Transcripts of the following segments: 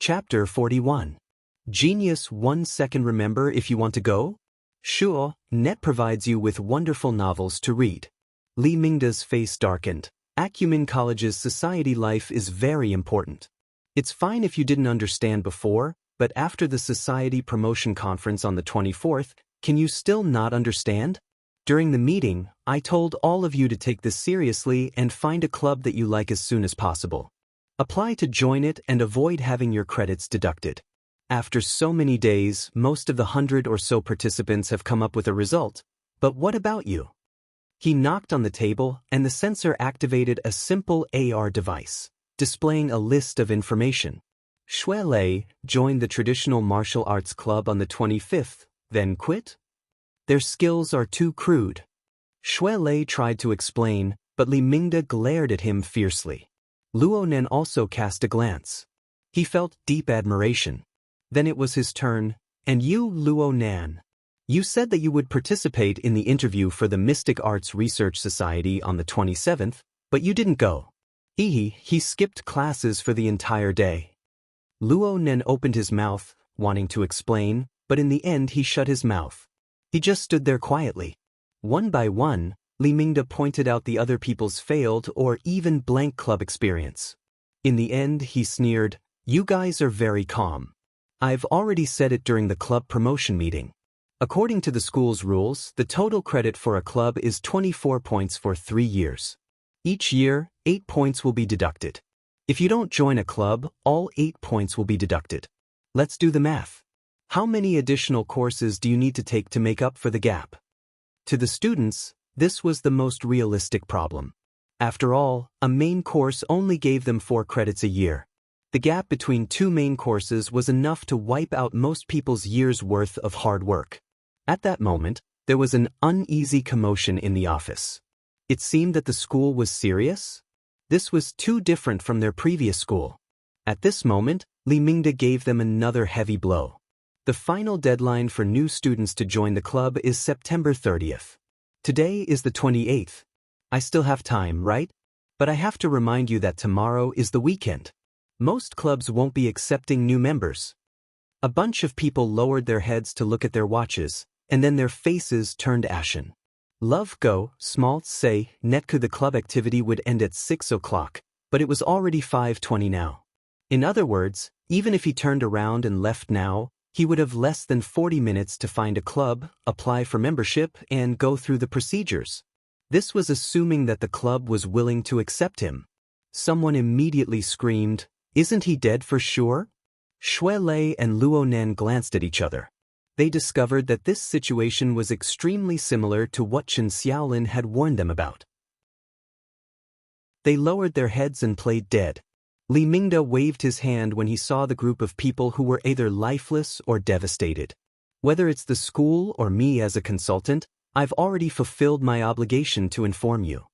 Chapter 41. Genius 1 second. Remember if you want to go? Sure, Net provides you with wonderful novels to read. Li Mingda's face darkened. Acumen College's society life is very important. It's fine if you didn't understand before, but after the society promotion conference on the 24th, can you still not understand? During the meeting, I told all of you to take this seriously and find a club that you like as soon as possible. Apply to join it and avoid having your credits deducted. After so many days, most of the 100 or so participants have come up with a result, but what about you? He knocked on the table and the sensor activated a simple AR device, displaying a list of information. Shui Lei joined the traditional martial arts club on the 25th, then quit? Their skills are too crude. Shui Lei tried to explain, but Li Mingda glared at him fiercely. Luo Nen also cast a glance. He felt deep admiration. Then it was his turn. And you, Luo Nan? You said that you would participate in the interview for the Mystic Arts Research Society on the 27th, but you didn't go. He skipped classes for the entire day. Luo Nen opened his mouth, wanting to explain, but in the end he shut his mouth. He just stood there quietly. One by one, Li Mingda pointed out the other people's failed or even blank club experience. In the end, he sneered, "You guys are very calm. I've already said it during the club promotion meeting. According to the school's rules, the total credit for a club is 24 points for 3 years. Each year, 8 points will be deducted. If you don't join a club, all 8 points will be deducted. Let's do the math. How many additional courses do you need to take to make up for the gap?" To the students, this was the most realistic problem. After all, a main course only gave them 4 credits a year. The gap between 2 main courses was enough to wipe out most people's year's worth of hard work. At that moment, there was an uneasy commotion in the office. It seemed that the school was serious. This was too different from their previous school. At this moment, Li Mingda gave them another heavy blow. The final deadline for new students to join the club is September 30th. Today is the 28th. I still have time, right? But I have to remind you that tomorrow is the weekend. Most clubs won't be accepting new members. A bunch of people lowered their heads to look at their watches, and then their faces turned ashen. Love Go, Smaltz say, Netku the club activity would end at 6 o'clock, but it was already 5:20 now. In other words, even if he turned around and left now, he would have less than 40 minutes to find a club, apply for membership, and go through the procedures. This was assuming that the club was willing to accept him. Someone immediately screamed, "Isn't he dead for sure?" Shui Lei and Luo Nen glanced at each other. They discovered that this situation was extremely similar to what Chen Xiaolin had warned them about. They lowered their heads and played dead. Li Mingda waved his hand when he saw the group of people who were either lifeless or devastated. Whether it's the school or me as a consultant, I've already fulfilled my obligation to inform you.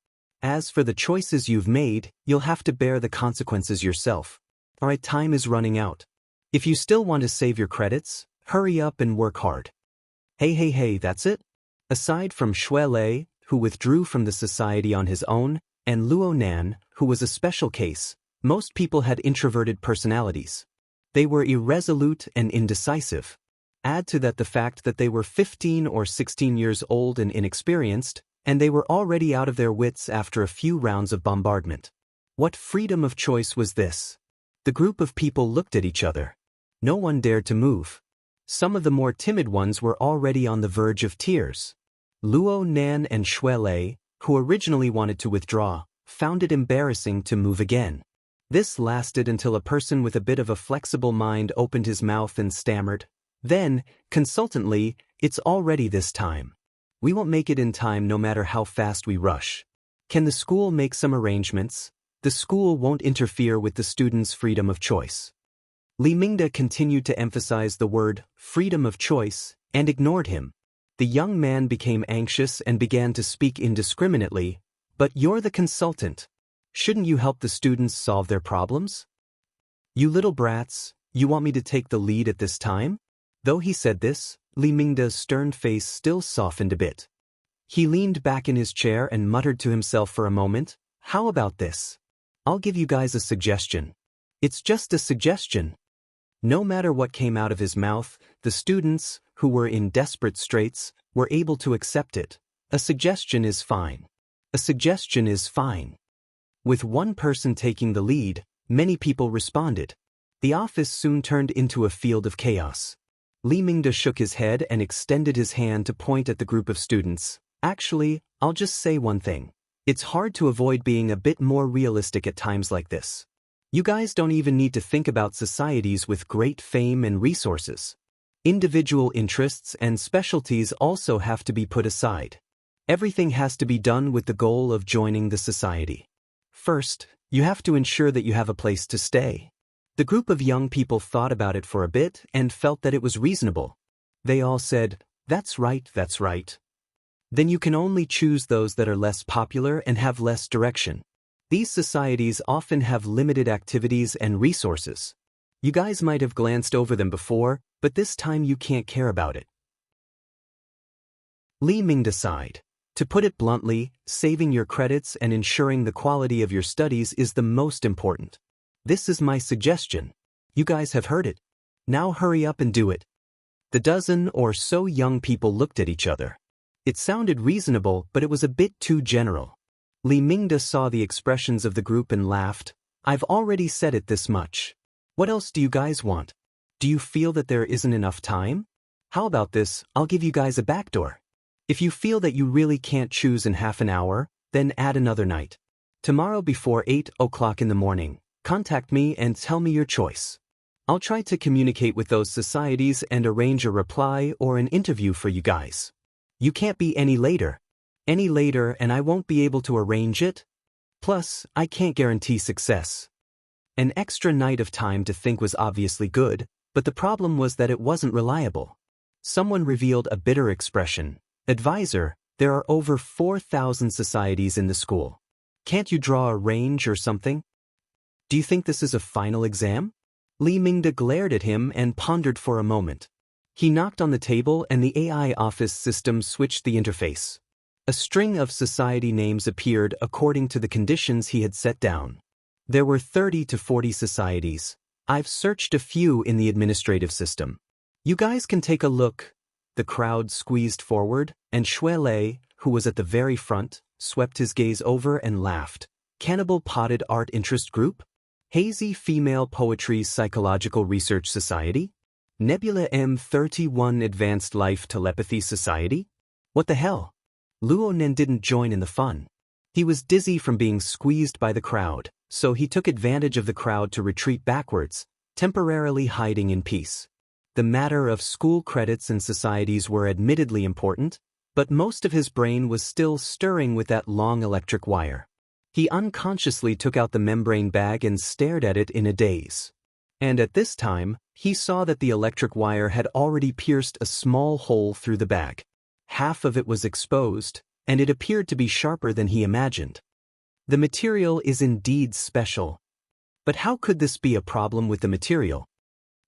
As for the choices you've made, you'll have to bear the consequences yourself. Alright, time is running out. If you still want to save your credits, hurry up and work hard. Hey, that's it? Aside from Shui Lei, who withdrew from the society on his own, and Luo Nan, who was a special case, most people had introverted personalities. They were irresolute and indecisive. Add to that the fact that they were 15 or 16 years old and inexperienced, and they were already out of their wits after a few rounds of bombardment. What freedom of choice was this? The group of people looked at each other. No one dared to move. Some of the more timid ones were already on the verge of tears. Luo Nan and Shui Lei, who originally wanted to withdraw, found it embarrassing to move again. This lasted until a person with a bit of a flexible mind opened his mouth and stammered. Then, consultantly, "It's already this time. We won't make it in time no matter how fast we rush. Can the school make some arrangements? The school won't interfere with the students' freedom of choice." Li Mingda continued to emphasize the word freedom of choice and ignored him. The young man became anxious and began to speak indiscriminately. "But you're the consultant. Shouldn't you help the students solve their problems? You little brats, you want me to take the lead at this time?" Though he said this, Li Mingda's stern face still softened a bit. He leaned back in his chair and muttered to himself for a moment, "How about this? I'll give you guys a suggestion. It's just a suggestion. No matter what came out of his mouth, the students, who were in desperate straits, were able to accept it. A suggestion is fine. A suggestion is fine. With one person taking the lead, many people responded. The office soon turned into a field of chaos. Li Mingde shook his head and extended his hand to point at the group of students. Actually, I'll just say one thing. It's hard to avoid being a bit more realistic at times like this. You guys don't even need to think about societies with great fame and resources. Individual interests and specialties also have to be put aside. Everything has to be done with the goal of joining the society. First, you have to ensure that you have a place to stay. The group of young people thought about it for a bit and felt that it was reasonable. They all said, "That's right, that's right." Then you can only choose those that are less popular and have less direction. These societies often have limited activities and resources. You guys might have glanced over them before, but this time you can't care about it. Li Mingde sighed. To put it bluntly, saving your credits and ensuring the quality of your studies is the most important. This is my suggestion. You guys have heard it. Now hurry up and do it. The dozen or so young people looked at each other. It sounded reasonable, but it was a bit too general. Li Mingde saw the expressions of the group and laughed. I've already said it this much. What else do you guys want? Do you feel that there isn't enough time? How about this, I'll give you guys a backdoor. If you feel that you really can't choose in half an hour, then add another night. Tomorrow before 8 o'clock in the morning, contact me and tell me your choice. I'll try to communicate with those societies and arrange a reply or an interview for you guys. You can't be any later. Any later and I won't be able to arrange it. Plus, I can't guarantee success. An extra night of time to think was obviously good, but the problem was that it wasn't reliable. Someone revealed a bitter expression. Advisor, there are over 4,000 societies in the school. Can't you draw a range or something? Do you think this is a final exam? Li Mingde glared at him and pondered for a moment. He knocked on the table and the AI office system switched the interface. A string of society names appeared according to the conditions he had set down. There were 30 to 40 societies. I've searched a few in the administrative system. You guys can take a look. The crowd squeezed forward, and Xue Lei, who was at the very front, swept his gaze over and laughed. Cannibal Potted Art Interest Group? Hazy Female Poetry Psychological Research Society? Nebula M31 Advanced Life Telepathy Society? What the hell? Luo Nen didn't join in the fun. He was dizzy from being squeezed by the crowd, so he took advantage of the crowd to retreat backwards, temporarily hiding in peace. The matter of school credits and societies were admittedly important, but most of his brain was still stirring with that long electric wire. He unconsciously took out the membrane bag and stared at it in a daze. And at this time, he saw that the electric wire had already pierced a small hole through the bag. Half of it was exposed, and it appeared to be sharper than he imagined. The material is indeed special. But how could this be a problem with the material?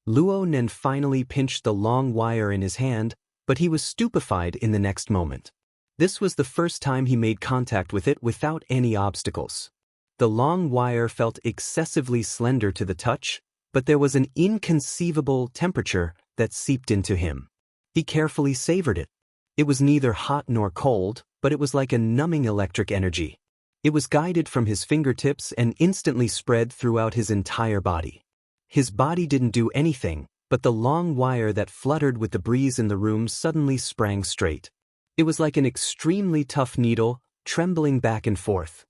Luo Nen finally pinched the long wire in his hand, but he was stupefied in the next moment. This was the first time he made contact with it without any obstacles. The long wire felt excessively slender to the touch, but there was an inconceivable temperature that seeped into him. He carefully savored it. It was neither hot nor cold, but it was like a numbing electric energy. It was guided from his fingertips and instantly spread throughout his entire body. His body didn't do anything, but the long wire that fluttered with the breeze in the room suddenly sprang straight. It was like an extremely tough needle, trembling back and forth.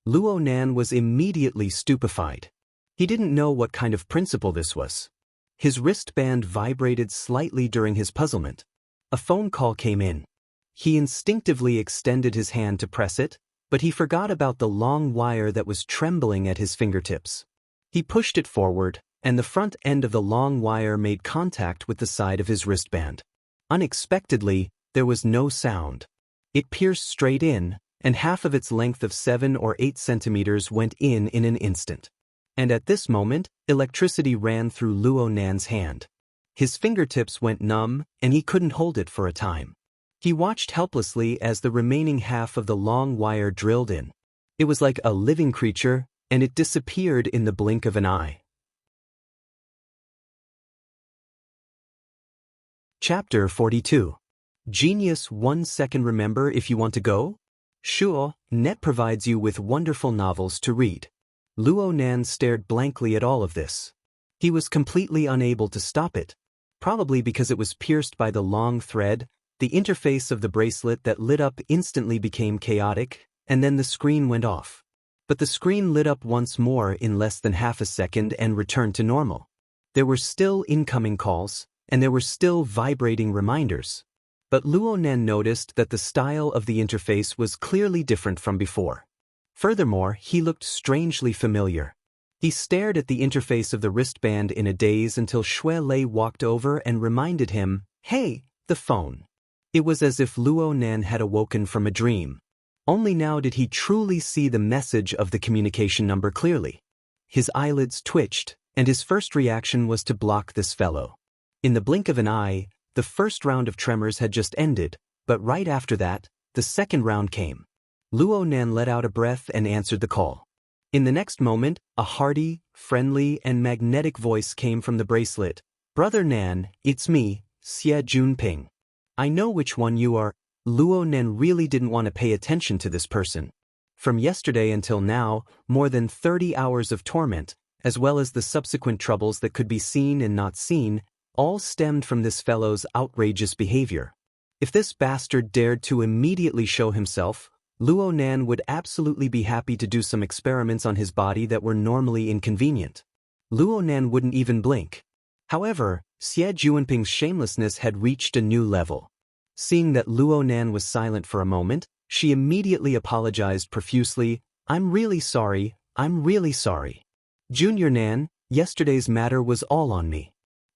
Luo Nan was immediately stupefied. He didn't know what kind of principle this was. His wristband vibrated slightly during his puzzlement. A phone call came in. He instinctively extended his hand to press it, but he forgot about the long wire that was trembling at his fingertips. He pushed it forward, and the front end of the long wire made contact with the side of his wristband. Unexpectedly, there was no sound. It pierced straight in, and half of its length of 7 or 8 centimeters went in an instant. And at this moment, electricity ran through Luo Nan's hand. His fingertips went numb, and he couldn't hold it for a time. He watched helplessly as the remaining half of the long wire drilled in. It was like a living creature, and it disappeared in the blink of an eye. Chapter 42. Genius 1 second. Remember if you want to go? Sure, Net provides you with wonderful novels to read. Luo Nan stared blankly at all of this. He was completely unable to stop it. Probably because it was pierced by the long thread, the interface of the bracelet that lit up instantly became chaotic, and then the screen went off. But the screen lit up once more in less than half a second and returned to normal. There were still incoming calls, and there were still vibrating reminders. But Luo Nan noticed that the style of the interface was clearly different from before. Furthermore, he looked strangely familiar. He stared at the interface of the wristband in a daze until Shui Lei walked over and reminded him, "Hey, the phone." It was as if Luo Nan had awoken from a dream. Only now did he truly see the message of the communication number clearly. His eyelids twitched, and his first reaction was to block this fellow. In the blink of an eye, the first round of tremors had just ended, but right after that, the second round came. Luo Nan let out a breath and answered the call. In the next moment, a hearty, friendly, and magnetic voice came from the bracelet. "Brother Nan, it's me, Xie Junping. I know which one you are." Luo Nan really didn't want to pay attention to this person. From yesterday until now, more than 30 hours of torment, as well as the subsequent troubles that could be seen and not seen, all stemmed from this fellow's outrageous behavior. If this bastard dared to immediately show himself, Luo Nan would absolutely be happy to do some experiments on his body that were normally inconvenient. Luo Nan wouldn't even blink. However, Xie Junping's shamelessness had reached a new level. Seeing that Luo Nan was silent for a moment, she immediately apologized profusely. I'm really sorry. Junior Nan, yesterday's matter was all on me.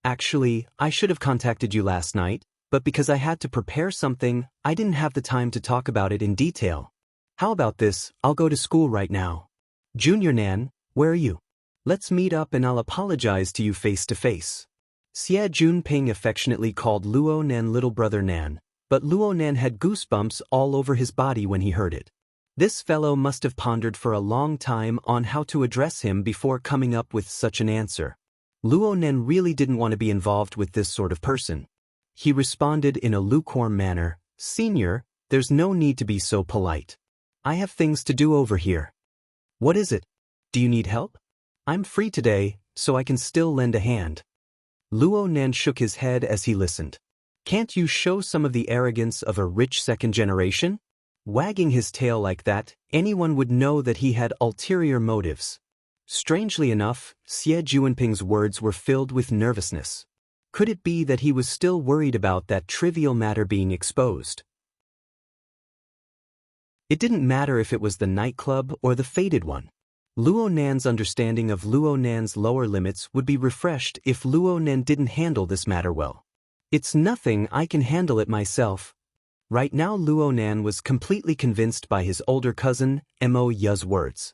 Actually, I should have contacted you last night, but because I had to prepare something, I didn't have the time to talk about it in detail. How about this? I'll go to school right now. Junior Nan, where are you? Let's meet up and I'll apologize to you face to face. Xie Junping affectionately called Luo Nan little brother Nan, but Luo Nan had goosebumps all over his body when he heard it. This fellow must have pondered for a long time on how to address him before coming up with such an answer. Luo Nan really didn't want to be involved with this sort of person. He responded in a lukewarm manner, "Senior, there's no need to be so polite. I have things to do over here." "What is it? Do you need help?" "I'm free today, so I can still lend a hand." Luo Nan shook his head as he listened. "Can't you show some of the arrogance of a rich second generation?" Wagging his tail like that, anyone would know that he had ulterior motives. Strangely enough, Xie Junping's words were filled with nervousness. Could it be that he was still worried about that trivial matter being exposed? It didn't matter if it was the nightclub or the faded one. Luo Nan's understanding of Luo Nan's lower limits would be refreshed if Luo Nan didn't handle this matter well. "It's nothing, I can handle it myself." Right now Luo Nan was completely convinced by his older cousin, Mo Ya's words.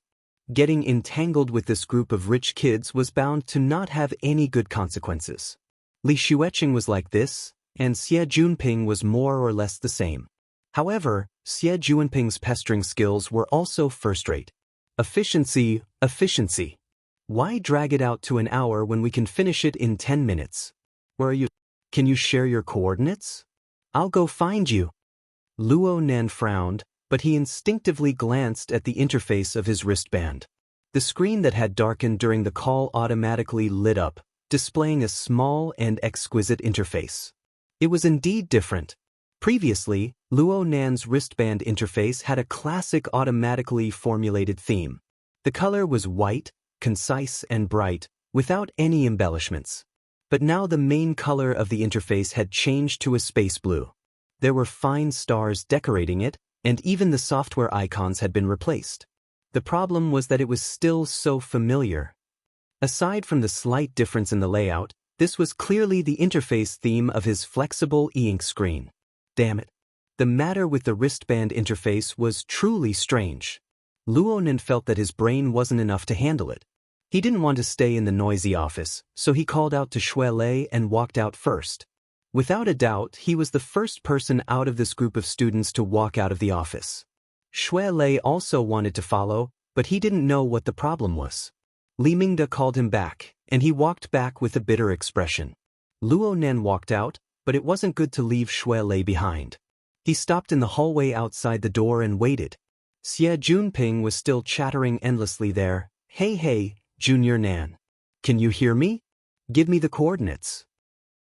Getting entangled with this group of rich kids was bound to not have any good consequences. Li Xueqing was like this, and Xie Junping was more or less the same. However, Xie Junping's pestering skills were also first-rate. Efficiency. Why drag it out to an hour when we can finish it in 10 minutes? Where are you? Can you share your coordinates? I'll go find you. Luo Nan frowned, but he instinctively glanced at the interface of his wristband. The screen that had darkened during the call automatically lit up, displaying a small and exquisite interface. It was indeed different. Previously, Luo Nan's wristband interface had a classic automatically formulated theme. The color was white, concise and bright, without any embellishments. But now the main color of the interface had changed to a space blue. There were fine stars decorating it, and even the software icons had been replaced. The problem was that it was still so familiar. Aside from the slight difference in the layout, this was clearly the interface theme of his flexible e-ink screen. Damn it. The matter with the wristband interface was truly strange. Luo Nan felt that his brain wasn't enough to handle it. He didn't want to stay in the noisy office, so he called out to Shui Lei and walked out first. Without a doubt, he was the first person out of this group of students to walk out of the office. Shui Lei also wanted to follow, but he didn't know what the problem was. Li Mingde called him back, and he walked back with a bitter expression. Luo Nan walked out, but it wasn't good to leave Shui Lei behind. He stopped in the hallway outside the door and waited. Xie Junping was still chattering endlessly there. Hey, Junior Nan. Can you hear me? Give me the coordinates.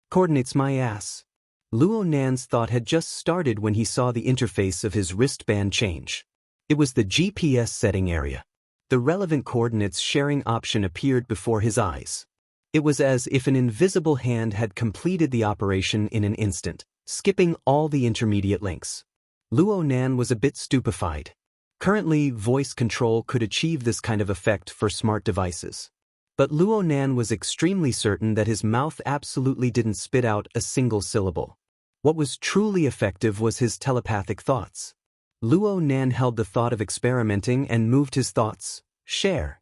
Coordinates my ass. Luo Nan's thought had just started when he saw the interface of his wristband change. It was the GPS setting area. The relevant coordinates sharing option appeared before his eyes. It was as if an invisible hand had completed the operation in an instant, skipping all the intermediate links. Luo Nan was a bit stupefied. Currently, voice control could achieve this kind of effect for smart devices. But Luo Nan was extremely certain that his mouth absolutely didn't spit out a single syllable. What was truly effective was his telepathic thoughts. Luo Nan held the thought of experimenting and moved his thoughts. Share.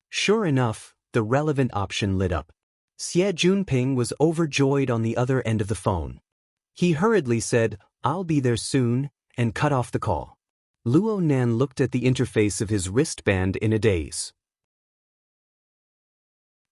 Sure enough, the relevant option lit up. Xie Junping was overjoyed on the other end of the phone. He hurriedly said, "I'll be there soon," and cut off the call. Luo Nan looked at the interface of his wristband in a daze.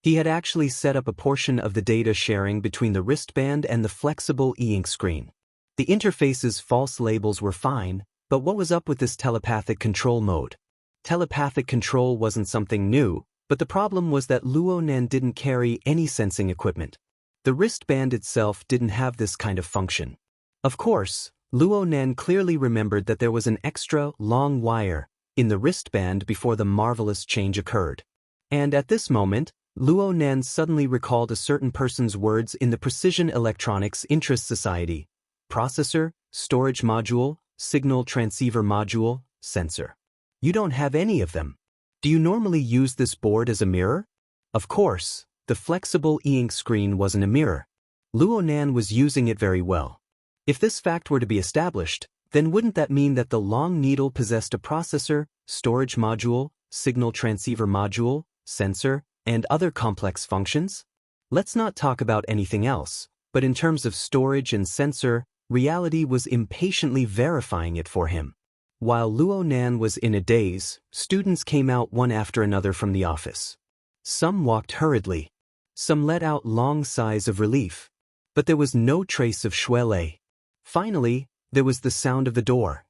He had actually set up a portion of the data sharing between the wristband and the flexible e-ink screen. The interface's false labels were fine, but what was up with this telepathic control mode? Telepathic control wasn't something new, but the problem was that Luo Nan didn't carry any sensing equipment. The wristband itself didn't have this kind of function. Of course, Luo Nan clearly remembered that there was an extra, long wire in the wristband before the marvelous change occurred. And at this moment, Luo Nan suddenly recalled a certain person's words in the Precision Electronics Interest Society. Processor, storage module, signal transceiver module, sensor. You don't have any of them. Do you normally use this board as a mirror? Of course, the flexible e-ink screen wasn't a mirror. Luo Nan was using it very well. If this fact were to be established, then wouldn't that mean that the long needle possessed a processor, storage module, signal transceiver module, sensor, and other complex functions? Let's not talk about anything else, but in terms of storage and sensor, reality was impatiently verifying it for him. While Luo Nan was in a daze, students came out one after another from the office. Some walked hurriedly. Some let out long sighs of relief. But there was no trace of Shui Lei. Finally, there was the sound of the door.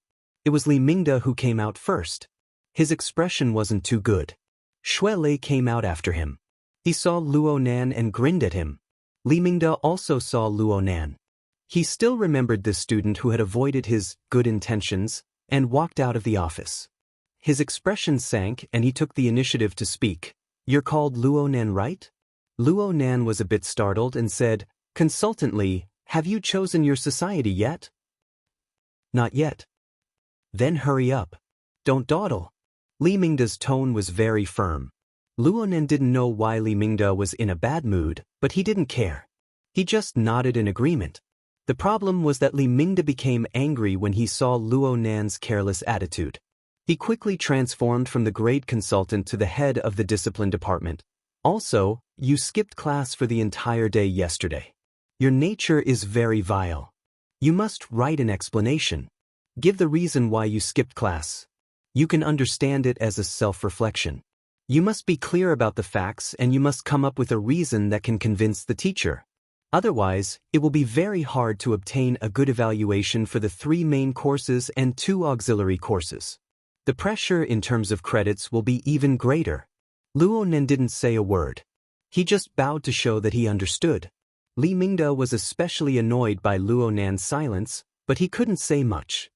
It was Li Mingde who came out first. His expression wasn't too good. Shui Lei came out after him. He saw Luo Nan and grinned at him. Li Mingde also saw Luo Nan. He still remembered this student who had avoided his good intentions and walked out of the office. His expression sank and he took the initiative to speak. "You're called Luo Nan, right?" Luo Nan was a bit startled and said, "Consultantly, have you chosen your society yet?" "Not yet." "Then hurry up. Don't dawdle." Li Mingde's tone was very firm. Luo Nan didn't know why Li Mingde was in a bad mood, but he didn't care. He just nodded in agreement. The problem was that Li Mingde became angry when he saw Luo Nan's careless attitude. He quickly transformed from the grade consultant to the head of the discipline department. "Also, you skipped class for the entire day yesterday. Your nature is very vile. You must write an explanation. Give the reason why you skipped class. You can understand it as a self-reflection. You must be clear about the facts and you must come up with a reason that can convince the teacher. Otherwise, it will be very hard to obtain a good evaluation for the 3 main courses and 2 auxiliary courses. The pressure in terms of credits will be even greater." Luo Nan didn't say a word. He just bowed to show that he understood. Li Mingde was especially annoyed by Luo Nan's silence, but he couldn't say much.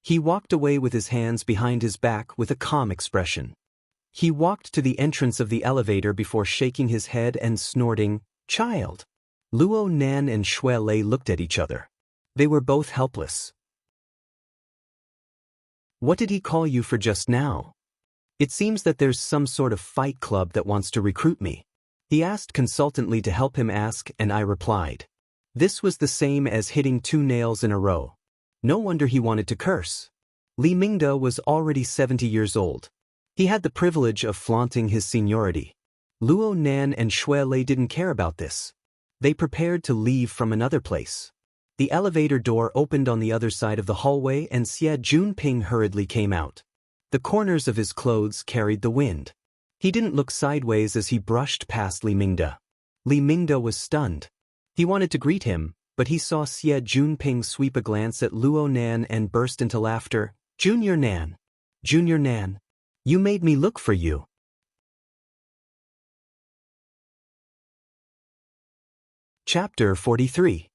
He walked away with his hands behind his back with a calm expression. He walked to the entrance of the elevator before shaking his head and snorting, "Child!" Luo Nan and Shui Lei looked at each other. They were both helpless. "What did he call you for just now?" "It seems that there's some sort of fight club that wants to recruit me." He asked consultantly to help him ask, and I replied. This was the same as hitting 2 nails in a row. No wonder he wanted to curse. Li Mingde was already 70 years old. He had the privilege of flaunting his seniority. Luo Nan and Shui Lei didn't care about this. They prepared to leave from another place. The elevator door opened on the other side of the hallway and Xie Junping hurriedly came out. The corners of his clothes carried the wind. He didn't look sideways as he brushed past Li Mingde. Li Mingde was stunned. He wanted to greet him, but he saw Xie Junping sweep a glance at Luo Nan and burst into laughter. Junior Nan! Junior Nan! You made me look for you. Chapter 43.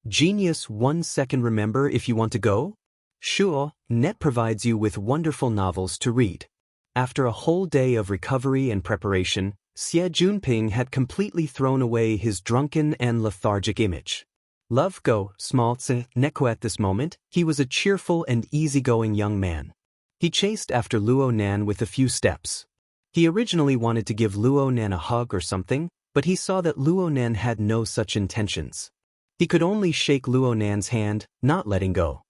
Genius 1 second. Remember if you want to go? Sure, Net provides you with wonderful novels to read. After a whole day of recovery and preparation, Xie Junping had completely thrown away his drunken and lethargic image. Love go, small Neko. At this moment, he was a cheerful and easygoing young man. He chased after Luo Nan with a few steps. He originally wanted to give Luo Nan a hug or something, but he saw that Luo Nan had no such intentions. He could only shake Luo Nan's hand, not letting go.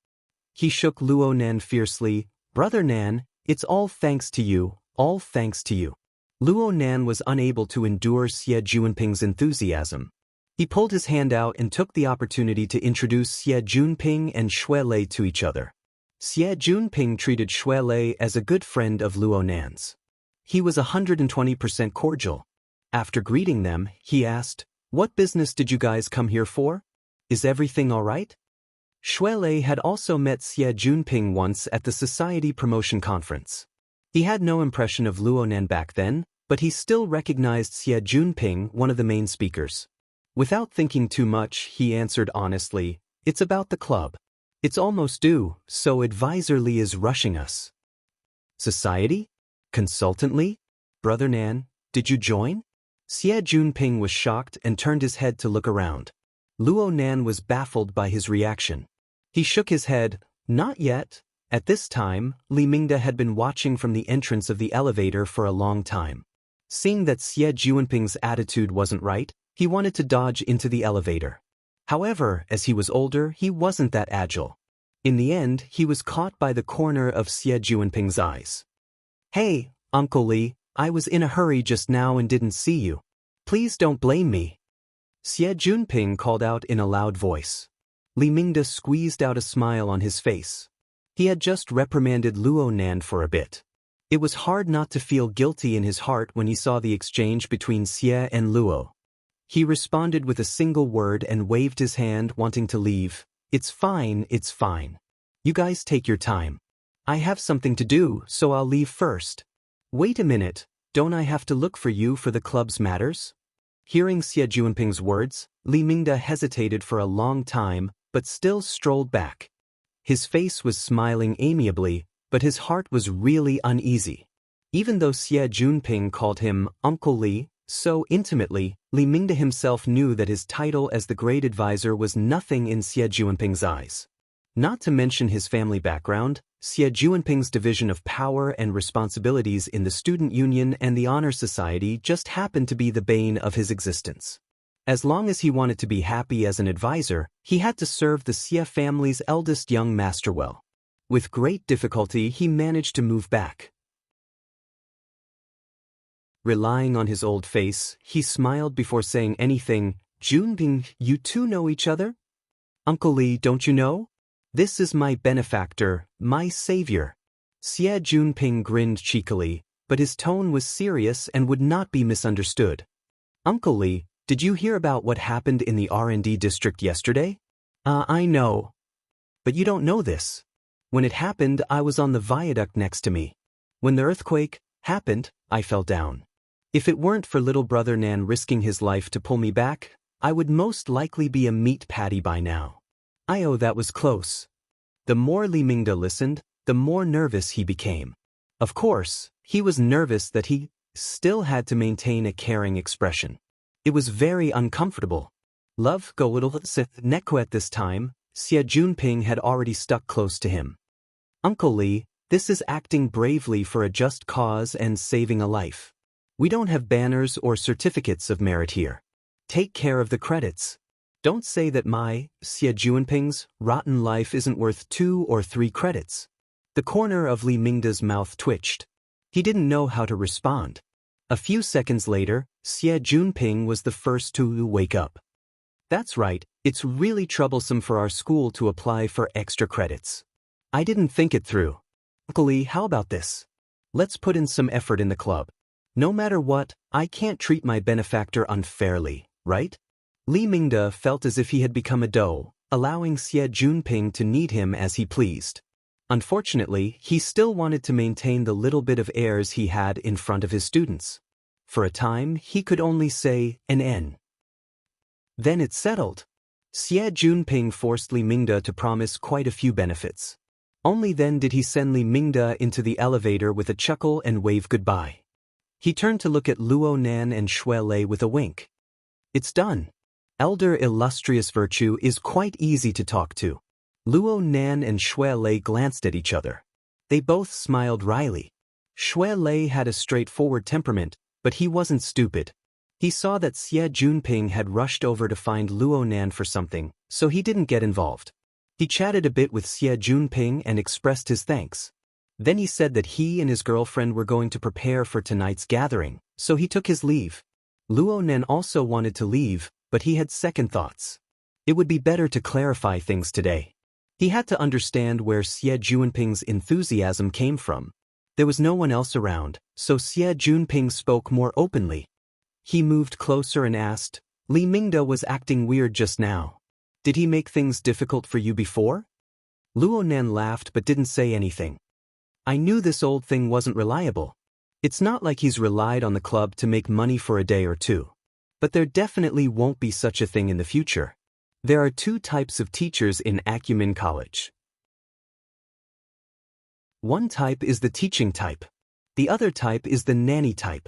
He shook Luo Nan fiercely. Brother Nan, it's all thanks to you, all thanks to you. Luo Nan was unable to endure Xie Junping's enthusiasm. He pulled his hand out and took the opportunity to introduce Xie Junping and Shui Lei to each other. Xie Junping treated Shui Lei as a good friend of Luo Nan's. He was 120% cordial. After greeting them, he asked, "What business did you guys come here for? Is everything all right?" Shui Lei had also met Xie Junping once at the Society Promotion Conference. He had no impression of Luo Nan back then, but he still recognized Xie Junping, one of the main speakers. Without thinking too much, he answered honestly, "It's about the club. It's almost due, so Advisor Li is rushing us." Society? Consultant Li? Brother Nan, did you join? Xie Junping was shocked and turned his head to look around. Luo Nan was baffled by his reaction. He shook his head. Not yet. At this time, Li Mingde had been watching from the entrance of the elevator for a long time. Seeing that Xie Junping's attitude wasn't right, he wanted to dodge into the elevator. However, as he was older, he wasn't that agile. In the end, he was caught by the corner of Xie Junping's eyes. "Hey, Uncle Li, I was in a hurry just now and didn't see you. Please don't blame me." Xie Junping called out in a loud voice. Li Mingde squeezed out a smile on his face. He had just reprimanded Luo Nan for a bit. It was hard not to feel guilty in his heart when he saw the exchange between Xie and Luo. He responded with a single word and waved his hand, wanting to leave. It's fine. You guys take your time. I have something to do, so I'll leave first." "Wait a minute, don't I have to look for you for the club's matters?" Hearing Xie Junping's words, Li Mingde hesitated for a long time, but still strolled back. His face was smiling amiably, but his heart was really uneasy. Even though Xie Junping called him Uncle Li so intimately, Li Mingde himself knew that his title as the great advisor was nothing in Xie Junping's eyes. Not to mention his family background, Xie Junping's division of power and responsibilities in the student union and the honor society just happened to be the bane of his existence. As long as he wanted to be happy as an advisor, he had to serve the Xie family's eldest young master well. With great difficulty, he managed to move back. Relying on his old face, he smiled before saying anything. "Junping, you two know each other?" "Uncle Li, don't you know? This is my benefactor, my savior." Xie Junping grinned cheekily, but his tone was serious and would not be misunderstood. "Uncle Li, did you hear about what happened in the R&D district yesterday?" I know. But you don't know this. When it happened, I was on the viaduct next to me. When the earthquake happened, I fell down. If it weren't for little brother Nan risking his life to pull me back, I would most likely be a meat patty by now. That was close." The more Li Mingde listened, the more nervous he became. Of course, he was nervous that he still had to maintain a caring expression. It was very uncomfortable. Love go little Neko. At this time, Xie Junping had already stuck close to him. "Uncle Li, this is acting bravely for a just cause and saving a life. We don't have banners or certificates of merit here. Take care of the credits. Don't say that my, Xie Junping's, rotten life isn't worth 2 or 3 credits. The corner of Li Mingde's mouth twitched. He didn't know how to respond. A few seconds later, Xie Junping was the first to wake up. "That's right, it's really troublesome for our school to apply for extra credits. I didn't think it through. Uncle Li, how about this? Let's put in some effort in the club. No matter what, I can't treat my benefactor unfairly, right?" Li Mingde felt as if he had become a doe, allowing Xie Junping to knead him as he pleased. Unfortunately, he still wanted to maintain the little bit of airs he had in front of his students. For a time, he could only say an N. Then it settled. Xie Junping forced Li Mingde to promise quite a few benefits. Only then did he send Li Mingde into the elevator with a chuckle and wave goodbye. He turned to look at Luo Nan and Xue Lei with a wink. It's done. Elder illustrious virtue is quite easy to talk to. Luo Nan and Xue Lei glanced at each other. They both smiled wryly. Xue Lei had a straightforward temperament, but he wasn't stupid. He saw that Xie Junping had rushed over to find Luo Nan for something, so he didn't get involved. He chatted a bit with Xie Junping and expressed his thanks. Then he said that he and his girlfriend were going to prepare for tonight's gathering, so he took his leave. Luo Nan also wanted to leave, but he had second thoughts. It would be better to clarify things today. He had to understand where Xie Junping's enthusiasm came from. There was no one else around, so Xie Junping spoke more openly. He moved closer and asked, Li Mingde was acting weird just now. Did he make things difficult for you before? Luo Nan laughed but didn't say anything. I knew this old thing wasn't reliable. It's not like he's relied on the club to make money for a day or two. But there definitely won't be such a thing in the future. There are two types of teachers in Acumen College. One type is the teaching type. The other type is the nanny type.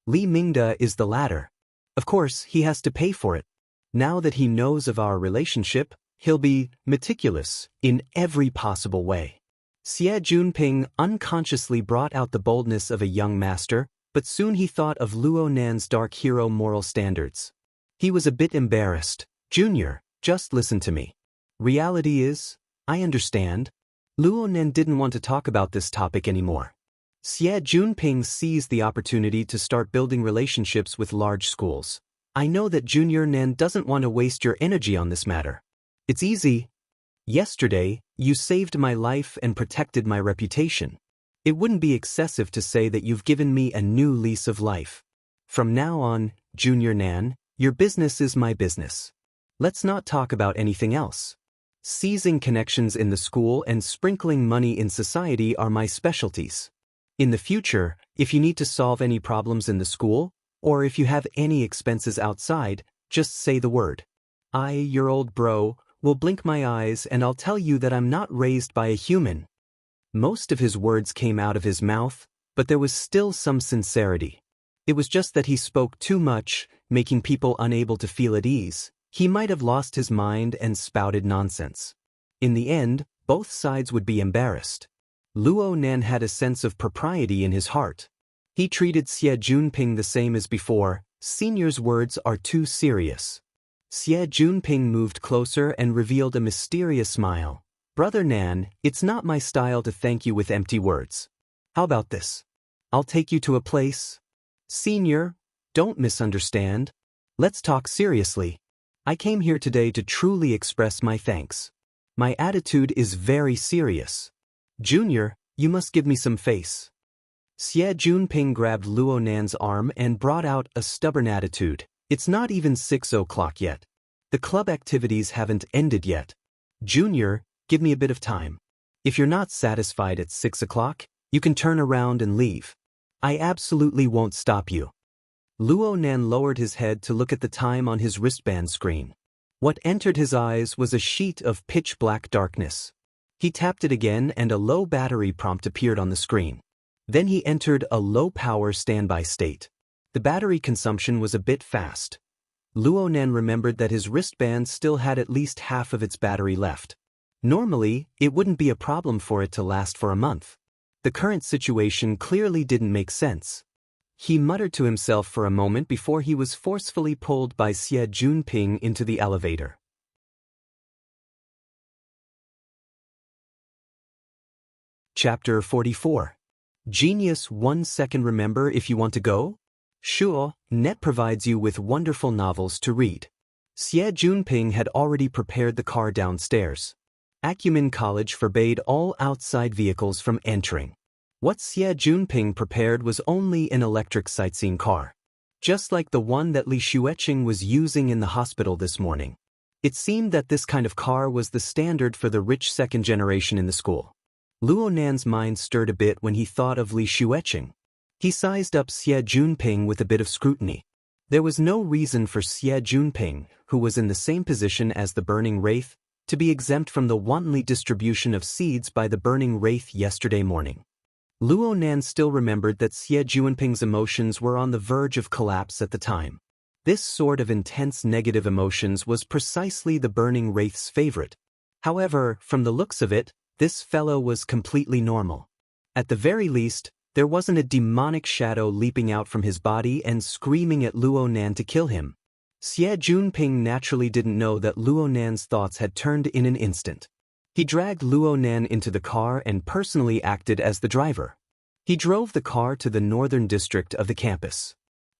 Li Mingde is the latter. Of course, he has to pay for it. Now that he knows of our relationship, he'll be meticulous in every possible way. Xie Junping unconsciously brought out the boldness of a young master, but soon he thought of Luo Nan's dark hero moral standards. He was a bit embarrassed. Junior, just listen to me. Reality is, I understand. Luo Nan didn't want to talk about this topic anymore. Xie Junping seized the opportunity to start building relationships with large schools. I know that Junior Nan doesn't want to waste your energy on this matter. It's easy. Yesterday, you saved my life and protected my reputation. It wouldn't be excessive to say that you've given me a new lease of life. From now on, Junior Nan, your business is my business. Let's not talk about anything else. Seizing connections in the school and sprinkling money in society are my specialties. In the future, if you need to solve any problems in the school, or if you have any expenses outside, just say the word. I, your old bro, will blink my eyes and I'll tell you that I'm not raised by a human. Most of his words came out of his mouth, but there was still some sincerity. It was just that he spoke too much, making people unable to feel at ease. He might have lost his mind and spouted nonsense. In the end, both sides would be embarrassed. Luo Nan had a sense of propriety in his heart. He treated Xie Junping the same as before. Senior's words are too serious. Xie Junping moved closer and revealed a mysterious smile. Brother Nan, it's not my style to thank you with empty words. How about this? I'll take you to a place. Senior, don't misunderstand. Let's talk seriously. I came here today to truly express my thanks. My attitude is very serious. Junior, you must give me some face. Xie Junping grabbed Luo Nan's arm and brought out a stubborn attitude. It's not even 6 o'clock yet. The club activities haven't ended yet. Junior, give me a bit of time. If you're not satisfied at 6 o'clock, you can turn around and leave. I absolutely won't stop you. Luo Nan lowered his head to look at the time on his wristband screen. What entered his eyes was a sheet of pitch-black darkness. He tapped it again and a low battery prompt appeared on the screen. Then he entered a low-power standby state. The battery consumption was a bit fast. Luo Nan remembered that his wristband still had at least half of its battery left. Normally, it wouldn't be a problem for it to last for a month. The current situation clearly didn't make sense. He muttered to himself for a moment before he was forcefully pulled by Xie Junping into the elevator. Chapter 44. Genius 1 second. Remember if you want to go? Sure, Net provides you with wonderful novels to read. Xie Junping had already prepared the car downstairs. Acumen College forbade all outside vehicles from entering. What Xie Junping prepared was only an electric sightseeing car. just like the one that Li Xueqing was using in the hospital this morning. It seemed that this kind of car was the standard for the rich second generation in the school. Luo Nan's mind stirred a bit when he thought of Li Xueqing. He sized up Xie Junping with a bit of scrutiny. There was no reason for Xie Junping, who was in the same position as the Burning Wraith, to be exempt from the wantonly distribution of seeds by the Burning Wraith yesterday morning. Luo Nan still remembered that Xie Junping's emotions were on the verge of collapse at the time. This sort of intense negative emotions was precisely the Burning Wraith's favorite. However, from the looks of it, this fellow was completely normal. At the very least, there wasn't a demonic shadow leaping out from his body and screaming at Luo Nan to kill him. Xie Junping naturally didn't know that Luo Nan's thoughts had turned in an instant. He dragged Luo Nan into the car and personally acted as the driver. He drove the car to the northern district of the campus.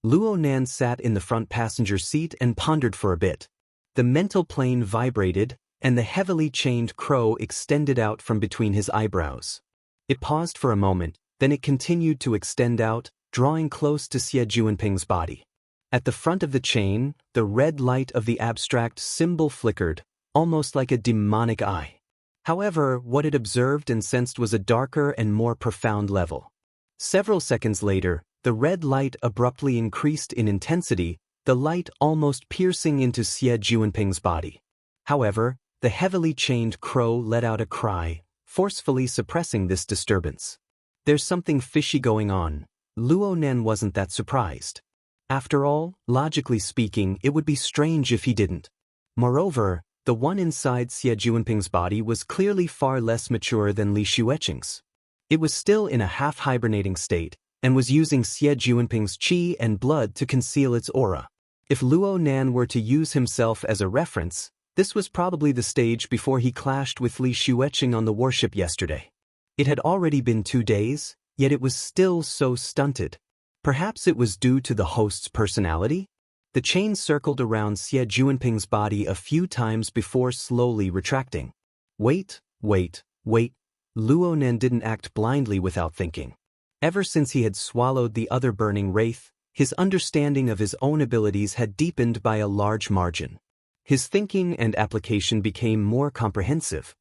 Luo Nan sat in the front passenger seat and pondered for a bit. The mental plane vibrated, and the heavily chained crow extended out from between his eyebrows. It paused for a moment, then it continued to extend out, drawing close to Xie Junping's body. At the front of the chain, the red light of the abstract symbol flickered, almost like a demonic eye. However, what it observed and sensed was a darker and more profound level. Several seconds later, the red light abruptly increased in intensity, the light almost piercing into Xie Junping's body. However, the heavily chained crow let out a cry, forcefully suppressing this disturbance. There's something fishy going on. Luo Nan wasn't that surprised. After all, logically speaking, it would be strange if he didn't. Moreover, the one inside Xie Junping's body was clearly far less mature than Li Xueqing's. It was still in a half-hibernating state, and was using Xie Junping's qi and blood to conceal its aura. If Luo Nan were to use himself as a reference, this was probably the stage before he clashed with Li Xueqing on the warship yesterday. It had already been 2 days, yet it was still so stunted. Perhaps it was due to the host's personality? The chain circled around Xie Junping's body a few times before slowly retracting. Wait. Luo Nan didn't act blindly without thinking. Ever since he had swallowed the other Burning Wraith, his understanding of his own abilities had deepened by a large margin. His thinking and application became more comprehensive.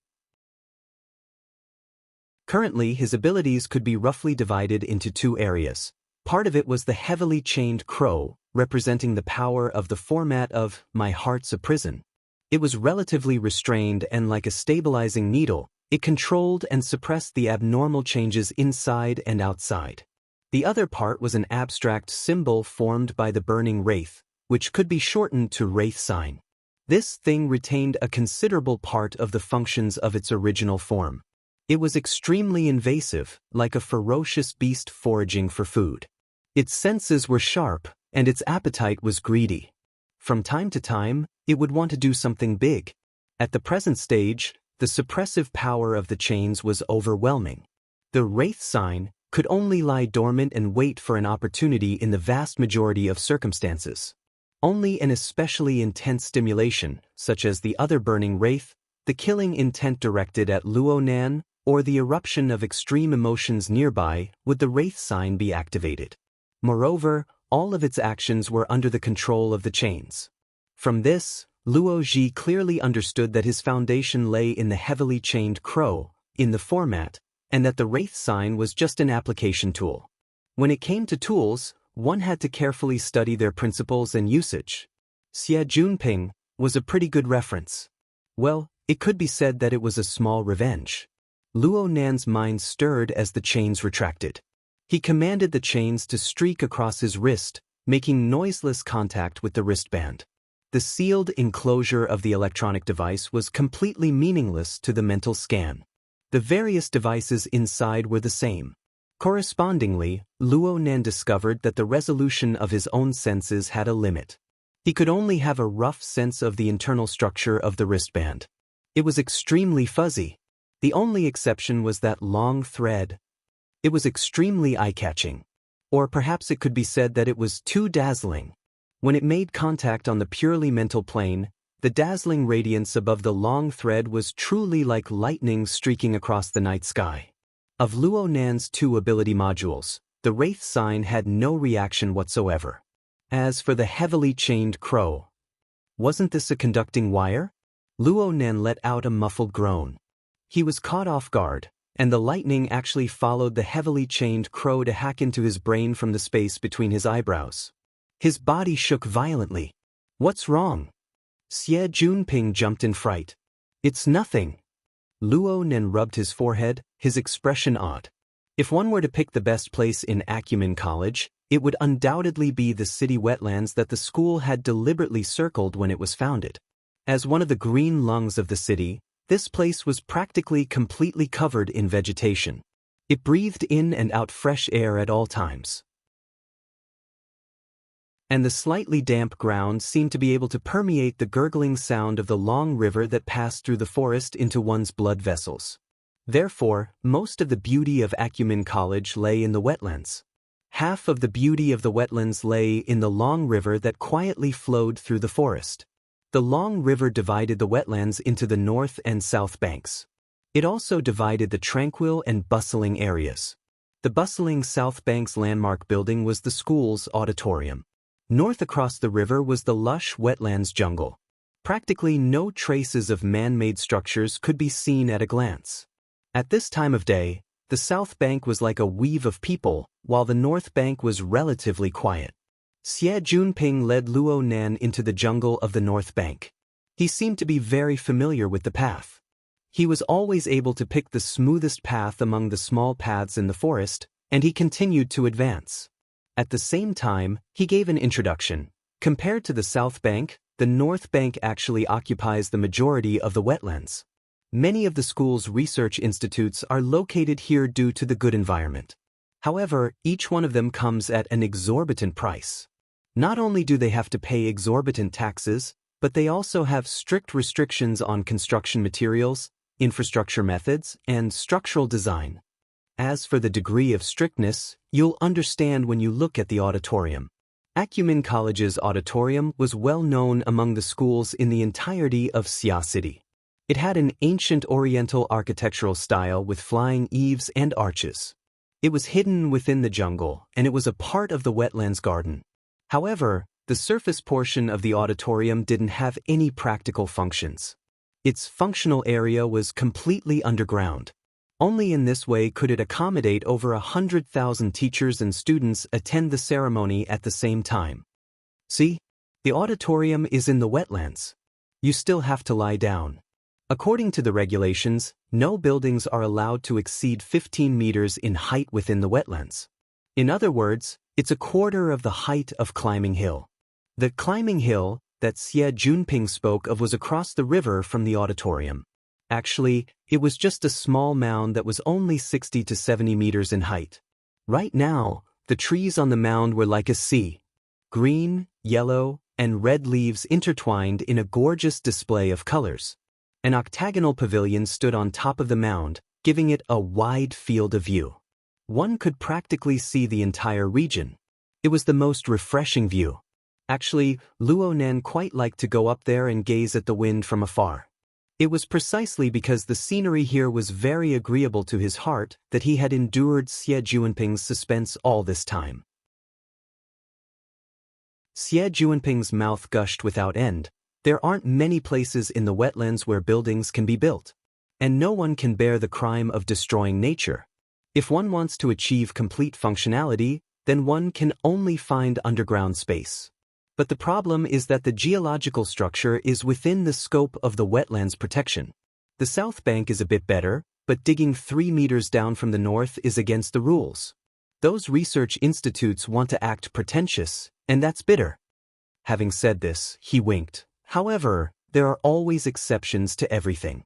Currently, his abilities could be roughly divided into 2 areas. Part of it was the heavily chained crow, representing the power of the format of "My Heart's a Prison." It was relatively restrained and like a stabilizing needle, it controlled and suppressed the abnormal changes inside and outside. The other part was an abstract symbol formed by the Burning Wraith, which could be shortened to Wraith Sign. This thing retained a considerable part of the functions of its original form. It was extremely invasive, like a ferocious beast foraging for food. Its senses were sharp, and its appetite was greedy. From time to time, it would want to do something big. At the present stage, the suppressive power of the chains was overwhelming. The Wraith Sign could only lie dormant and wait for an opportunity in the vast majority of circumstances. Only an especially intense stimulation, such as the other Burning Wraith, the killing intent directed at Luo Nan, or the eruption of extreme emotions nearby, would the Wraith Sign be activated. Moreover, all of its actions were under the control of the chains. From this, Luo Ji clearly understood that his foundation lay in the heavily chained crow, in the format, and that the Wraith Sign was just an application tool. When it came to tools, one had to carefully study their principles and usage. Xie Junping was a pretty good reference. Well, it could be said that it was a small revenge. Luo Nan's mind stirred as the chains retracted. He commanded the chains to streak across his wrist, making noiseless contact with the wristband. The sealed enclosure of the electronic device was completely meaningless to the mental scan. The various devices inside were the same. Correspondingly, Luo Nan discovered that the resolution of his own senses had a limit. He could only have a rough sense of the internal structure of the wristband. It was extremely fuzzy. The only exception was that long thread. It was extremely eye-catching. Or perhaps it could be said that it was too dazzling. When it made contact on the purely mental plane, the dazzling radiance above the long thread was truly like lightning streaking across the night sky. Of Luo Nan's 2 ability modules, the Wraith Sign had no reaction whatsoever. As for the heavily chained crow, wasn't this a conducting wire? Luo Nen let out a muffled groan. He was caught off guard, and the lightning actually followed the heavily chained crow to hack into his brain from the space between his eyebrows. His body shook violently. What's wrong? Xie Junping jumped in fright. It's nothing. Luo Nen rubbed his forehead, his expression odd. If one were to pick the best place in Acumen College, it would undoubtedly be the city wetlands that the school had deliberately circled when it was founded. As one of the green lungs of the city, this place was practically completely covered in vegetation. It breathed in and out fresh air at all times. And the slightly damp ground seemed to be able to permeate the gurgling sound of the long river that passed through the forest into one's blood vessels. Therefore, most of the beauty of Acumen College lay in the wetlands. Half of the beauty of the wetlands lay in the long river that quietly flowed through the forest. The long river divided the wetlands into the north and south banks. It also divided the tranquil and bustling areas. The bustling south bank's landmark building was the school's auditorium. North across the river was the lush wetlands jungle. Practically no traces of man-made structures could be seen at a glance. At this time of day, the south bank was like a weave of people, while the north bank was relatively quiet. Xie Junping led Luo Nan into the jungle of the north bank. He seemed to be very familiar with the path. He was always able to pick the smoothest path among the small paths in the forest, and he continued to advance. At the same time, he gave an introduction. Compared to the south bank, the north bank actually occupies the majority of the wetlands. Many of the school's research institutes are located here due to the good environment. However, each one of them comes at an exorbitant price. Not only do they have to pay exorbitant taxes, but they also have strict restrictions on construction materials, infrastructure methods, and structural design. As for the degree of strictness, you'll understand when you look at the auditorium. Acumen College's auditorium was well known among the schools in the entirety of Xia City. It had an ancient Oriental architectural style with flying eaves and arches. It was hidden within the jungle, and it was a part of the wetlands garden. However, the surface portion of the auditorium didn't have any practical functions. Its functional area was completely underground. Only in this way could it accommodate over 100,000 teachers and students attend the ceremony at the same time. See? The auditorium is in the wetlands. You still have to lie down. According to the regulations, no buildings are allowed to exceed 15 meters in height within the wetlands. In other words, it's a quarter of the height of Climbing Hill. The Climbing Hill that Xie Junping spoke of was across the river from the auditorium. Actually, it was just a small mound that was only 60 to 70 meters in height. Right now, the trees on the mound were like a sea. Green, yellow, and red leaves intertwined in a gorgeous display of colors. An octagonal pavilion stood on top of the mound, giving it a wide field of view. One could practically see the entire region. It was the most refreshing view. Actually, Luo Nan quite liked to go up there and gaze at the wind from afar. It was precisely because the scenery here was very agreeable to his heart that he had endured Xie Junping's suspense all this time. Xie Junping's mouth gushed without end. There aren't many places in the wetlands where buildings can be built, and no one can bear the crime of destroying nature. If one wants to achieve complete functionality, then one can only find underground space. But the problem is that the geological structure is within the scope of the wetlands protection. The south bank is a bit better, but digging 3 meters down from the north is against the rules. Those research institutes want to act pretentious, and that's bitter. Having said this, he winked. However, there are always exceptions to everything.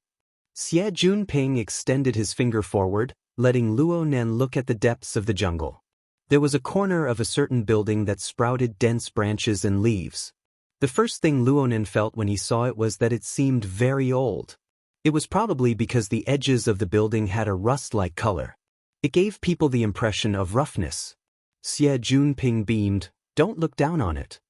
Xie Junping extended his finger forward, letting Luo Nen look at the depths of the jungle. There was a corner of a certain building that sprouted dense branches and leaves. The first thing Luo Nen felt when he saw it was that it seemed very old. It was probably because the edges of the building had a rust-like color. It gave people the impression of roughness. Xie Junping beamed, "Don't look down on it.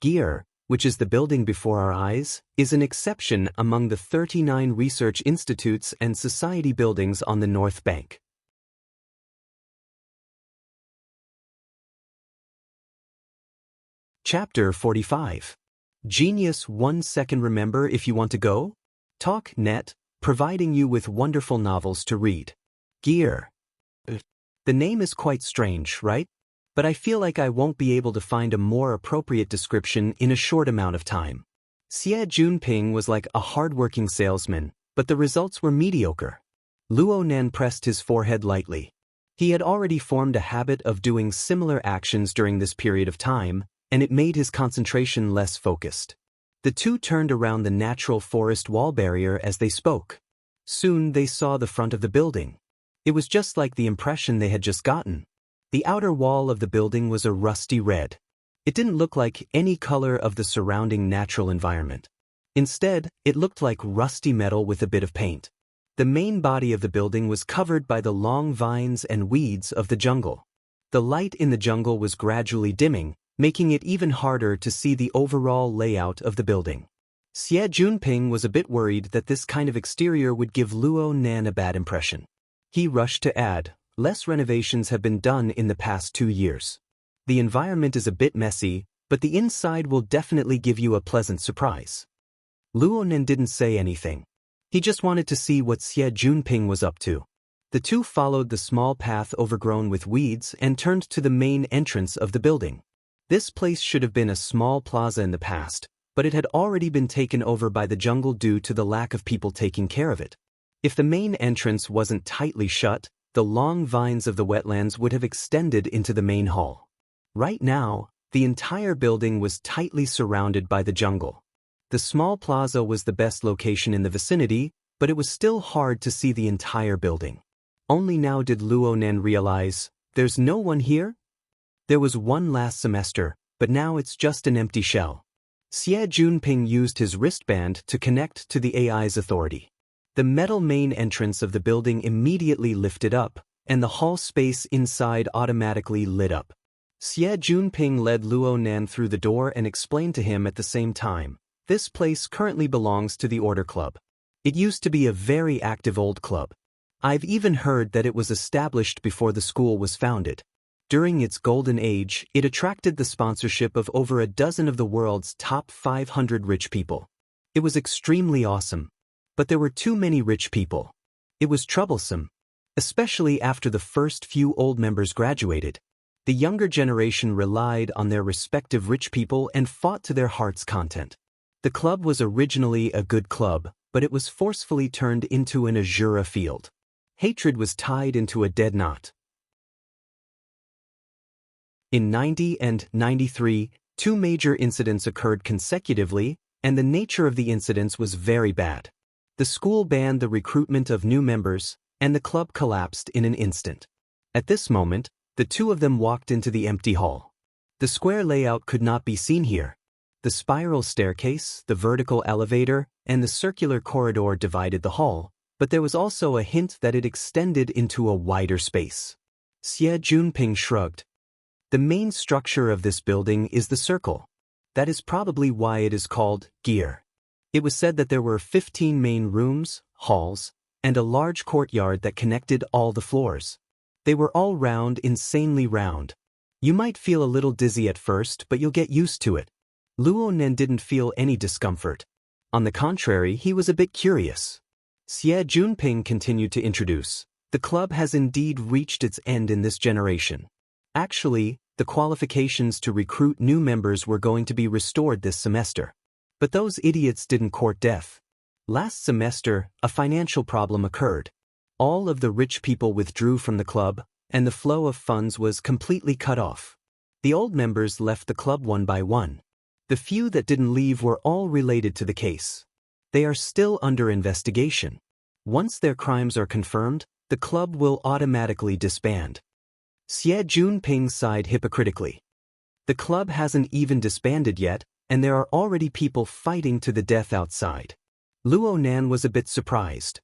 Gear, which is the building before our eyes, is an exception among the 39 research institutes and society buildings on the North Bank. Chapter 45. Genius 1 second remember if you want to go? Talk Net, providing you with wonderful novels to read. Gear. The name is quite strange, right? But I feel like I won't be able to find a more appropriate description in a short amount of time. Xie Junping was like a hard-working salesman, but the results were mediocre. Luo Nan pressed his forehead lightly. He had already formed a habit of doing similar actions during this period of time, and it made his concentration less focused. The two turned around the natural forest wall barrier as they spoke. Soon they saw the front of the building. It was just like the impression they had just gotten. The outer wall of the building was a rusty red. It didn't look like any color of the surrounding natural environment. Instead, it looked like rusty metal with a bit of paint. The main body of the building was covered by the long vines and weeds of the jungle. The light in the jungle was gradually dimming, making it even harder to see the overall layout of the building. Xie Junping was a bit worried that this kind of exterior would give Luo Nan a bad impression. He rushed to add, less renovations have been done in the past 2 years. The environment is a bit messy, but the inside will definitely give you a pleasant surprise. Luo Nan didn't say anything. He just wanted to see what Xie Junping was up to. The two followed the small path overgrown with weeds and turned to the main entrance of the building. This place should have been a small plaza in the past, but it had already been taken over by the jungle due to the lack of people taking care of it. If the main entrance wasn't tightly shut, the long vines of the wetlands would have extended into the main hall. Right now, the entire building was tightly surrounded by the jungle. The small plaza was the best location in the vicinity, but it was still hard to see the entire building. Only now did Luo Nan realize, there's no one here? There was one last semester, but now it's just an empty shell. Xie Junping used his wristband to connect to the AI's authority. The metal main entrance of the building immediately lifted up, and the hall space inside automatically lit up. Xie Junping led Luo Nan through the door and explained to him at the same time, this place currently belongs to the Order Club. It used to be a very active old club. I've even heard that it was established before the school was founded. During its golden age, it attracted the sponsorship of over a dozen of the world's top 500 rich people. It was extremely awesome. But there were too many rich people. It was troublesome, especially after the first few old members graduated. The younger generation relied on their respective rich people and fought to their heart's content. The club was originally a good club, but it was forcefully turned into an Azura field. Hatred was tied into a dead knot. In 90 and 93, 2 major incidents occurred consecutively, and the nature of the incidents was very bad. The school banned the recruitment of new members, and the club collapsed in an instant. At this moment, the two of them walked into the empty hall. The square layout could not be seen here. The spiral staircase, the vertical elevator, and the circular corridor divided the hall, but there was also a hint that it extended into a wider space. Xie Junping shrugged. The main structure of this building is the circle. That is probably why it is called Gear. It was said that there were 15 main rooms, halls, and a large courtyard that connected all the floors. They were all round, insanely round. You might feel a little dizzy at first, but you'll get used to it. Luo Nan didn't feel any discomfort. On the contrary, he was a bit curious. Xie Junping continued to introduce, the club has indeed reached its end in this generation. Actually, the qualifications to recruit new members were going to be restored this semester. But those idiots didn't court death. Last semester, a financial problem occurred. All of the rich people withdrew from the club, and the flow of funds was completely cut off. The old members left the club one by one. The few that didn't leave were all related to the case. They are still under investigation. Once their crimes are confirmed, the club will automatically disband. Xie Junping sighed hypocritically. The club hasn't even disbanded yet, and there are already people fighting to the death outside. Luo Nan was a bit surprised.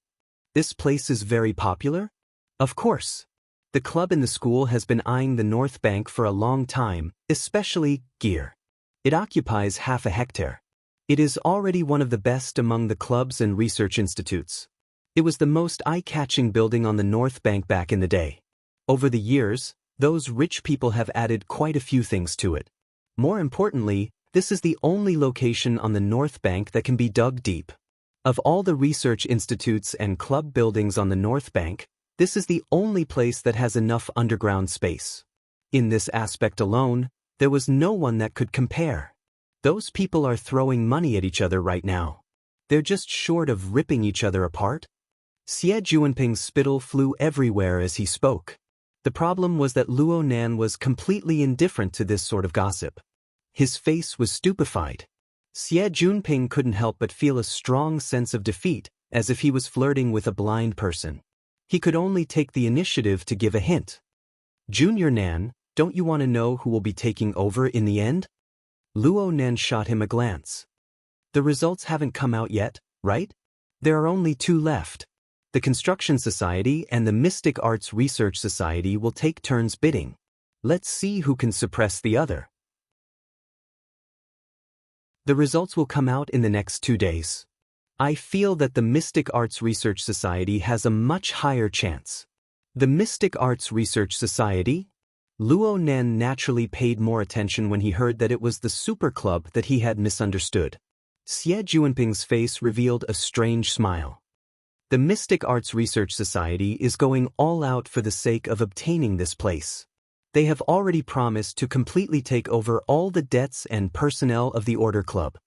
This place is very popular? Of course. The club in the school has been eyeing the North Bank for a long time, especially Gear. It occupies half a hectare. It is already one of the best among the clubs and research institutes. It was the most eye-catching building on the North Bank back in the day. Over the years, those rich people have added quite a few things to it. More importantly, this is the only location on the North Bank that can be dug deep. Of all the research institutes and club buildings on the North Bank, this is the only place that has enough underground space. In this aspect alone, there was no one that could compare. Those people are throwing money at each other right now. They're just short of ripping each other apart. Xie Juanping's spittle flew everywhere as he spoke. The problem was that Luo Nan was completely indifferent to this sort of gossip. His face was stupefied. Xie Junping couldn't help but feel a strong sense of defeat, as if he was flirting with a blind person. He could only take the initiative to give a hint. Junior Nan, don't you want to know who will be taking over in the end? Luo Nan shot him a glance. The results haven't come out yet, right? There are only two left. The Construction Society and the Mystic Arts Research Society will take turns bidding. Let's see who can suppress the other. The results will come out in the next 2 days. I feel that the Mystic Arts Research Society has a much higher chance. The Mystic Arts Research Society? Luo Nan naturally paid more attention when he heard that it was the super club that he had misunderstood. Xie Juanping's face revealed a strange smile. The Mystic Arts Research Society is going all out for the sake of obtaining this place. They have already promised to completely take over all the debts and personnel of the Order Club.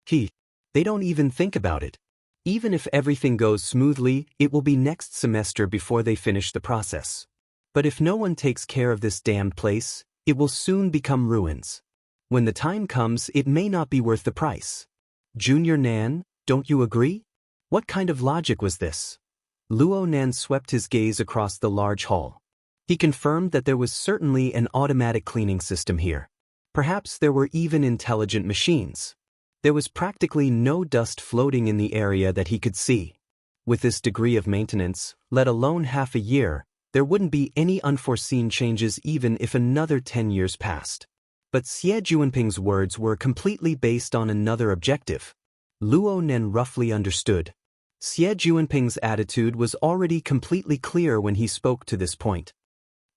They don't even think about it. Even if everything goes smoothly, it will be next semester before they finish the process. But if no one takes care of this damned place, it will soon become ruins. When the time comes, it may not be worth the price. Junior Nan, don't you agree? What kind of logic was this? Luo Nan swept his gaze across the large hall. He confirmed that there was certainly an automatic cleaning system here. Perhaps there were even intelligent machines. There was practically no dust floating in the area that he could see. With this degree of maintenance, let alone half a year, there wouldn't be any unforeseen changes even if another 10 years passed. But Xie Juanping's words were completely based on another objective. Luo Nan roughly understood. Xie Juanping's attitude was already completely clear when he spoke to this point.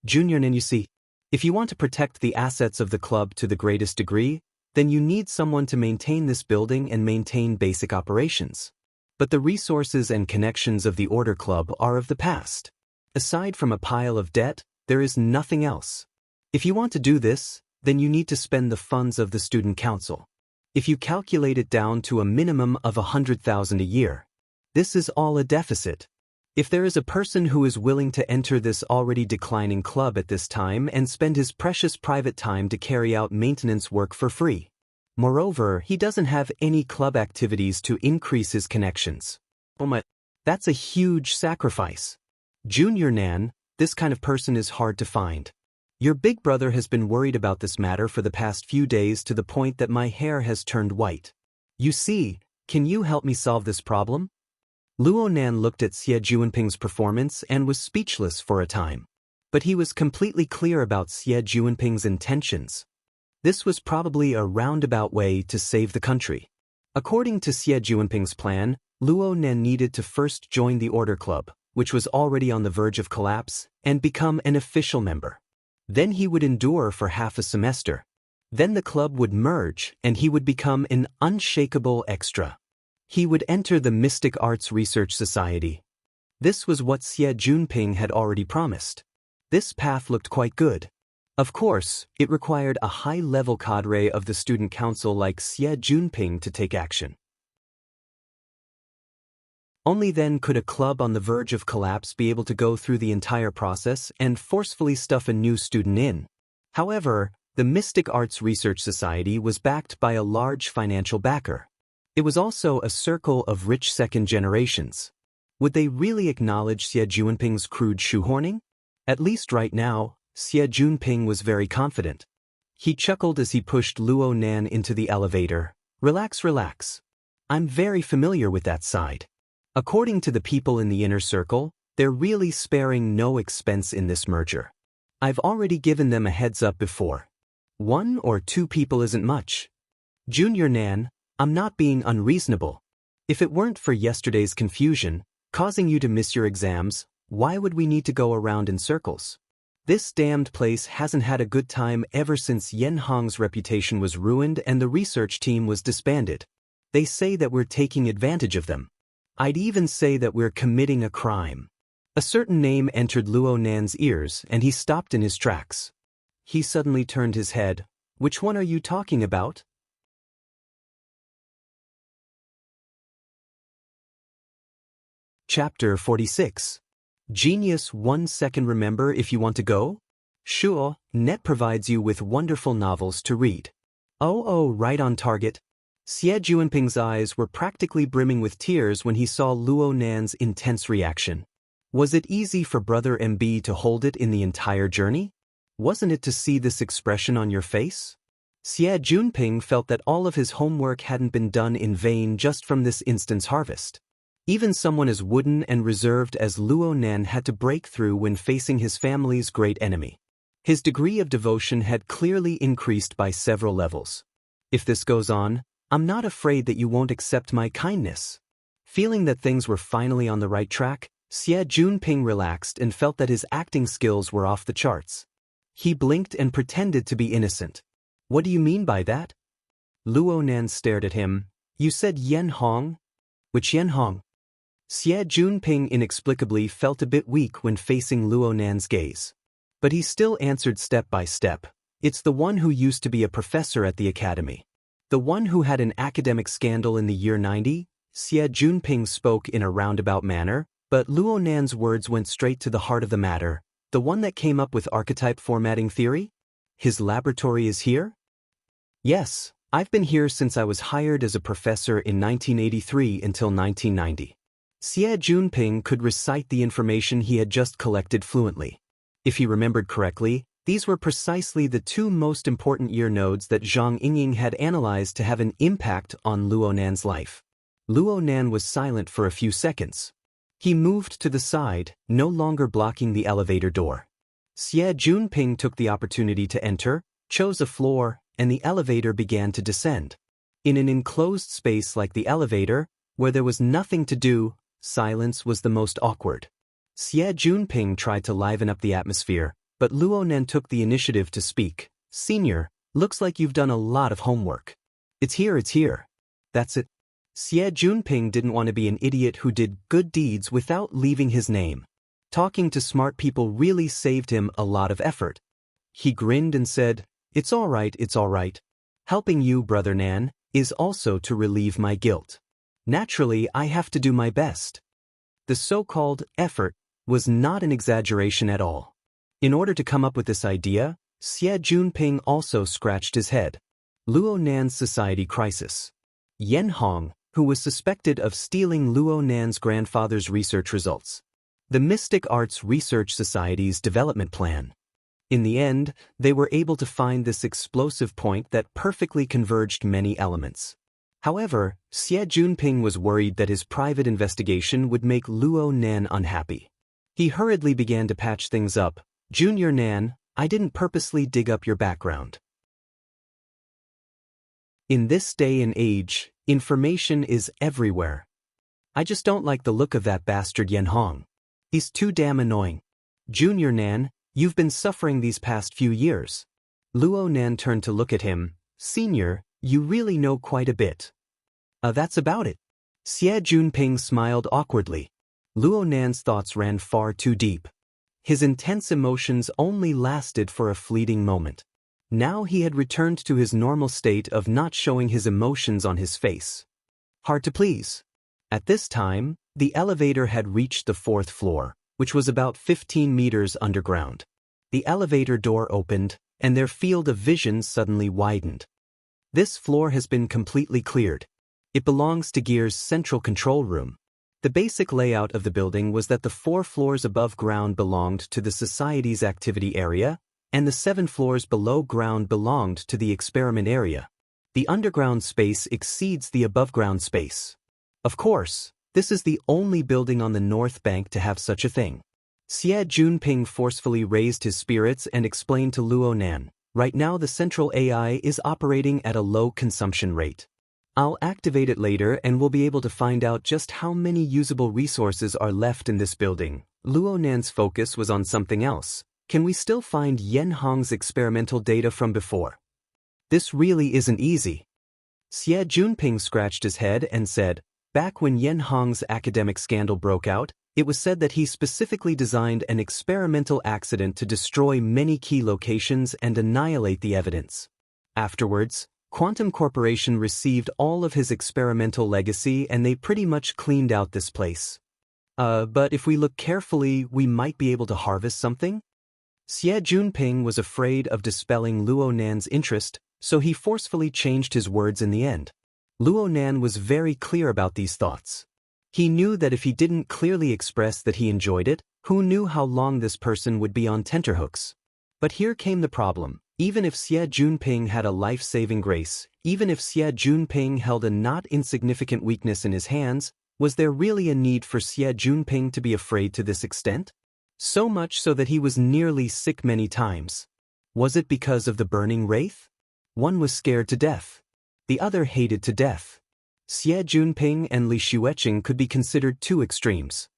Junior Nan, you see, if you want to protect the assets of the club to the greatest degree, then you need someone to maintain this building and maintain basic operations. But the resources and connections of the Order Club are of the past. Aside from a pile of debt, there is nothing else. If you want to do this, then you need to spend the funds of the Student Council. If you calculate it down to a minimum of 100,000 a year, this is all a deficit. If there is a person who is willing to enter this already declining club at this time and spend his precious private time to carry out maintenance work for free. Moreover, he doesn't have any club activities to increase his connections. That's a huge sacrifice. Junior Nan, this kind of person is hard to find. Your big brother has been worried about this matter for the past few days to the point that my hair has turned white. You see, can you help me solve this problem? Luo Nan looked at Xie Juanping's performance and was speechless for a time. But he was completely clear about Xie Juanping's intentions. This was probably a roundabout way to save the country. According to Xie Juanping's plan, Luo Nan needed to first join the Order Club, which was already on the verge of collapse, and become an official member. Then he would endure for half a semester. Then the club would merge and he would become an unshakable extra. He would enter the Mystic Arts Research Society. This was what Xie Junping had already promised. This path looked quite good. Of course, it required a high-level cadre of the Student Council like Xie Junping to take action. Only then could a club on the verge of collapse be able to go through the entire process and forcefully stuff a new student in. However, the Mystic Arts Research Society was backed by a large financial backer. It was also a circle of rich second generations. Would they really acknowledge Xie Juanping's crude shoehorning? At least right now, Xie Junping was very confident. He chuckled as he pushed Luo Nan into the elevator. Relax, relax. I'm very familiar with that side. According to the people in the inner circle, they're really sparing no expense in this merger. I've already given them a heads up before. 1 or 2 people isn't much. Junior Nan, I'm not being unreasonable. If it weren't for yesterday's confusion, causing you to miss your exams, why would we need to go around in circles? This damned place hasn't had a good time ever since Yen Hong's reputation was ruined and the research team was disbanded. They say that we're taking advantage of them. I'd even say that we're committing a crime. A certain name entered Luo Nan's ears and he stopped in his tracks. He suddenly turned his head. Which one are you talking about? Chapter 46. Genius 1 second. Remember if you want to go? Sure, Net provides you with wonderful novels to read. Oh, right on target. Xie Juanping's eyes were practically brimming with tears when he saw Luo Nan's intense reaction. Was it easy for Brother MB to hold it in the entire journey? Wasn't it to see this expression on your face? Xie Junping felt that all of his homework hadn't been done in vain just from this instant's harvest. Even someone as wooden and reserved as Luo Nan had to break through when facing his family's great enemy. His degree of devotion had clearly increased by several levels. If this goes on, I'm not afraid that you won't accept my kindness. Feeling that things were finally on the right track, Xie Junping relaxed and felt that his acting skills were off the charts. He blinked and pretended to be innocent. What do you mean by that? Luo Nan stared at him. You said Yen Hong? Which Yen Hong? Xie Junping inexplicably felt a bit weak when facing Luo Nan's gaze. But he still answered step by step. It's the one who used to be a professor at the academy. The one who had an academic scandal in the year 90? Xie Junping spoke in a roundabout manner, but Luo Nan's words went straight to the heart of the matter. The one that came up with archetype formatting theory? His laboratory is here? Yes, I've been here since I was hired as a professor in 1983 until 1990. Xie Junping could recite the information he had just collected fluently. If he remembered correctly, these were precisely the two most important year nodes that Zhang Yingying had analyzed to have an impact on Luo Nan's life. Luo Nan was silent for a few seconds. He moved to the side, no longer blocking the elevator door. Xie Junping took the opportunity to enter, chose a floor, and the elevator began to descend. In an enclosed space like the elevator, where there was nothing to do, silence was the most awkward. Xie Junping tried to liven up the atmosphere, but Luo Nan took the initiative to speak. Senior, looks like you've done a lot of homework. It's here. That's it. Xie Junping didn't want to be an idiot who did good deeds without leaving his name. Talking to smart people really saved him a lot of effort. He grinned and said, It's all right. Helping you, Brother Nan, is also to relieve my guilt. Naturally, I have to do my best. The so-called effort was not an exaggeration at all. In order to come up with this idea, Xie Junping also scratched his head. Luo Nan's society crisis. Yen Hong, who was suspected of stealing Luo Nan's grandfather's research results. The Mystic Arts Research Society's development plan. In the end, they were able to find this explosive point that perfectly converged many elements. However, Xie Junping was worried that his private investigation would make Luo Nan unhappy. He hurriedly began to patch things up. Junior Nan, I didn't purposely dig up your background. In this day and age, information is everywhere. I just don't like the look of that bastard Yen Hong. He's too damn annoying. Junior Nan, you've been suffering these past few years. Luo Nan turned to look at him. Senior, you really know quite a bit. That's about it. Xie Junping smiled awkwardly. Luo Nan's thoughts ran far too deep. His intense emotions only lasted for a fleeting moment. Now he had returned to his normal state of not showing his emotions on his face. Hard to please. At this time, the elevator had reached the 4th floor, which was about 15 meters underground. The elevator door opened, and their field of vision suddenly widened. This floor has been completely cleared. It belongs to Gear's central control room. The basic layout of the building was that the 4 floors above ground belonged to the Society's activity area, and the 7 floors below ground belonged to the experiment area. The underground space exceeds the above-ground space. Of course, this is the only building on the North Bank to have such a thing. Xie Junping forcefully raised his spirits and explained to Luo Nan, right now the central AI is operating at a low consumption rate. I'll activate it later and we'll be able to find out just how many usable resources are left in this building. Luo Nan's focus was on something else. Can we still find Yen Hong's experimental data from before? This really isn't easy. Xie Junping scratched his head and said, back when Yen Hong's academic scandal broke out, it was said that he specifically designed an experimental accident to destroy many key locations and annihilate the evidence. Afterwards, Quantum Corporation received all of his experimental legacy and they pretty much cleaned out this place. But if we look carefully, we might be able to harvest something? Xie Junping was afraid of dispelling Luo Nan's interest, so he forcefully changed his words in the end. Luo Nan was very clear about these thoughts. He knew that if he didn't clearly express that he enjoyed it, who knew how long this person would be on tenterhooks? But here came the problem. Even if Xie Junping had a life-saving grace, even if Xie Junping held a not insignificant weakness in his hands, was there really a need for Xie Junping to be afraid to this extent? So much so that he was nearly sick many times. Was it because of the burning wraith? One was scared to death. The other hated to death. Xie Junping and Li Xueqing could be considered two extremes.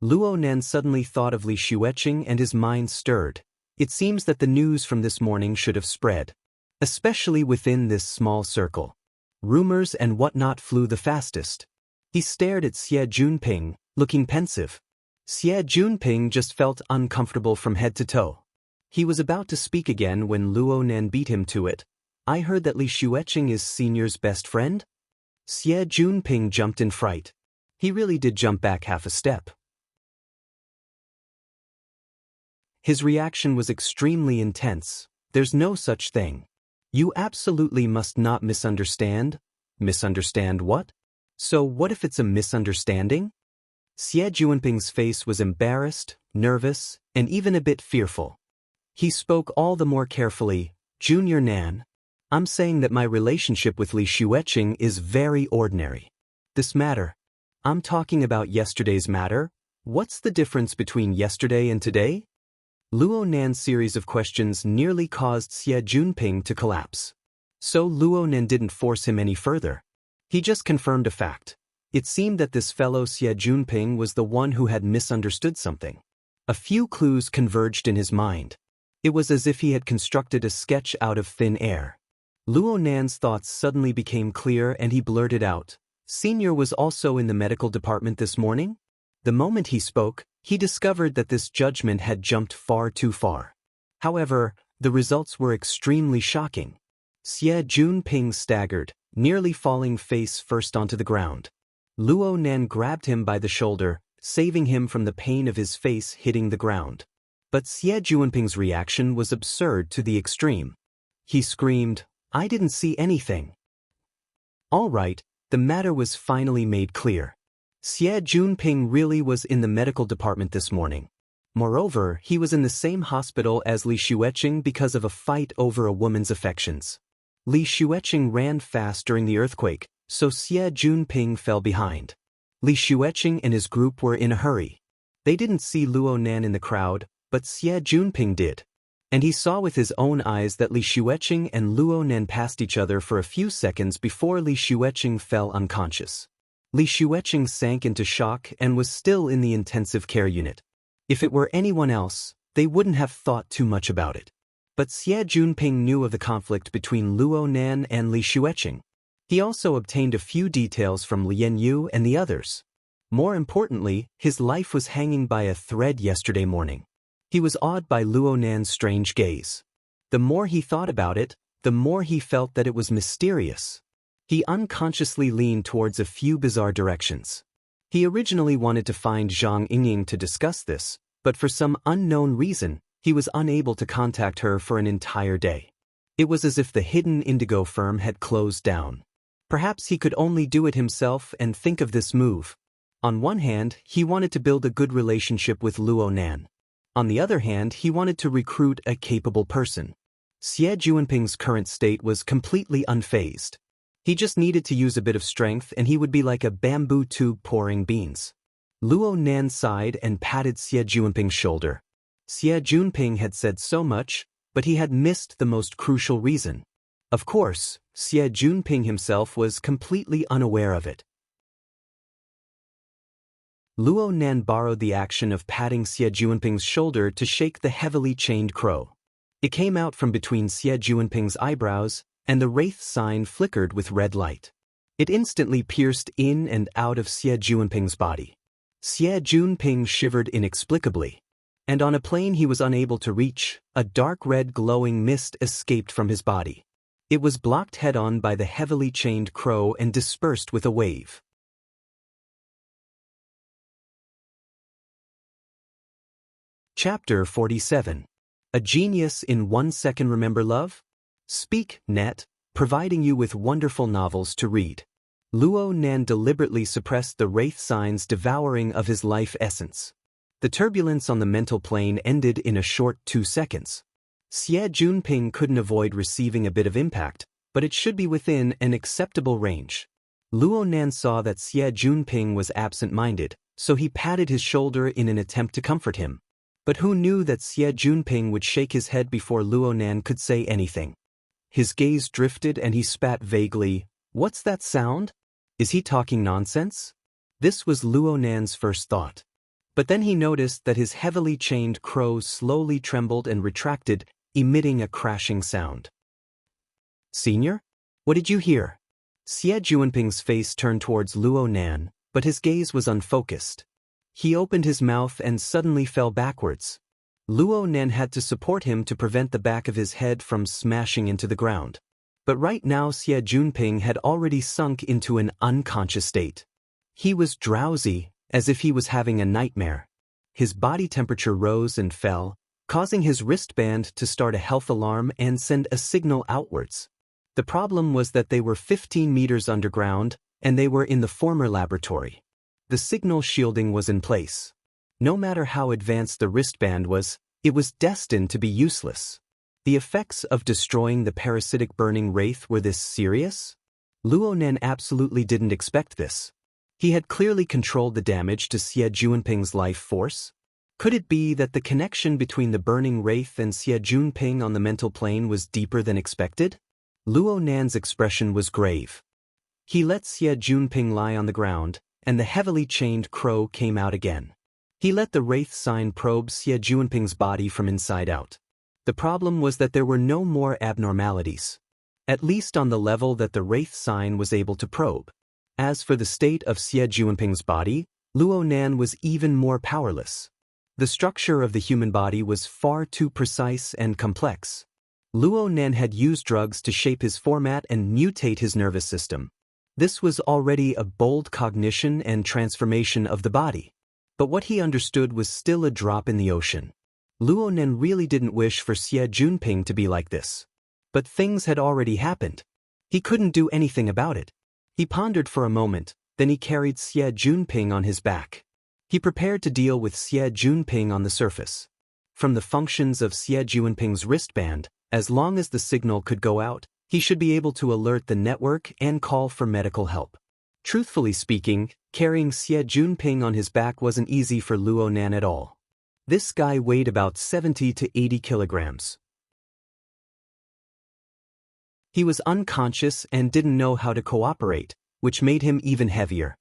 Luo Nan suddenly thought of Li Xueqing and his mind stirred. It seems that the news from this morning should have spread. Especially within this small circle. Rumors and whatnot flew the fastest. He stared at Xie Junping, looking pensive. Xie Junping just felt uncomfortable from head to toe. He was about to speak again when Luo Nan beat him to it. I heard that Li Xueqing is Senior's best friend? Xie Junping jumped in fright. He really did jump back half a step. His reaction was extremely intense. There's no such thing. You absolutely must not misunderstand. Misunderstand what? So what if it's a misunderstanding? Xie Junping's face was embarrassed, nervous, and even a bit fearful. He spoke all the more carefully. Junior Nan, I'm saying that my relationship with Li Xueqing is very ordinary. This matter. I'm talking about yesterday's matter. What's the difference between yesterday and today? Luo Nan's series of questions nearly caused Xie Junping to collapse. So Luo Nan didn't force him any further. He just confirmed a fact. It seemed that this fellow Xie Junping was the one who had misunderstood something. A few clues converged in his mind. It was as if he had constructed a sketch out of thin air. Luo Nan's thoughts suddenly became clear and he blurted out, Senior was also in the medical department this morning? The moment he spoke, he discovered that this judgment had jumped far too far. However, the results were extremely shocking. Xie Junping staggered, nearly falling face first onto the ground. Luo Nan grabbed him by the shoulder, saving him from the pain of his face hitting the ground. But Xie Junping's reaction was absurd to the extreme. He screamed, I didn't see anything. All right, the matter was finally made clear. Xie Junping really was in the medical department this morning. Moreover, he was in the same hospital as Li Xueqing because of a fight over a woman's affections. Li Xueqing ran fast during the earthquake, so Xie Junping fell behind. Li Xueqing and his group were in a hurry. They didn't see Luo Nan in the crowd, but Xie Junping did. And he saw with his own eyes that Li Xueqing and Luo Nan passed each other for a few seconds before Li Xueqing fell unconscious. Li Xueqing sank into shock and was still in the intensive care unit. If it were anyone else, they wouldn't have thought too much about it. But Xie Junping knew of the conflict between Luo Nan and Li Xueqing. He also obtained a few details from Lien Yu and the others. More importantly, his life was hanging by a thread yesterday morning. He was awed by Luo Nan's strange gaze. The more he thought about it, the more he felt that it was mysterious. He unconsciously leaned towards a few bizarre directions. He originally wanted to find Zhang Yingying to discuss this, but for some unknown reason, he was unable to contact her for an entire day. It was as if the hidden indigo firm had closed down. Perhaps he could only do it himself and think of this move. On one hand, he wanted to build a good relationship with Luo Nan. On the other hand, he wanted to recruit a capable person. Xie Junping's current state was completely unfazed. He just needed to use a bit of strength and he would be like a bamboo tube pouring beans. Luo Nan sighed and patted Xie Junping's shoulder. Xie Junping had said so much, but he had missed the most crucial reason. Of course, Xie Junping himself was completely unaware of it. Luo Nan borrowed the action of patting Xie Juanping's shoulder to shake the heavily chained crow. It came out from between Xie Juanping's eyebrows, and the wraith sign flickered with red light. It instantly pierced in and out of Xie Juanping's body. Xie Juanping shivered inexplicably. And on a plane he was unable to reach, a dark red glowing mist escaped from his body. It was blocked head-on by the heavily chained crow and dispersed with a wave. Chapter 47. A Genius in 1 Second. Remember love? Speak, Net, providing you with wonderful novels to read. Luo Nan deliberately suppressed the wraith sign's devouring of his life essence. The turbulence on the mental plane ended in a short 2 seconds. Xie Juanping couldn't avoid receiving a bit of impact, but it should be within an acceptable range. Luo Nan saw that Xie Juanping was absent-minded, so he patted his shoulder in an attempt to comfort him. But who knew that Xie Juanping would shake his head before Luo Nan could say anything? His gaze drifted and he spat vaguely. What's that sound? Is he talking nonsense? This was Luo Nan's first thought. But then he noticed that his heavily chained crow slowly trembled and retracted, emitting a crashing sound. Senior? What did you hear? Xie Juanping's face turned towards Luo Nan, but his gaze was unfocused. He opened his mouth and suddenly fell backwards. Luo Nan had to support him to prevent the back of his head from smashing into the ground. But right now Xie Juanping had already sunk into an unconscious state. He was drowsy, as if he was having a nightmare. His body temperature rose and fell, causing his wristband to start a health alarm and send a signal outwards. The problem was that they were 15 meters underground, and they were in the former laboratory. The signal shielding was in place. No matter how advanced the wristband was, it was destined to be useless. The effects of destroying the parasitic burning wraith were this serious? Luo Nan absolutely didn't expect this. He had clearly controlled the damage to Xie Juanping's life force. Could it be that the connection between the burning wraith and Xie Juanping on the mental plane was deeper than expected? Luo Nan's expression was grave. He let Xie Juanping lie on the ground, and the heavily chained crow came out again. He let the wraith sign probe Xie Juanping's body from inside out. The problem was that there were no more abnormalities. At least on the level that the wraith sign was able to probe. As for the state of Xie Juanping's body, Luo Nan was even more powerless. The structure of the human body was far too precise and complex. Luo Nan had used drugs to shape his format and mutate his nervous system. This was already a bold cognition and transformation of the body. But what he understood was still a drop in the ocean. Luo Nan really didn't wish for Xie Juanping to be like this. But things had already happened. He couldn't do anything about it. He pondered for a moment, then he carried Xie Juanping on his back. He prepared to deal with Xie Juanping on the surface. From the functions of Xie Juanping's wristband, as long as the signal could go out, he should be able to alert the network and call for medical help. Truthfully speaking, carrying Xie Juanping on his back wasn't easy for Luo Nan at all. This guy weighed about 70 to 80 kilograms. He was unconscious and didn't know how to cooperate, which made him even heavier.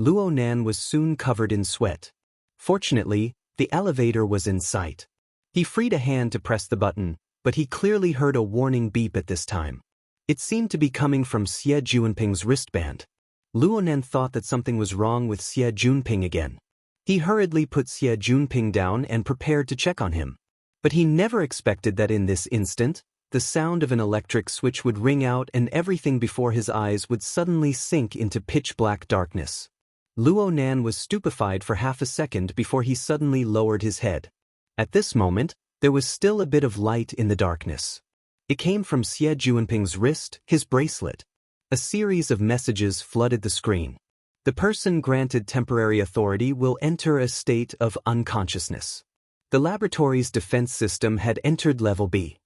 Luo Nan was soon covered in sweat. Fortunately, the elevator was in sight. He freed a hand to press the button, but he clearly heard a warning beep at this time. It seemed to be coming from Xie Juanping's wristband. Luo Nan thought that something was wrong with Xie Juanping again. He hurriedly put Xie Juanping down and prepared to check on him. But he never expected that in this instant, the sound of an electric switch would ring out and everything before his eyes would suddenly sink into pitch-black darkness. Luo Nan was stupefied for half a second before he suddenly lowered his head. At this moment, there was still a bit of light in the darkness. It came from Xie Juanping's wrist, his bracelet. A series of messages flooded the screen. The person granted temporary authority will enter a state of unconsciousness. The laboratory's defense system had entered level B.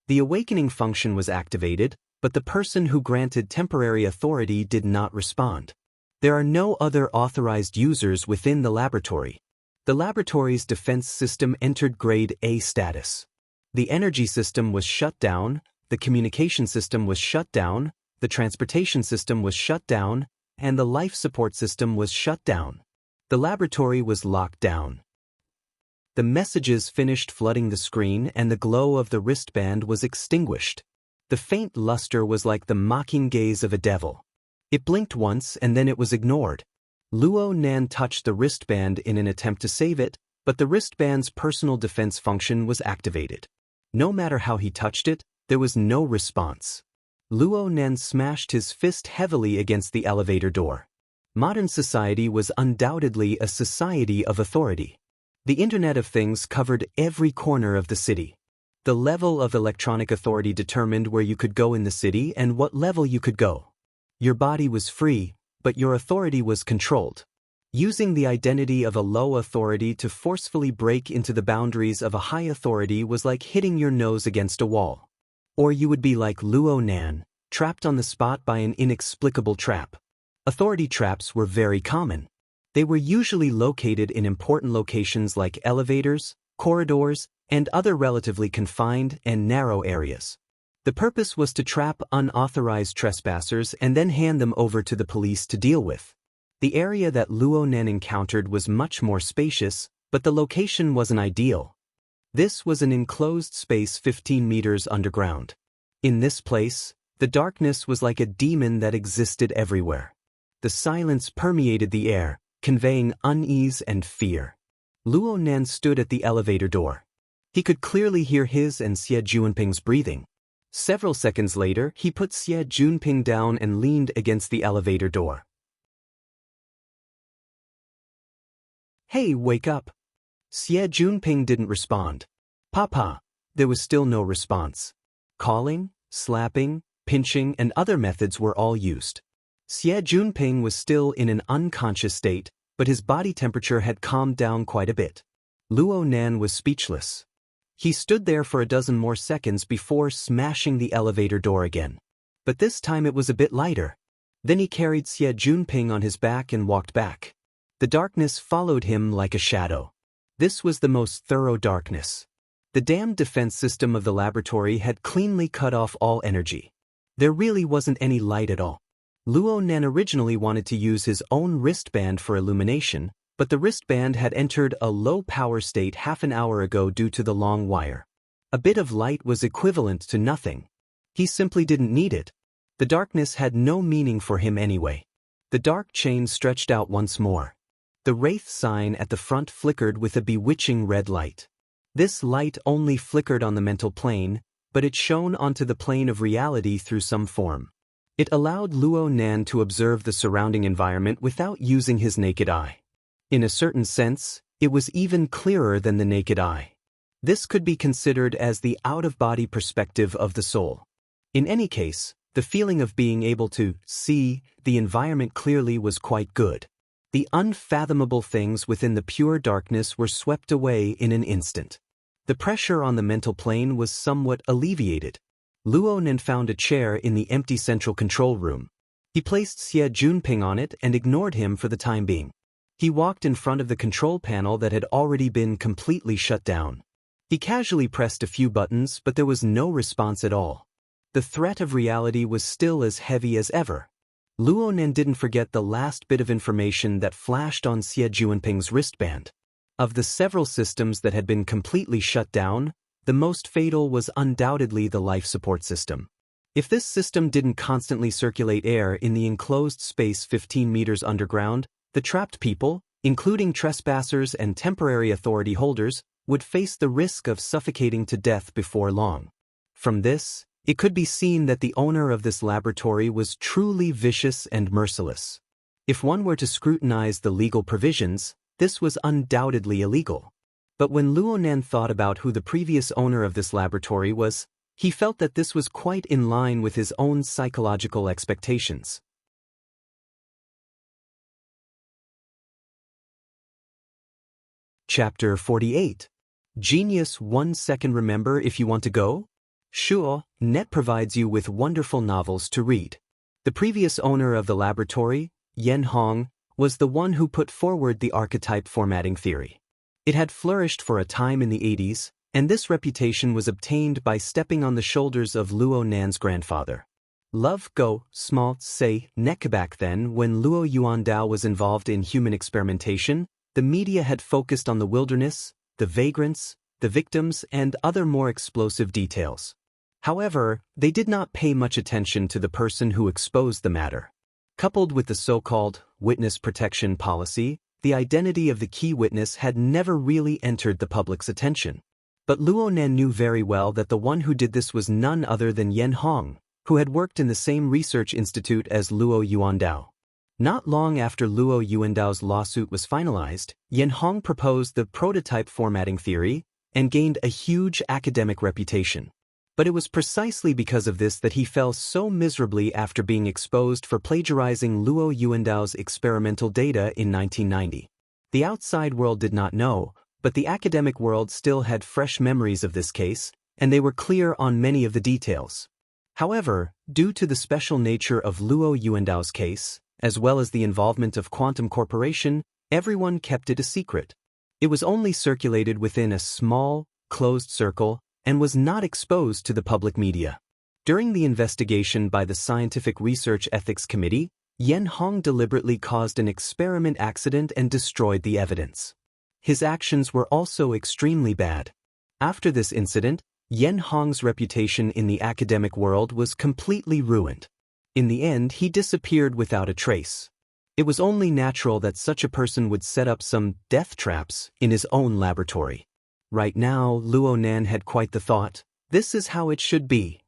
The awakening function was activated, but the person who granted temporary authority did not respond. There are no other authorized users within the laboratory. The laboratory's defense system entered grade A status. The energy system was shut down, the communication system was shut down, the transportation system was shut down, and the life support system was shut down. The laboratory was locked down. The messages finished flooding the screen and the glow of the wristband was extinguished. The faint luster was like the mocking gaze of a devil. It blinked once and then it was ignored. Luo Nan touched the wristband in an attempt to save it, but the wristband's personal defense function was activated. No matter how he touched it, there was no response. Luo Nan smashed his fist heavily against the elevator door. Modern society was undoubtedly a society of authority. The Internet of Things covered every corner of the city. The level of electronic authority determined where you could go in the city and what level you could go. Your body was free, but your authority was controlled. Using the identity of a low authority to forcefully break into the boundaries of a high authority was like hitting your nose against a wall. Or you would be like Luo Nan, trapped on the spot by an inexplicable trap. Authority traps were very common. They were usually located in important locations like elevators, corridors, and other relatively confined and narrow areas. The purpose was to trap unauthorized trespassers and then hand them over to the police to deal with. The area that Luo Nan encountered was much more spacious, but the location wasn't ideal. This was an enclosed space 15 meters underground. In this place, the darkness was like a demon that existed everywhere. The silence permeated the air, conveying unease and fear. Luo Nan stood at the elevator door. He could clearly hear his and Xie Junping's breathing. Several seconds later, he put Xie Junping down and leaned against the elevator door. "Hey, wake up." Xie Junping didn't respond. "Papa." There was still no response. Calling, slapping, pinching, and other methods were all used. Xie Junping was still in an unconscious state, but his body temperature had calmed down quite a bit. Luo Nan was speechless. He stood there for a dozen more seconds before smashing the elevator door again. But this time it was a bit lighter. Then he carried Xie Junping on his back and walked back. The darkness followed him like a shadow. This was the most thorough darkness. The damned defense system of the laboratory had cleanly cut off all energy. There really wasn't any light at all. Luo Nan originally wanted to use his own wristband for illumination, but the wristband had entered a low-power state half an hour ago due to the long wire. A bit of light was equivalent to nothing. He simply didn't need it. The darkness had no meaning for him anyway. The dark chain stretched out once more. The wraith sign at the front flickered with a bewitching red light. This light only flickered on the mental plane, but it shone onto the plane of reality through some form. It allowed Luo Nan to observe the surrounding environment without using his naked eye. In a certain sense, it was even clearer than the naked eye. This could be considered as the out-of-body perspective of the soul. In any case, the feeling of being able to see the environment clearly was quite good. The unfathomable things within the pure darkness were swept away in an instant. The pressure on the mental plane was somewhat alleviated. Luo Nan found a chair in the empty central control room. He placed Xie Junping on it and ignored him for the time being. He walked in front of the control panel that had already been completely shut down. He casually pressed a few buttons, but there was no response at all. The threat of reality was still as heavy as ever. Luo Nan didn't forget the last bit of information that flashed on Xie Junping's wristband. Of the several systems that had been completely shut down, the most fatal was undoubtedly the life support system. If this system didn't constantly circulate air in the enclosed space 15 meters underground, the trapped people, including trespassers and temporary authority holders, would face the risk of suffocating to death before long. From this, it could be seen that the owner of this laboratory was truly vicious and merciless. If one were to scrutinize the legal provisions, this was undoubtedly illegal. But when Luo Nan thought about who the previous owner of this laboratory was, he felt that this was quite in line with his own psychological expectations. Chapter 48. Genius 1 second. Remember if you want to go? Sure, Net provides you with wonderful novels to read. The previous owner of the laboratory, Yen Hong, was the one who put forward the archetype formatting theory. It had flourished for a time in the 80s, and this reputation was obtained by stepping on the shoulders of Luo Nan's grandfather. Love go, small, say, neck. Back then, when Luo Yuandao was involved in human experimentation, the media had focused on the wilderness, the vagrants, the victims, and other more explosive details. However, they did not pay much attention to the person who exposed the matter. Coupled with the so-called witness protection policy, the identity of the key witness had never really entered the public's attention. But Luo Nan knew very well that the one who did this was none other than Yen Hong, who had worked in the same research institute as Luo Yuandao. Not long after Luo Yuandao's lawsuit was finalized, Yen Hong proposed the prototype formatting theory and gained a huge academic reputation. But it was precisely because of this that he fell so miserably after being exposed for plagiarizing Luo Yuandao's experimental data in 1990. The outside world did not know, but the academic world still had fresh memories of this case, and they were clear on many of the details. However, due to the special nature of Luo Yuandao's case, as well as the involvement of Quantum Corporation, everyone kept it a secret. It was only circulated within a small, closed circle and was not exposed to the public media. During the investigation by the Scientific Research Ethics Committee, Yen Hong deliberately caused an experiment accident and destroyed the evidence. His actions were also extremely bad. After this incident, Yen Hong's reputation in the academic world was completely ruined. In the end, he disappeared without a trace. It was only natural that such a person would set up some death traps in his own laboratory. Right now, Luo Nan had quite the thought, this is how it should be.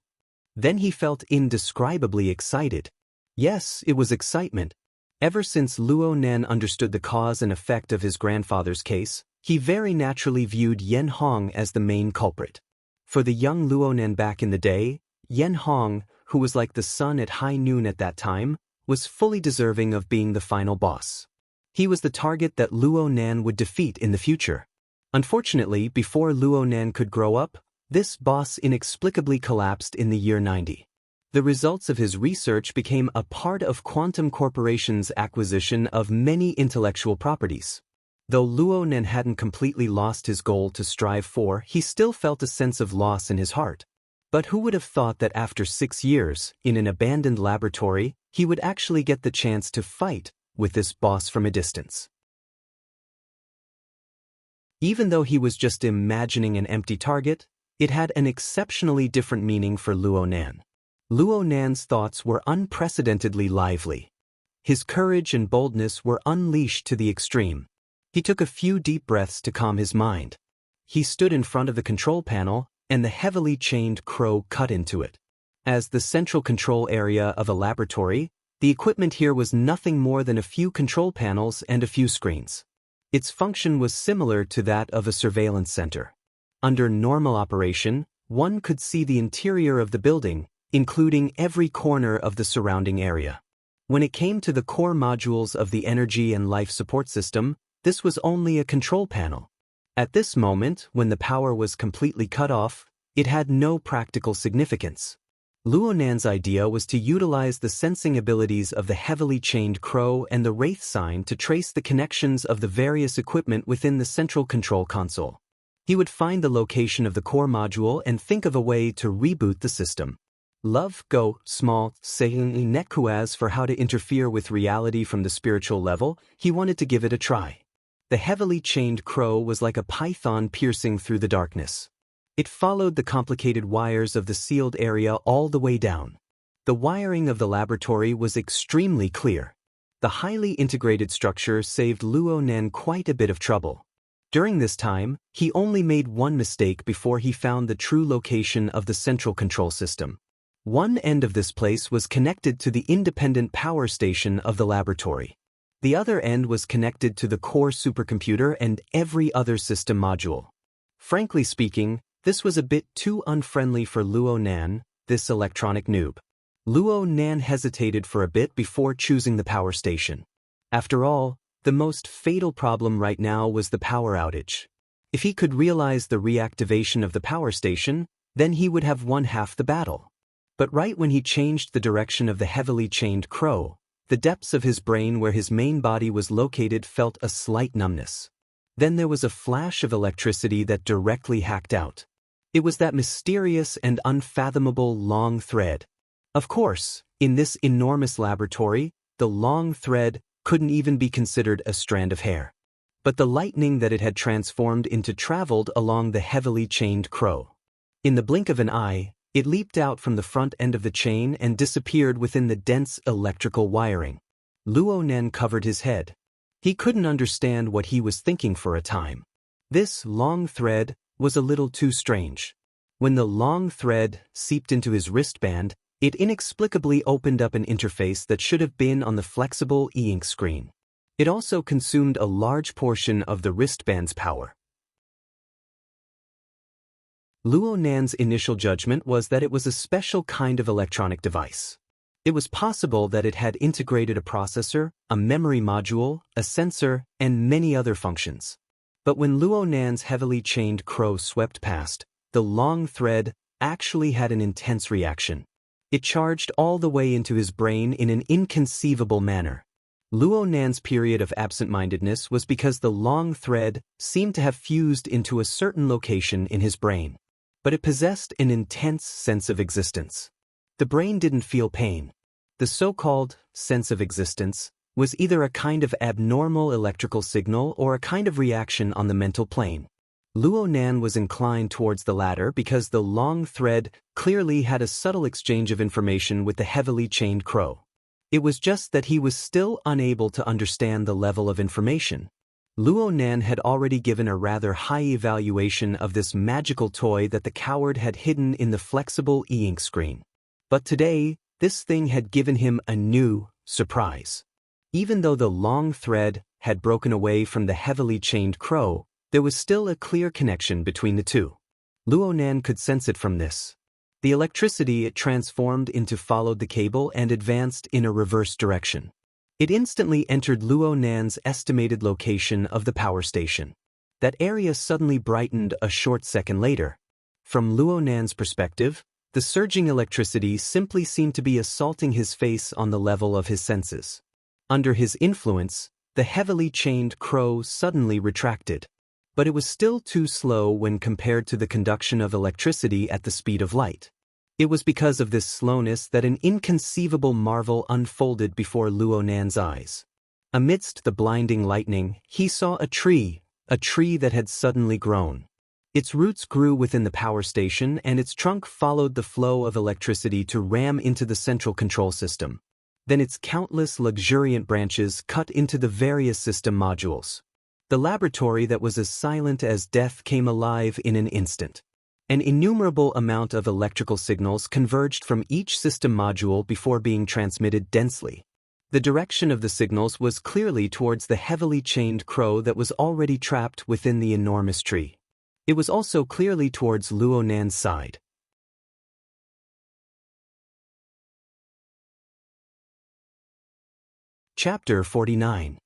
Then he felt indescribably excited. Yes, it was excitement. Ever since Luo Nan understood the cause and effect of his grandfather's case, he very naturally viewed Yen Hong as the main culprit. For the young Luo Nan back in the day, Yen Hong, who was like the sun at high noon at that time, was fully deserving of being the final boss. He was the target that Luo Nan would defeat in the future. Unfortunately, before Luo Nan could grow up, this boss inexplicably collapsed in the year 90. The results of his research became a part of Quantum Corporation's acquisition of many intellectual properties. Though Luo Nan hadn't completely lost his goal to strive for, he still felt a sense of loss in his heart. But who would have thought that after 6 years, in an abandoned laboratory, he would actually get the chance to fight with this boss from a distance? Even though he was just imagining an empty target, it had an exceptionally different meaning for Luo Nan. Luo Nan's thoughts were unprecedentedly lively. His courage and boldness were unleashed to the extreme. He took a few deep breaths to calm his mind. He stood in front of the control panel, and the heavily chained crow cut into it. As the central control area of a laboratory, the equipment here was nothing more than a few control panels and a few screens. Its function was similar to that of a surveillance center. Under normal operation, one could see the interior of the building, including every corner of the surrounding area. When it came to the core modules of the energy and life support system, this was only a control panel. At this moment, when the power was completely cut off, it had no practical significance. Luo Nan's idea was to utilize the sensing abilities of the heavily chained crow and the wraith sign to trace the connections of the various equipment within the central control console. He would find the location of the core module and think of a way to reboot the system. Love go small saying Nekuaz for how to interfere with reality from the spiritual level, he wanted to give it a try. The heavily chained crow was like a python piercing through the darkness. It followed the complicated wires of the sealed area all the way down. The wiring of the laboratory was extremely clear. The highly integrated structure saved Luo Nan quite a bit of trouble. During this time, he only made one mistake before he found the true location of the central control system. One end of this place was connected to the independent power station of the laboratory. The other end was connected to the core supercomputer and every other system module. Frankly speaking, this was a bit too unfriendly for Luo Nan, this electronic noob. Luo Nan hesitated for a bit before choosing the power station. After all, the most fatal problem right now was the power outage. If he could realize the reactivation of the power station, then he would have won half the battle. But right when he changed the direction of the heavily chained crow, the depths of his brain where his main body was located felt a slight numbness. Then there was a flash of electricity that directly hacked out. It was that mysterious and unfathomable long thread. Of course, in this enormous laboratory, the long thread couldn't even be considered a strand of hair. But the lightning that it had transformed into traveled along the heavily chained crow. In the blink of an eye, it leaped out from the front end of the chain and disappeared within the dense electrical wiring. Luo Nen covered his head. He couldn't understand what he was thinking for a time. This long thread was a little too strange. When the long thread seeped into his wristband, it inexplicably opened up an interface that should have been on the flexible e-ink screen. It also consumed a large portion of the wristband's power. Luo Nan's initial judgment was that it was a special kind of electronic device. It was possible that it had integrated a processor, a memory module, a sensor, and many other functions. But when Luo Nan's heavily chained crow swept past, the long thread actually had an intense reaction. It charged all the way into his brain in an inconceivable manner. Luo Nan's period of absent-mindedness was because the long thread seemed to have fused into a certain location in his brain. But it possessed an intense sense of existence. The brain didn't feel pain. The so-called sense of existence was either a kind of abnormal electrical signal or a kind of reaction on the mental plane. Luo Nan was inclined towards the latter because the long thread clearly had a subtle exchange of information with the heavily chained crow. It was just that he was still unable to understand the level of information. Luo Nan had already given a rather high evaluation of this magical toy that the coward had hidden in the flexible e-ink screen. But today, this thing had given him a new surprise. Even though the long thread had broken away from the heavily chained crow, there was still a clear connection between the two. Luo Nan could sense it from this. The electricity it transformed into followed the cable and advanced in a reverse direction. It instantly entered Luo Nan's estimated location of the power station. That area suddenly brightened a short second later. From Luo Nan's perspective, the surging electricity simply seemed to be assaulting his face on the level of his senses. Under his influence, the heavily chained crow suddenly retracted. But it was still too slow when compared to the conduction of electricity at the speed of light. It was because of this slowness that an inconceivable marvel unfolded before Luo Nan's eyes. Amidst the blinding lightning, he saw a tree that had suddenly grown. Its roots grew within the power station and its trunk followed the flow of electricity to ram into the central control system. Then its countless luxuriant branches cut into the various system modules. The laboratory that was as silent as death came alive in an instant. An innumerable amount of electrical signals converged from each system module before being transmitted densely. The direction of the signals was clearly towards the heavily chained crow that was already trapped within the enormous tree. It was also clearly towards Luo Nan's side. Chapter 49.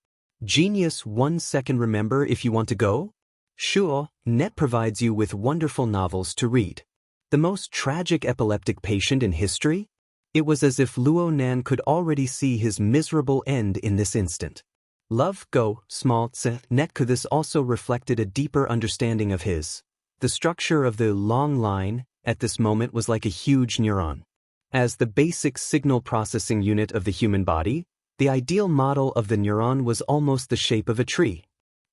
Genius 1 second. Remember if you want to go? Sure, Net provides you with wonderful novels to read. The most tragic epileptic patient in history? It was as if Luo Nan could already see his miserable end in this instant. Love, go, small, Net. This also reflected a deeper understanding of his. The structure of the long line, at this moment, was like a huge neuron. As the basic signal processing unit of the human body, the ideal model of the neuron was almost the shape of a tree.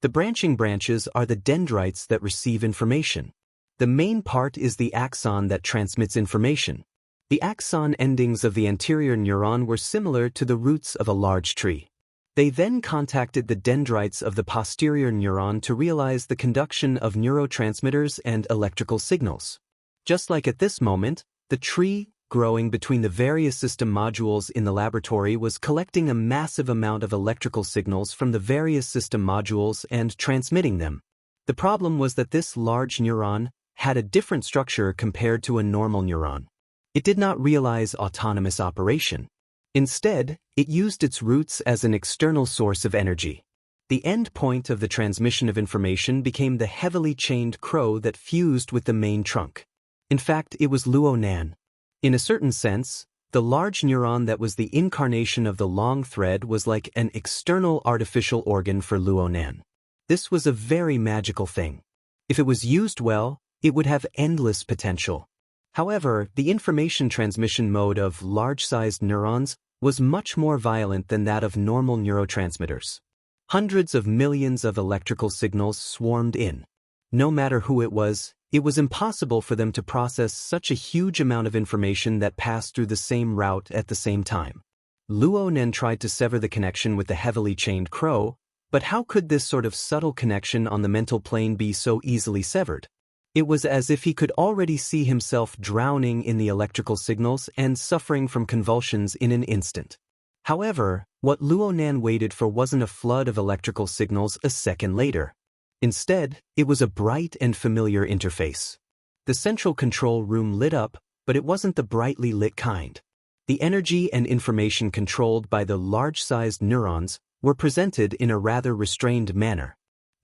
The branching branches are the dendrites that receive information. The main part is the axon that transmits information. The axon endings of the anterior neuron were similar to the roots of a large tree. They then contacted the dendrites of the posterior neuron to realize the conduction of neurotransmitters and electrical signals. Just like at this moment, the tree, growing between the various system modules in the laboratory, was collecting a massive amount of electrical signals from the various system modules and transmitting them. The problem was that this large neuron had a different structure compared to a normal neuron. It did not realize autonomous operation. Instead, it used its roots as an external source of energy. The end point of the transmission of information became the heavily chained crow that fused with the main trunk. In fact, it was Luo Nan. In a certain sense, the large neuron that was the incarnation of the long thread was like an external artificial organ for Luo Nan. This was a very magical thing. If it was used well, it would have endless potential. However, the information transmission mode of large-sized neurons was much more violent than that of normal neurotransmitters. Hundreds of millions of electrical signals swarmed in. No matter who it was impossible for them to process such a huge amount of information that passed through the same route at the same time. Luo Nen tried to sever the connection with the heavily chained crow, but how could this sort of subtle connection on the mental plane be so easily severed? It was as if he could already see himself drowning in the electrical signals and suffering from convulsions in an instant. However, what Luo Nan waited for wasn't a flood of electrical signals a second later. Instead, it was a bright and familiar interface. The central control room lit up, but it wasn't the brightly lit kind. The energy and information controlled by the large-sized neurons were presented in a rather restrained manner.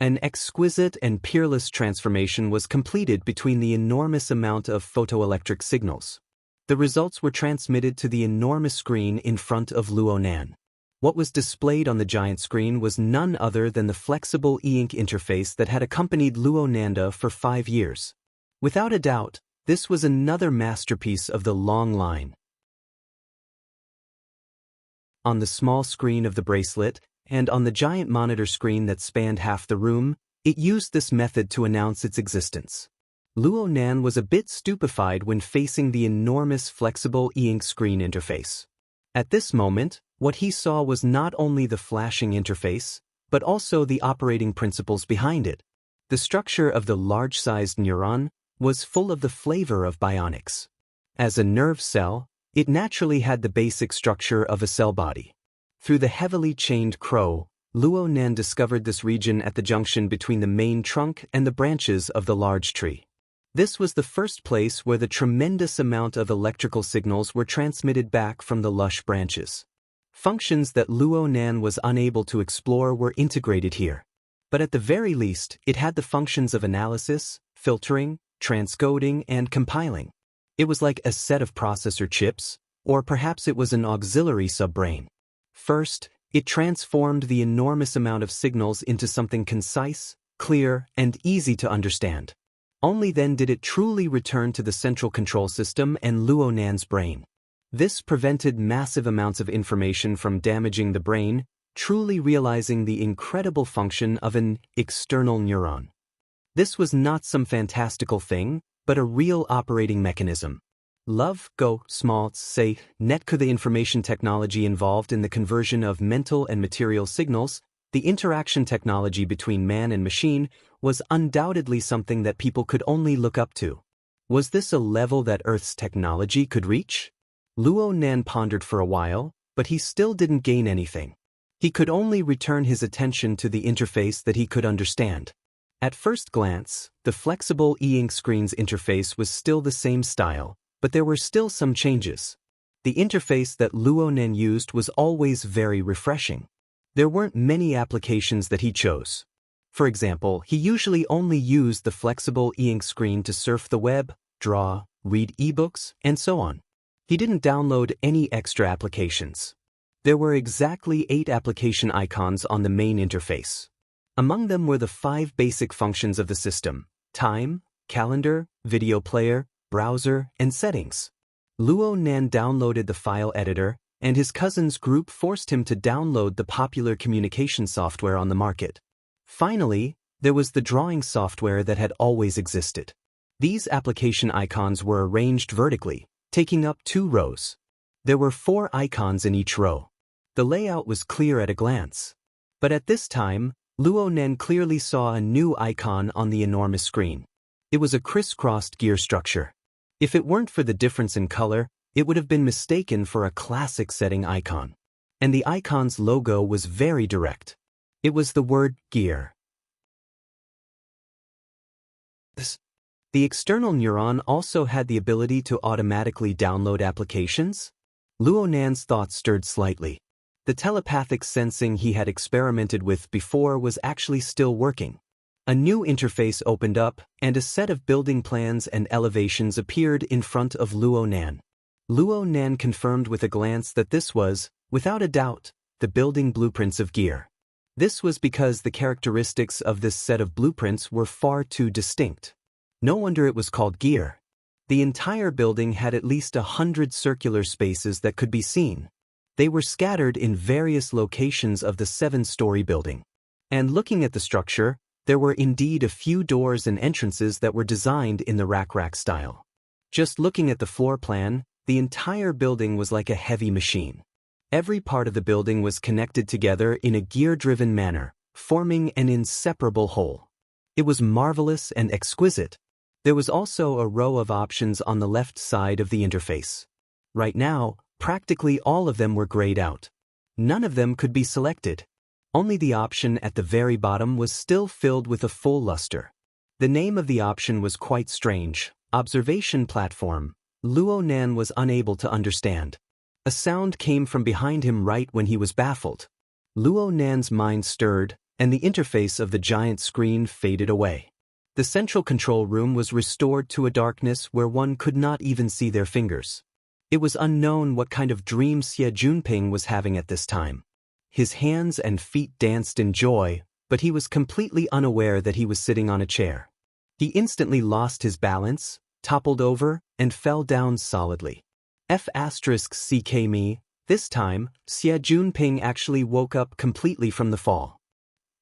An exquisite and peerless transformation was completed between the enormous amount of photoelectric signals. The results were transmitted to the enormous screen in front of Luo Nan. What was displayed on the giant screen was none other than the flexible e-ink interface that had accompanied Luo Nanda for 5 years. Without a doubt, this was another masterpiece of the long line. On the small screen of the bracelet, and on the giant monitor screen that spanned half the room, it used this method to announce its existence. Luo Nan was a bit stupefied when facing the enormous flexible e-ink screen interface. At this moment, what he saw was not only the flashing interface, but also the operating principles behind it. The structure of the large-sized neuron was full of the flavor of bionics. As a nerve cell, it naturally had the basic structure of a cell body. Through the heavily chained crow, Luo Nan discovered this region at the junction between the main trunk and the branches of the large tree. This was the first place where the tremendous amount of electrical signals were transmitted back from the lush branches. Functions that Luo Nan was unable to explore were integrated here. But at the very least, it had the functions of analysis, filtering, transcoding, and compiling. It was like a set of processor chips, or perhaps it was an auxiliary subbrain. First, it transformed the enormous amount of signals into something concise, clear, and easy to understand. Only then did it truly return to the central control system and Luo Nan's brain. This prevented massive amounts of information from damaging the brain, truly realizing the incredible function of an external neuron. This was not some fantastical thing, but a real operating mechanism. Love, go, small, say, netco the information technology involved in the conversion of mental and material signals, the interaction technology between man and machine, was undoubtedly something that people could only look up to. Was this a level that Earth's technology could reach? Luo Nan pondered for a while, but he still didn't gain anything. He could only return his attention to the interface that he could understand. At first glance, the flexible e-ink screen's interface was still the same style, but there were still some changes. The interface that Luo Nan used was always very refreshing. There weren't many applications that he chose. For example, he usually only used the flexible e-ink screen to surf the web, draw, read ebooks, and so on. He didn't download any extra applications. There were exactly 8 application icons on the main interface. Among them were the 5 basic functions of the system: time, calendar, video player, browser, and settings. Luo Nan downloaded the file editor, and his cousin's group forced him to download the popular communication software on the market. Finally, there was the drawing software that had always existed. These application icons were arranged vertically, taking up 2 rows. There were 4 icons in each row. The layout was clear at a glance. But at this time, Luo Nan clearly saw a new icon on the enormous screen. It was a crisscrossed gear structure. If it weren't for the difference in color, it would have been mistaken for a classic setting icon. And the icon's logo was very direct. It was the word gear. The external neuron also had the ability to automatically download applications. Luo Nan's thoughts stirred slightly. The telepathic sensing he had experimented with before was actually still working. A new interface opened up, and a set of building plans and elevations appeared in front of Luo Nan. Luo Nan confirmed with a glance that this was, without a doubt, the building blueprints of gear. This was because the characteristics of this set of blueprints were far too distinct. No wonder it was called gear. The entire building had at least 100 circular spaces that could be seen. They were scattered in various locations of the 7-story building. And looking at the structure, there were indeed a few doors and entrances that were designed in the rack style. Just looking at the floor plan, the entire building was like a heavy machine. Every part of the building was connected together in a gear-driven manner, forming an inseparable whole. It was marvelous and exquisite. There was also a row of options on the left side of the interface. Right now, practically all of them were grayed out. None of them could be selected. Only the option at the very bottom was still filled with a full luster. The name of the option was quite strange, Observation Platform. Luo Nan was unable to understand. A sound came from behind him right when he was baffled. Luo Nan's mind stirred, and the interface of the giant screen faded away. The central control room was restored to a darkness where one could not even see their fingers. It was unknown what kind of dream Xie Junping was having at this time. His hands and feet danced in joy, but he was completely unaware that he was sitting on a chair. He instantly lost his balance, toppled over, and fell down solidly. F***ck me, this time, Xie Junping actually woke up completely from the fall.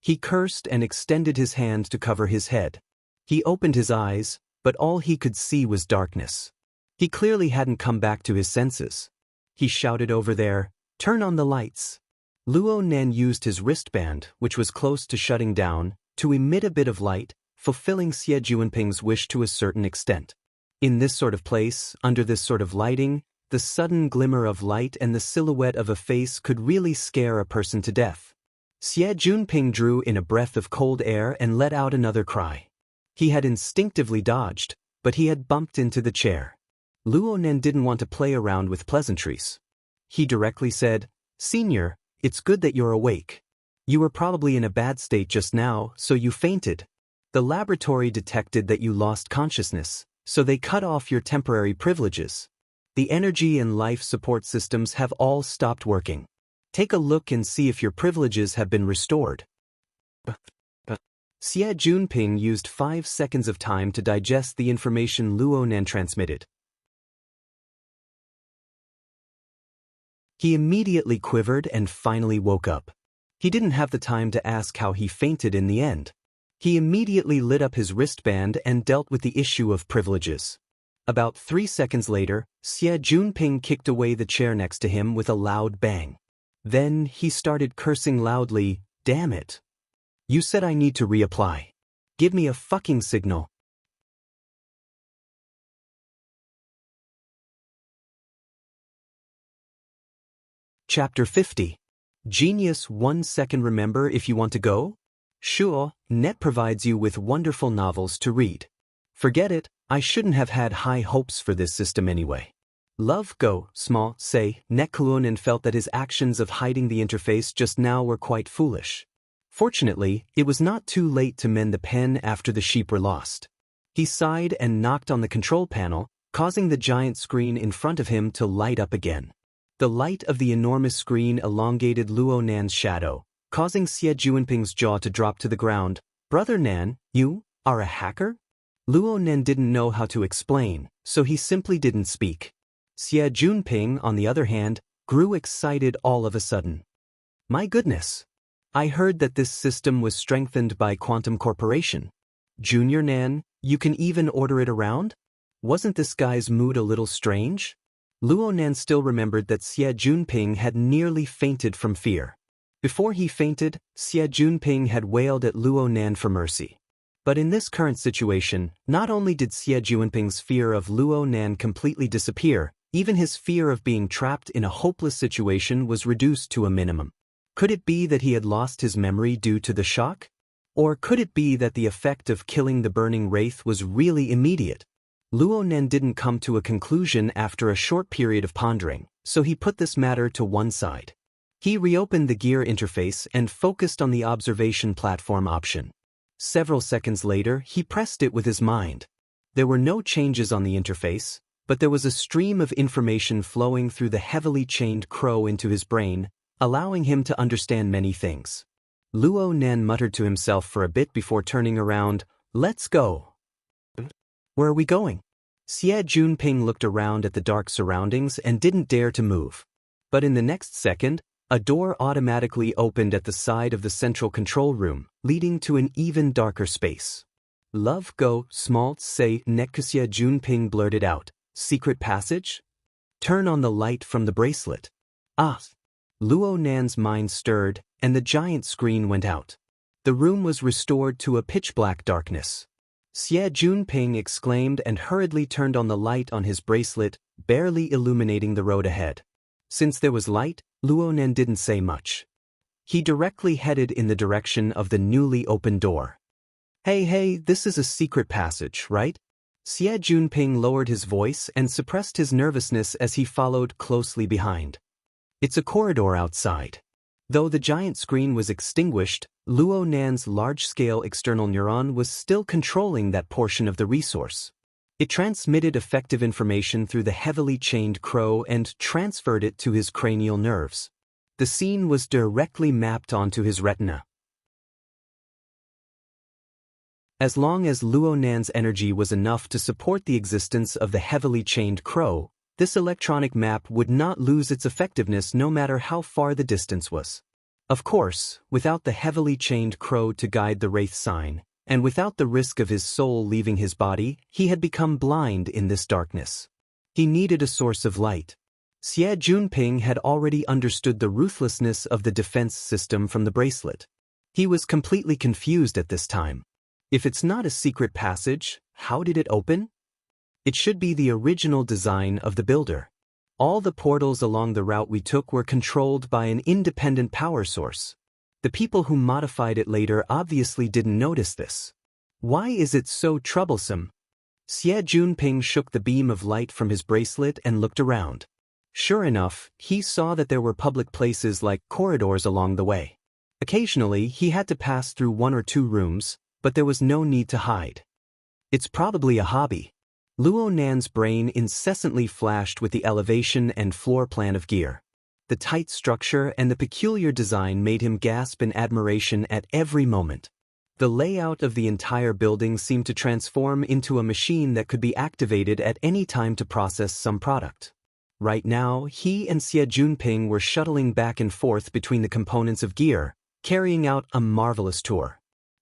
He cursed and extended his hand to cover his head. He opened his eyes, but all he could see was darkness. He clearly hadn't come back to his senses. He shouted over there, "Turn on the lights." Luo Nan used his wristband, which was close to shutting down, to emit a bit of light, fulfilling Xie Junping's wish to a certain extent. In this sort of place, under this sort of lighting, the sudden glimmer of light and the silhouette of a face could really scare a person to death. Xie Junping drew in a breath of cold air and let out another cry. He had instinctively dodged, but he had bumped into the chair. Luo Nan didn't want to play around with pleasantries. He directly said, "Senior, it's good that you're awake. You were probably in a bad state just now, so you fainted. The laboratory detected that you lost consciousness, so they cut off your temporary privileges. The energy and life support systems have all stopped working. Take a look and see if your privileges have been restored." Xie Junping used 5 seconds of time to digest the information Luo Nan transmitted. He immediately quivered and finally woke up. He didn't have the time to ask how he fainted in the end. He immediately lit up his wristband and dealt with the issue of privileges. About 3 seconds later, Xie Junping kicked away the chair next to him with a loud bang. Then he started cursing loudly, "Damn it. You said I need to reapply. Give me a fucking signal." Chapter 50. Genius 1 second. Remember if you want to go? Sure, Net provides you with wonderful novels to read. Forget it, I shouldn't have had high hopes for this system anyway. Love go, small, say, Netkulun, and felt that his actions of hiding the interface just now were quite foolish. Fortunately, it was not too late to mend the pen after the sheep were lost. He sighed and knocked on the control panel, causing the giant screen in front of him to light up again. The light of the enormous screen elongated Luo Nan's shadow, causing Xie Junping's jaw to drop to the ground. "Brother Nan, you are a hacker?" Luo Nan didn't know how to explain, so he simply didn't speak. Xie Junping, on the other hand, grew excited all of a sudden. "My goodness! I heard that this system was strengthened by Quantum Corporation. Junior Nan, you can even order it around? Wasn't this guy's mood a little strange?" Luo Nan still remembered that Xie Junping had nearly fainted from fear. Before he fainted, Xie Junping had wailed at Luo Nan for mercy. But in this current situation, not only did Xie Junping's fear of Luo Nan completely disappear, even his fear of being trapped in a hopeless situation was reduced to a minimum. Could it be that he had lost his memory due to the shock? Or could it be that the effect of killing the burning wraith was really immediate? Luo Nan didn't come to a conclusion after a short period of pondering, so he put this matter to one side. He reopened the gear interface and focused on the observation platform option. Several seconds later, he pressed it with his mind. There were no changes on the interface, but there was a stream of information flowing through the heavily chained crow into his brain, allowing him to understand many things. Luo Nan muttered to himself for a bit before turning around. "Let's go." "Where are we going?" Xie Junping looked around at the dark surroundings and didn't dare to move. But in the next second, a door automatically opened at the side of the central control room, leading to an even darker space. Love go, smalt say, Xie Junping blurted out. Secret passage? Turn on the light from the bracelet. Ah! Luo Nan's mind stirred, and the giant screen went out. The room was restored to a pitch-black darkness. Xie Junping exclaimed and hurriedly turned on the light on his bracelet, barely illuminating the road ahead. Since there was light, Luo Nan didn't say much. He directly headed in the direction of the newly opened door. Hey, this is a secret passage, right? Xie Junping lowered his voice and suppressed his nervousness as he followed closely behind. It's a corridor outside. Though the giant screen was extinguished, Luo Nan's large-scale external neuron was still controlling that portion of the resource. It transmitted effective information through the heavily chained crow and transferred it to his cranial nerves. The scene was directly mapped onto his retina. As long as Luo Nan's energy was enough to support the existence of the heavily chained crow, this electronic map would not lose its effectiveness no matter how far the distance was. Of course, without the heavily chained crow to guide the wraith sign, and without the risk of his soul leaving his body, he had become blind in this darkness. He needed a source of light. Xie Junping had already understood the ruthlessness of the defense system from the bracelet. He was completely confused at this time. If it's not a secret passage, how did it open? It should be the original design of the builder. All the portals along the route we took were controlled by an independent power source. The people who modified it later obviously didn't notice this. Why is it so troublesome? Xie Junping shook the beam of light from his bracelet and looked around. Sure enough, he saw that there were public places like corridors along the way. Occasionally, he had to pass through one or two rooms, but there was no need to hide. It's probably a hobby. Luo Nan's brain incessantly flashed with the elevation and floor plan of gear. The tight structure and the peculiar design made him gasp in admiration at every moment. The layout of the entire building seemed to transform into a machine that could be activated at any time to process some product. Right now, he and Xie Junping were shuttling back and forth between the components of gear, carrying out a marvelous tour.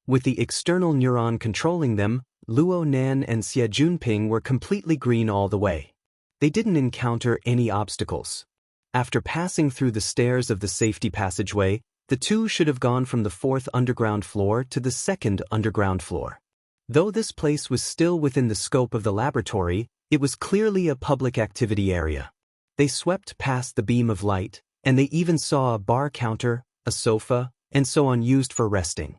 With the external neuron controlling them, Luo Nan and Xie Junping were completely green all the way. They didn't encounter any obstacles. After passing through the stairs of the safety passageway, the two should have gone from the 4th underground floor to the 2nd underground floor. Though this place was still within the scope of the laboratory, it was clearly a public activity area. They swept past the beam of light, and they even saw a bar counter, a sofa, and so on used for resting.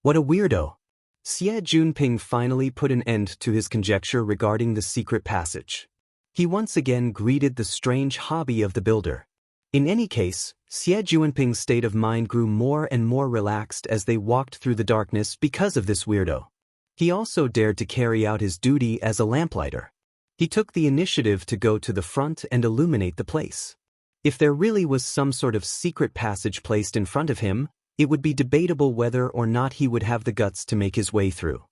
What a weirdo! Xie Junping finally put an end to his conjecture regarding the secret passage. He once again greeted the strange hobby of the builder. In any case, Xie Junping's state of mind grew more and more relaxed as they walked through the darkness because of this weirdo. He also dared to carry out his duty as a lamplighter. He took the initiative to go to the front and illuminate the place. If there really was some sort of secret passage placed in front of him, it would be debatable whether or not he would have the guts to make his way through.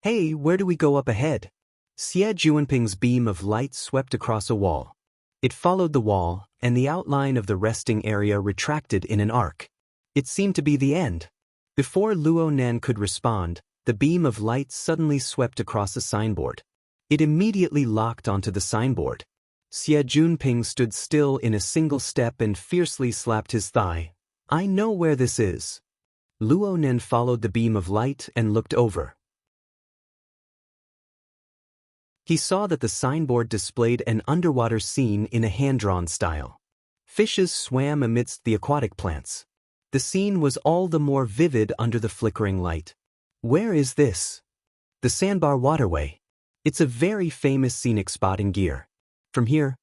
Hey, where do we go up ahead? Xie Junping's beam of light swept across a wall. It followed the wall, and the outline of the resting area retracted in an arc. It seemed to be the end. Before Luo Nan could respond, the beam of light suddenly swept across a signboard. It immediately locked onto the signboard. Xie Junping stood still in a single step and fiercely slapped his thigh. I know where this is. Luo Nan followed the beam of light and looked over. He saw that the signboard displayed an underwater scene in a hand-drawn style. Fishes swam amidst the aquatic plants. The scene was all the more vivid under the flickering light. Where is this? The Sandbar Waterway. It's a very famous scenic spot in Gear. From here,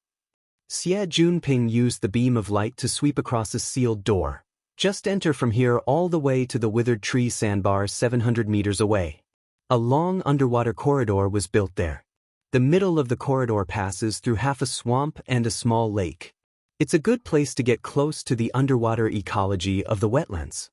Xie Junping used the beam of light to sweep across a sealed door. Just enter from here all the way to the withered tree sandbar 700 meters away. A long underwater corridor was built there. The middle of the corridor passes through half a swamp and a small lake. It's a good place to get close to the underwater ecology of the wetlands.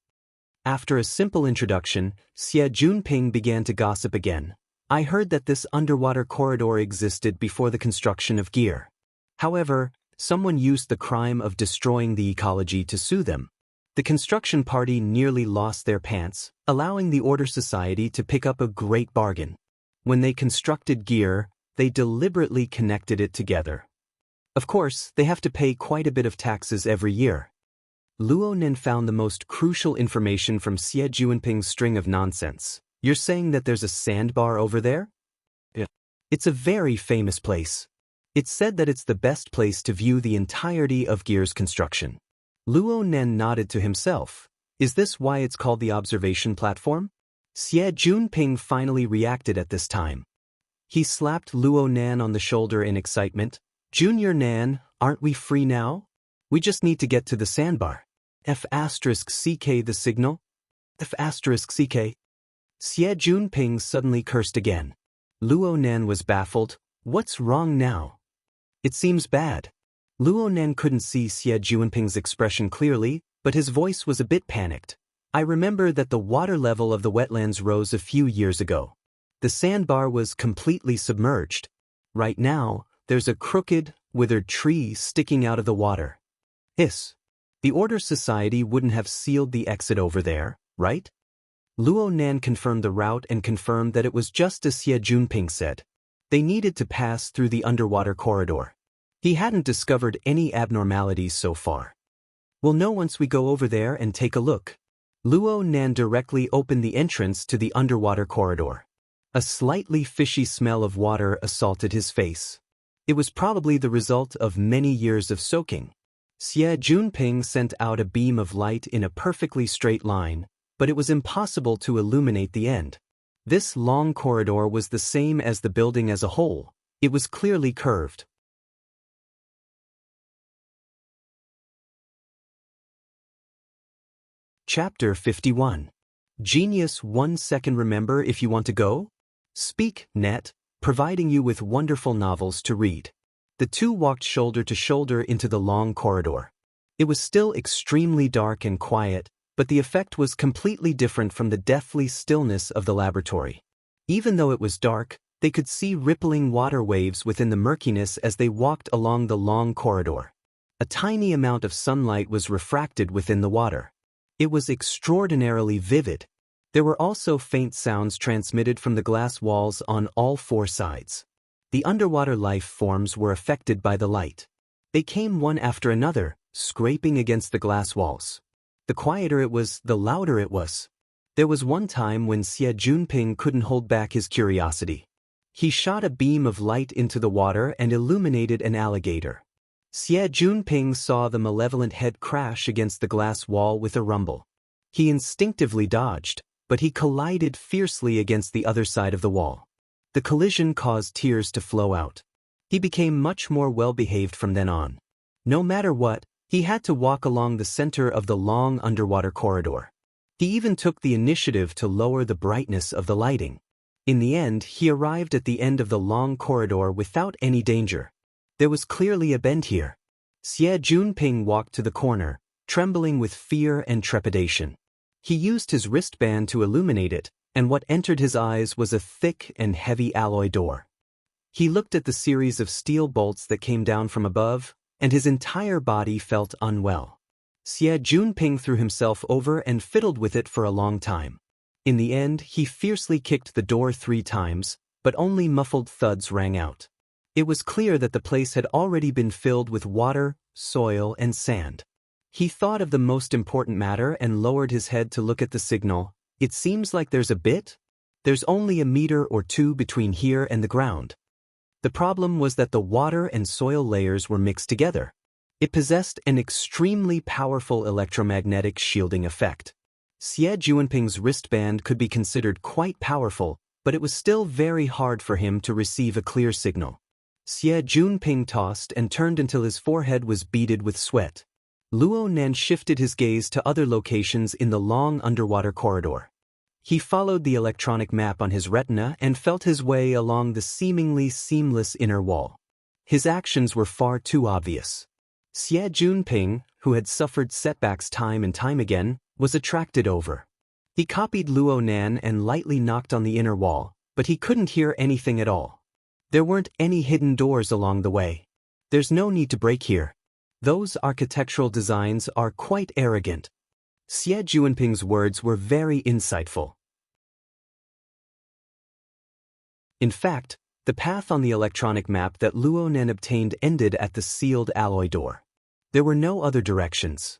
After a simple introduction, Xie Junping began to gossip again. I heard that this underwater corridor existed before the construction of gear. However, someone used the crime of destroying the ecology to sue them. The construction party nearly lost their pants, allowing the Order Society to pick up a great bargain. When they constructed gear, they deliberately connected it together. Of course, they have to pay quite a bit of taxes every year. Luo Nen found the most crucial information from Xie Juanping's string of nonsense. You're saying that there's a sandbar over there? Yeah. It's a very famous place. It's said that it's the best place to view the entirety of gear's construction. Luo Nen nodded to himself. Is this why it's called the observation platform? Xie Juanping finally reacted at this time. He slapped Luo Nan on the shoulder in excitement. Junior Nan, aren't we free now? We just need to get to the sandbar. F***ck the signal? F***ck. Xie Juanping suddenly cursed again. Luo Nan was baffled. What's wrong now? It seems bad. Luo Nan couldn't see Xie Juanping's expression clearly, but his voice was a bit panicked. I remember that the water level of the wetlands rose a few years ago. The sandbar was completely submerged. Right now, there's a crooked, withered tree sticking out of the water. The Order Society wouldn't have sealed the exit over there, right? Luo Nan confirmed the route and confirmed that it was just as Xie Juanping said. They needed to pass through the underwater corridor. He hadn't discovered any abnormalities so far. We'll know once we go over there and take a look. Luo Nan directly opened the entrance to the underwater corridor. A slightly fishy smell of water assaulted his face. It was probably the result of many years of soaking. Xie Juanping sent out a beam of light in a perfectly straight line, but it was impossible to illuminate the end. This long corridor was the same as the building as a whole. It was clearly curved. Chapter 51. Genius 1 second. Remember if you want to go? Speak, Net, providing you with wonderful novels to read. The two walked shoulder to shoulder into the long corridor. It was still extremely dark and quiet, but the effect was completely different from the deathly stillness of the laboratory. Even though it was dark, they could see rippling water waves within the murkiness as they walked along the long corridor. A tiny amount of sunlight was refracted within the water. It was extraordinarily vivid. There were also faint sounds transmitted from the glass walls on all four sides. The underwater life forms were affected by the light. They came one after another, scraping against the glass walls. The quieter it was, the louder it was. There was one time when Xie Juanping couldn't hold back his curiosity. He shot a beam of light into the water and illuminated an alligator. Xie Juanping saw the malevolent head crash against the glass wall with a rumble. He instinctively dodged, but he collided fiercely against the other side of the wall. The collision caused tears to flow out. He became much more well-behaved from then on. No matter what, he had to walk along the center of the long underwater corridor. He even took the initiative to lower the brightness of the lighting. In the end, he arrived at the end of the long corridor without any danger. There was clearly a bend here. Xie Juanping walked to the corner, trembling with fear and trepidation. He used his wristband to illuminate it, and what entered his eyes was a thick and heavy alloy door. He looked at the series of steel bolts that came down from above, and his entire body felt unwell. Xie Juanping threw himself over and fiddled with it for a long time. In the end, he fiercely kicked the door 3 times, but only muffled thuds rang out. It was clear that the place had already been filled with water, soil, and sand. He thought of the most important matter and lowered his head to look at the signal. It seems like there's a bit. There's only a meter or 2 between here and the ground. The problem was that the water and soil layers were mixed together. It possessed an extremely powerful electromagnetic shielding effect. Xie Juanping's wristband could be considered quite powerful, but it was still very hard for him to receive a clear signal. Xie Juanping tossed and turned until his forehead was beaded with sweat. Luo Nan shifted his gaze to other locations in the long underwater corridor. He followed the electronic map on his retina and felt his way along the seemingly seamless inner wall. His actions were far too obvious. Xie Juanping, who had suffered setbacks time and time again, was attracted over. He copied Luo Nan and lightly knocked on the inner wall, but he couldn't hear anything at all. There weren't any hidden doors along the way. There's no need to break here. Those architectural designs are quite arrogant. Xie Juanping's words were very insightful. In fact, the path on the electronic map that Luo Nen obtained ended at the sealed alloy door. There were no other directions.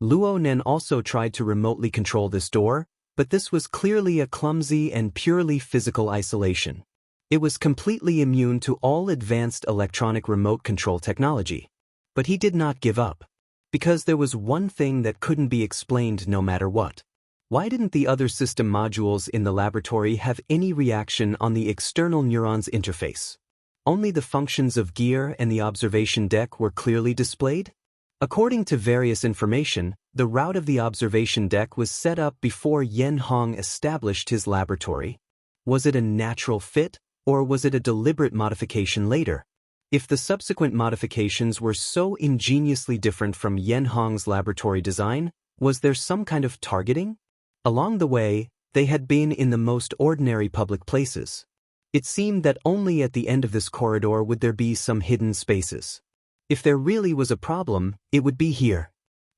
Luo Nen also tried to remotely control this door, but this was clearly a clumsy and purely physical isolation. It was completely immune to all advanced electronic remote control technology. But he did not give up. Because there was one thing that couldn't be explained no matter what. Why didn't the other system modules in the laboratory have any reaction on the external neurons interface? Only the functions of gear and the observation deck were clearly displayed? According to various information, the route of the observation deck was set up before Yen Hong established his laboratory. Was it a natural fit, or was it a deliberate modification later? If the subsequent modifications were so ingeniously different from Yen Hong's laboratory design, was there some kind of targeting? Along the way, they had been in the most ordinary public places. It seemed that only at the end of this corridor would there be some hidden spaces. If there really was a problem, it would be here.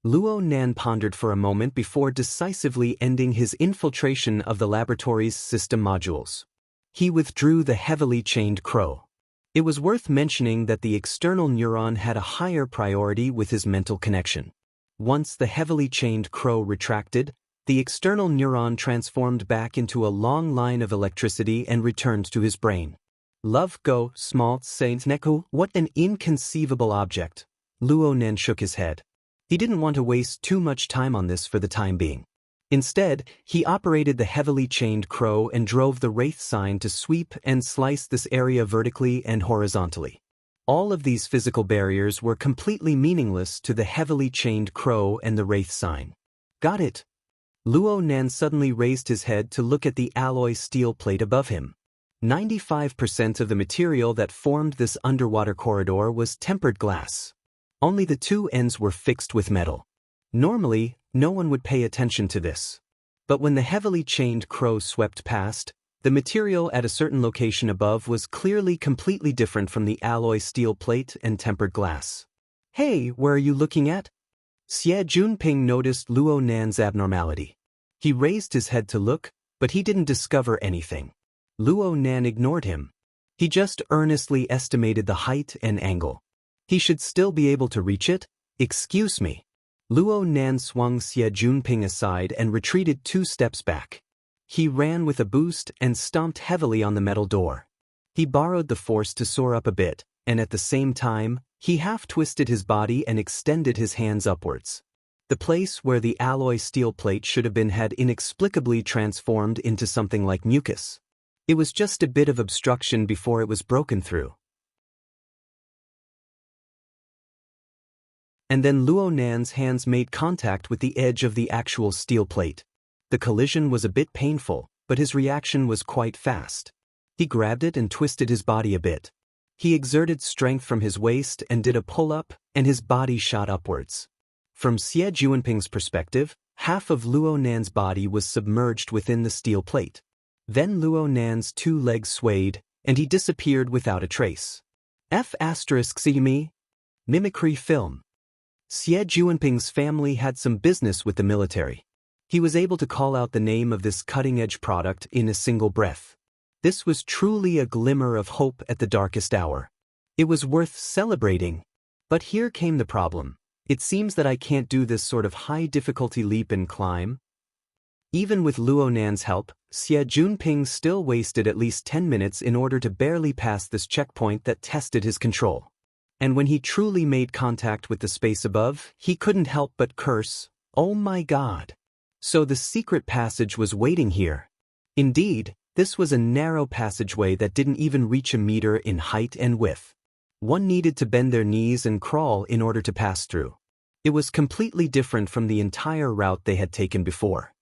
Luo Nan pondered for a moment before decisively ending his infiltration of the laboratory's system modules. He withdrew the heavily chained crow. It was worth mentioning that the external neuron had a higher priority with his mental connection. Once the heavily chained crow retracted, the external neuron transformed back into a long line of electricity and returned to his brain. Love go, small saint neku, what an inconceivable object. Luo Nen shook his head. He didn't want to waste too much time on this for the time being. Instead, he operated the heavily chained crow and drove the wraith sign to sweep and slice this area vertically and horizontally. All of these physical barriers were completely meaningless to the heavily chained crow and the wraith sign. Got it. Luo Nan suddenly raised his head to look at the alloy steel plate above him. 95% of the material that formed this underwater corridor was tempered glass. Only the two ends were fixed with metal. Normally, no one would pay attention to this. But when the heavily chained crow swept past, the material at a certain location above was clearly completely different from the alloy steel plate and tempered glass. Hey, where are you looking at? Xie Junping noticed Luo Nan's abnormality. He raised his head to look, but he didn't discover anything. Luo Nan ignored him. He just earnestly estimated the height and angle. He should still be able to reach it? Excuse me. Luo Nan swung Xie Junping aside and retreated 2 steps back. He ran with a boost and stomped heavily on the metal door. He borrowed the force to soar up a bit, and at the same time, he half-twisted his body and extended his hands upwards. The place where the alloy steel plate should have been had inexplicably transformed into something like mucus. It was just a bit of obstruction before it was broken through. And then Luo Nan's hands made contact with the edge of the actual steel plate. The collision was a bit painful, but his reaction was quite fast. He grabbed it and twisted his body a bit. He exerted strength from his waist and did a pull-up, and his body shot upwards. From Xie Juanping's perspective, half of Luo Nan's body was submerged within the steel plate. Then Luo Nan's 2 legs swayed, and he disappeared without a trace. F***me? Mimicry film. Xie Juanping's family had some business with the military. He was able to call out the name of this cutting-edge product in a single breath. This was truly a glimmer of hope at the darkest hour. It was worth celebrating. But here came the problem. It seems that I can't do this sort of high-difficulty leap and climb. Even with Luo Nan's help, Xie Junping still wasted at least 10 minutes in order to barely pass this checkpoint that tested his control. And when he truly made contact with the space above, he couldn't help but curse, "Oh my God." So the secret passage was waiting here. Indeed, this was a narrow passageway that didn't even reach a meter in height and width. One needed to bend their knees and crawl in order to pass through. It was completely different from the entire route they had taken before.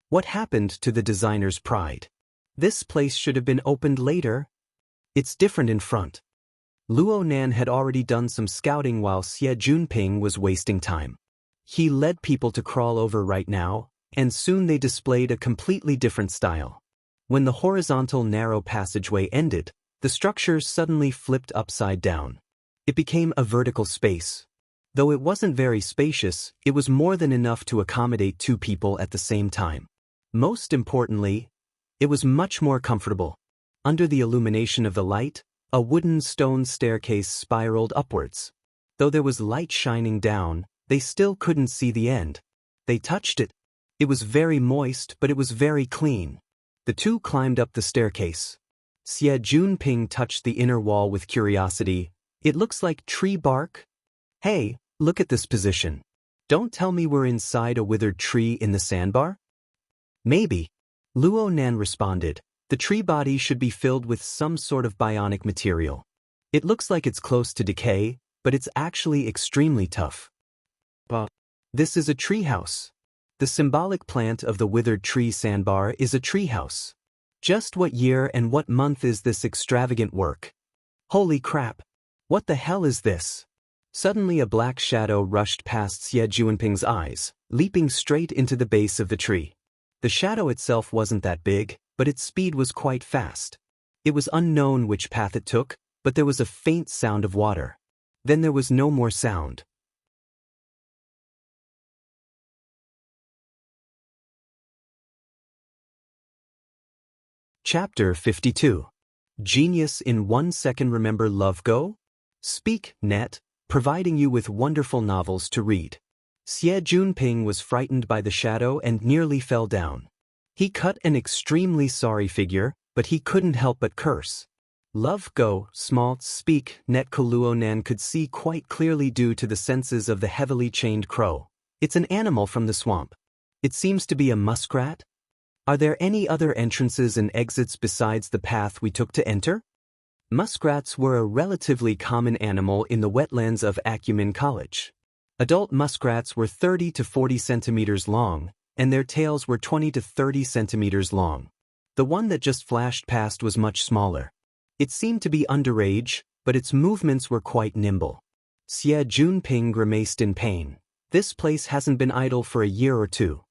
What happened to the designer's pride? This place should have been opened later. It's different in front. Luo Nan had already done some scouting while Xie Junping was wasting time. He led people to crawl over right now, and soon they displayed a completely different style. When the horizontal narrow passageway ended, the structure suddenly flipped upside down. It became a vertical space. Though it wasn't very spacious, it was more than enough to accommodate 2 people at the same time. Most importantly, it was much more comfortable. Under the illumination of the light, a wooden stone staircase spiraled upwards. Though there was light shining down, they still couldn't see the end. They touched it. It was very moist, but it was very clean. The 2 climbed up the staircase. Xie Junping touched the inner wall with curiosity. It looks like tree bark. Hey, look at this position. Don't tell me we're inside a withered tree in the sandbar? Maybe. Luo Nan responded. The tree body should be filled with some sort of bionic material. It looks like it's close to decay, but it's actually extremely tough. This is a treehouse. The symbolic plant of the withered tree sandbar is a treehouse. Just what year and what month is this extravagant work? Holy crap! What the hell is this? Suddenly a black shadow rushed past Xie Junping's eyes, leaping straight into the base of the tree. The shadow itself wasn't that big, but its speed was quite fast. It was unknown which path it took, but there was a faint sound of water. Then there was no more sound. Chapter 52. Genius in 1 second. Remember Love Go? Speak, Net, providing you with wonderful novels to read. Xie Junping was frightened by the shadow and nearly fell down. He cut an extremely sorry figure, but he couldn't help but curse. Love Go, small, speak, Net. Luo Nan could see quite clearly due to the senses of the heavily chained crow. It's an animal from the swamp. It seems to be a muskrat. Are there any other entrances and exits besides the path we took to enter? Muskrats were a relatively common animal in the wetlands of Acumen College. Adult muskrats were 30 to 40 centimeters long, and their tails were 20 to 30 centimeters long. The one that just flashed past was much smaller. It seemed to be underage, but its movements were quite nimble. Xie Junping grimaced in pain. This place hasn't been idle for a year or 2.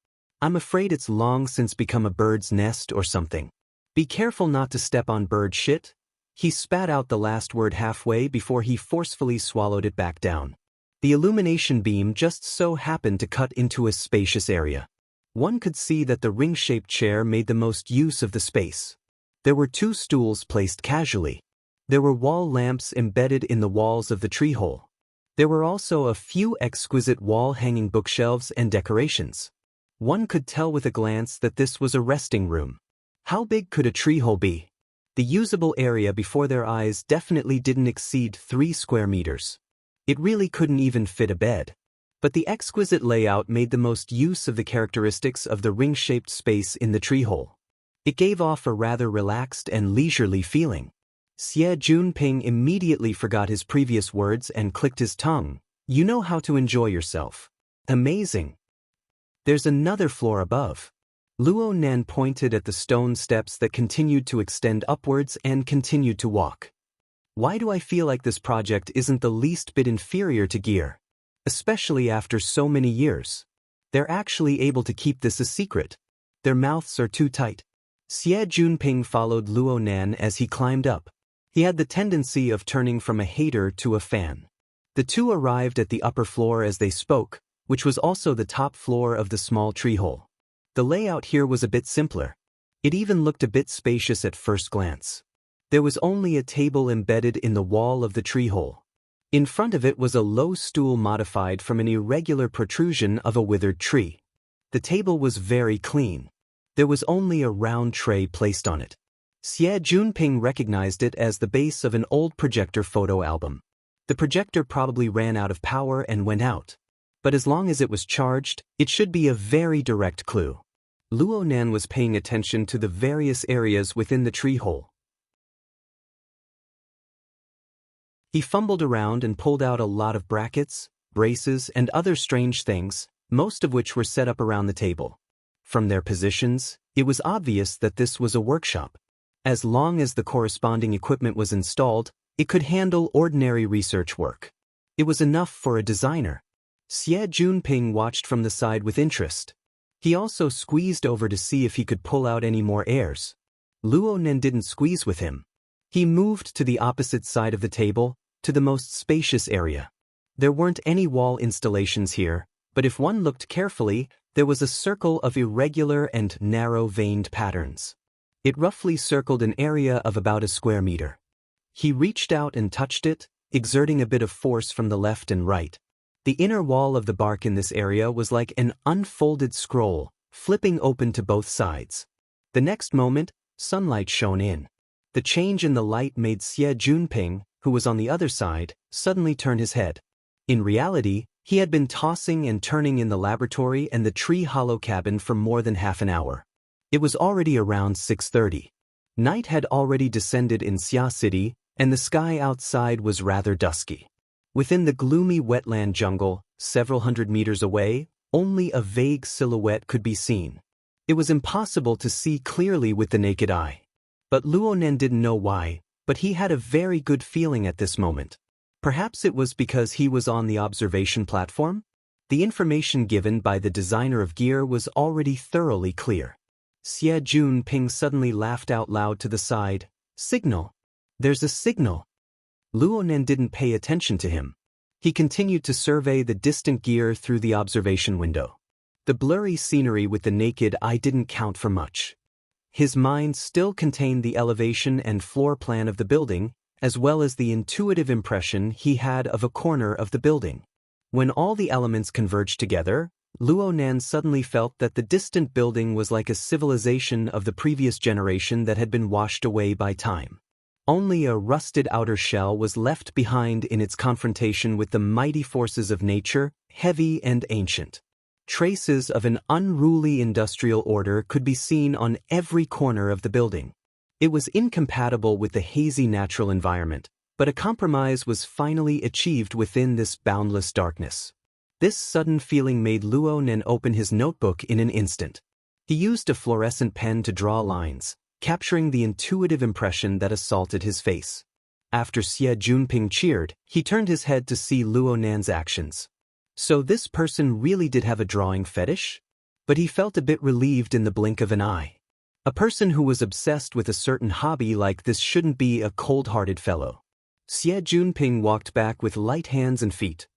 I'm afraid it's long since become a bird's nest or something. Be careful not to step on bird shit. He spat out the last word halfway before he forcefully swallowed it back down. The illumination beam just so happened to cut into a spacious area. One could see that the ring-shaped chair made the most use of the space. There were 2 stools placed casually. There were wall lamps embedded in the walls of the tree hole. There were also a few exquisite wall-hanging bookshelves and decorations. One could tell with a glance that this was a resting room. How big could a tree hole be? The usable area before their eyes definitely didn't exceed 3 square meters. It really couldn't even fit a bed. But the exquisite layout made the most use of the characteristics of the ring-shaped space in the tree hole. It gave off a rather relaxed and leisurely feeling. Xie Junping immediately forgot his previous words and clicked his tongue. You know how to enjoy yourself. Amazing. There's another floor above. Luo Nan pointed at the stone steps that continued to extend upwards and continued to walk. Why do I feel like this project isn't the least bit inferior to Gear? Especially after so many years. They're actually able to keep this a secret. Their mouths are too tight. Xie Junping followed Luo Nan as he climbed up. He had the tendency of turning from a hater to a fan. The 2 arrived at the upper floor as they spoke, which was also the top floor of the small tree hole. The layout here was a bit simpler. It even looked a bit spacious at first glance. There was only a table embedded in the wall of the tree hole. In front of it was a low stool modified from an irregular protrusion of a withered tree. The table was very clean. There was only a round tray placed on it. Xie Junping recognized it as the base of an old projector photo album. The projector probably ran out of power and went out. But as long as it was charged, it should be a very direct clue. Luo Nan was paying attention to the various areas within the tree hole. He fumbled around and pulled out a lot of brackets, braces, and other strange things, most of which were set up around the table. From their positions, it was obvious that this was a workshop. As long as the corresponding equipment was installed, it could handle ordinary research work. It was enough for a designer. Xie Junping watched from the side with interest. He also squeezed over to see if he could pull out any more airs. Luo Nen didn't squeeze with him. He moved to the opposite side of the table, to the most spacious area. There weren't any wall installations here, but if one looked carefully, there was a circle of irregular and narrow-veined patterns. It roughly circled an area of about a square meter. He reached out and touched it, exerting a bit of force from the left and right. The inner wall of the bark in this area was like an unfolded scroll, flipping open to both sides. The next moment, sunlight shone in. The change in the light made Xie Junping, who was on the other side, suddenly turn his head. In reality, he had been tossing and turning in the laboratory and the tree hollow cabin for more than half an hour. It was already around 6:30. Night had already descended in Xia City, and the sky outside was rather dusky. Within the gloomy wetland jungle, several hundred meters away, only a vague silhouette could be seen. It was impossible to see clearly with the naked eye. But Luo Nen didn't know why, but he had a very good feeling at this moment. Perhaps it was because he was on the observation platform? The information given by the designer of gear was already thoroughly clear. Xie Junping suddenly laughed out loud to the side. Signal! There's a signal! Luo Nen didn't pay attention to him. He continued to survey the distant gear through the observation window. The blurry scenery with the naked eye didn't count for much. His mind still contained the elevation and floor plan of the building, as well as the intuitive impression he had of a corner of the building. When all the elements converged together, Luo Nen suddenly felt that the distant building was like a civilization of the previous generation that had been washed away by time. Only a rusted outer shell was left behind in its confrontation with the mighty forces of nature, heavy and ancient. Traces of an unruly industrial order could be seen on every corner of the building. It was incompatible with the hazy natural environment, but a compromise was finally achieved within this boundless darkness. This sudden feeling made Luo Nen open his notebook in an instant. He used a fluorescent pen to draw lines, capturing the intuitive impression that assaulted his face. After Xie Junping cheered, he turned his head to see Luo Nan's actions. So this person really did have a drawing fetish? But he felt a bit relieved in the blink of an eye. A person who was obsessed with a certain hobby like this shouldn't be a cold-hearted fellow. Xie Junping walked back with light hands and feet.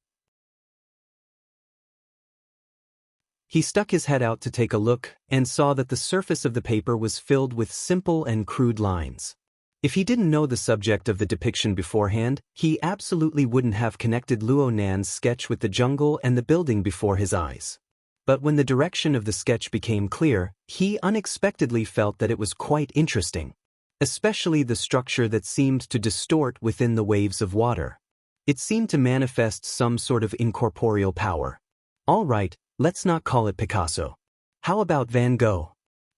He stuck his head out to take a look and saw that the surface of the paper was filled with simple and crude lines. If he didn't know the subject of the depiction beforehand, he absolutely wouldn't have connected Luo Nan's sketch with the jungle and the building before his eyes. But when the direction of the sketch became clear, he unexpectedly felt that it was quite interesting, especially the structure that seemed to distort within the waves of water. It seemed to manifest some sort of incorporeal power. All right, let's not call it Picasso. How about Van Gogh?